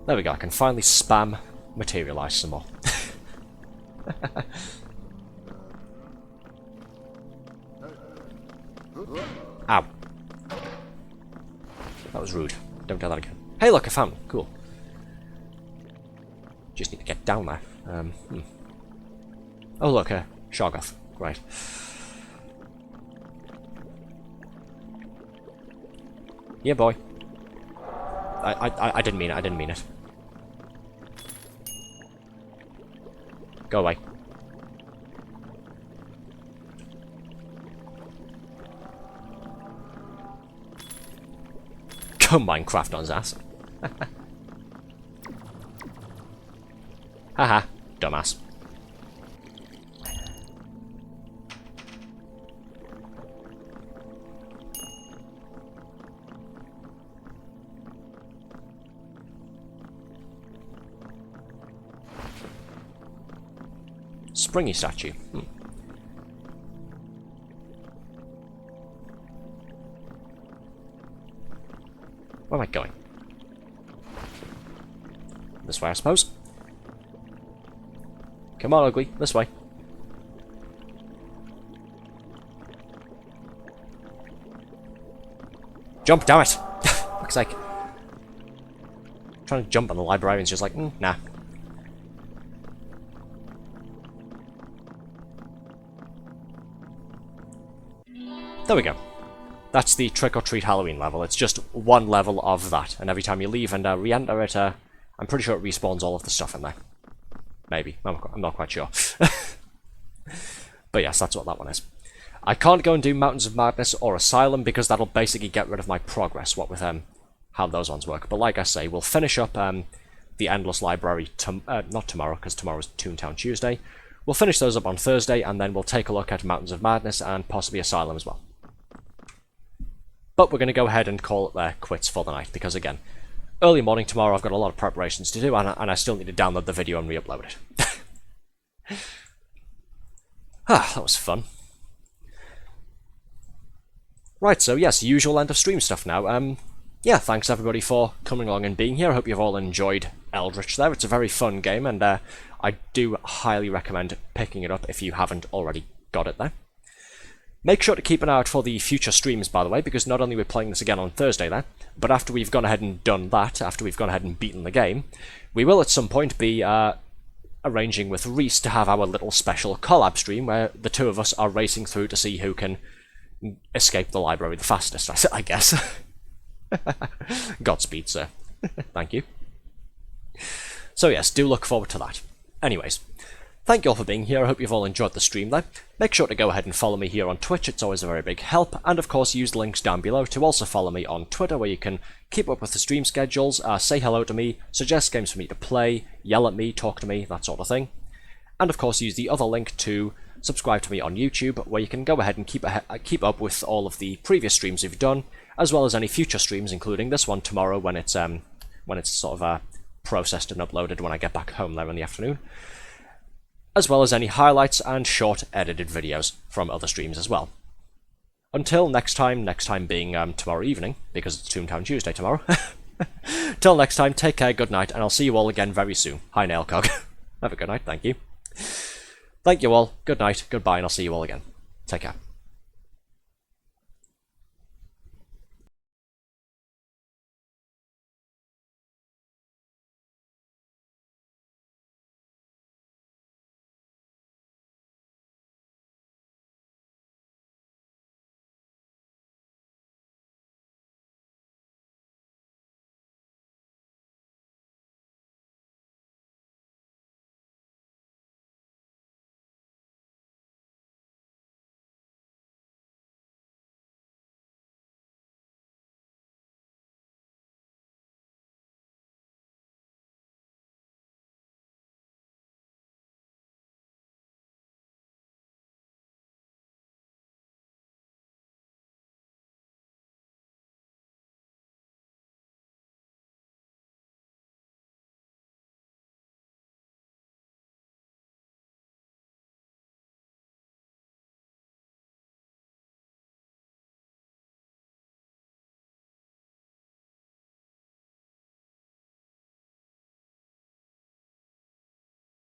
There we go, I can finally spam materialise some more. Ow. That was rude. Don't do that again. Hey look, I found them. Cool. Just need to get down there. Oh look, Shoggoth. Great. Yeah, boy. I didn't mean it, I didn't mean it. Go away. Go Minecraft on his ass. Haha, dumbass. Springy statue. Where am I going? This way, I suppose. Come on, ugly. This way. Jump, damn it! Looks like... trying to jump on the librarian's just like, nah. There we go. That's the Trick or Treat Halloween level. It's just one level of that, and every time you leave and re-enter it, I'm pretty sure it respawns all of the stuff in there. Maybe. I'm not quite sure. But yes, that's what that one is. I can't go and do Mountains of Madness or Asylum because that'll basically get rid of my progress, what with how those ones work. But like I say, we'll finish up the the Endless Library, not tomorrow, because tomorrow's Toontown Tuesday. We'll finish those up on Thursday, and then we'll take a look at Mountains of Madness and possibly Asylum as well. But we're going to go ahead and call it there quits for the night, because again, early morning tomorrow I've got a lot of preparations to do, and I still need to download the video and re-upload it. That was fun. Right, so yes, usual end of stream stuff now. Yeah, thanks everybody for coming along and being here. I hope you've all enjoyed Eldritch there. It's a very fun game, and I do highly recommend picking it up if you haven't already got it there. Make sure to keep an eye out for the future streams, by the way, because not only are we playing this again on Thursday there, but after we've gone ahead and done that, after we've gone ahead and beaten the game, we will at some point be arranging with Reese to have our little special collab stream where the two of us are racing through to see who can escape the library the fastest, I guess. Godspeed, sir. Thank you. So yes, do look forward to that. Anyways, thank you all for being here. I hope you've all enjoyed the stream there. Make sure to go ahead and follow me here on Twitch. It's always a very big help. And of course, use the links down below to also follow me on Twitter, where you can keep up with the stream schedules, say hello to me, suggest games for me to play, yell at me, talk to me, that sort of thing. And of course, use the other link to subscribe to me on YouTube, where you can go ahead and keep up with all of the previous streams we've done, as well as any future streams, including this one tomorrow when it's sort of processed and uploaded when I get back home there in the afternoon, as well as any highlights and short edited videos from other streams as well. Until next time being tomorrow evening, because it's Toontown Tuesday tomorrow. Till next time, take care, good night, and I'll see you all again very soon. Hi, Nailcog. Have a good night, thank you. Thank you all, good night, goodbye, and I'll see you all again. Take care.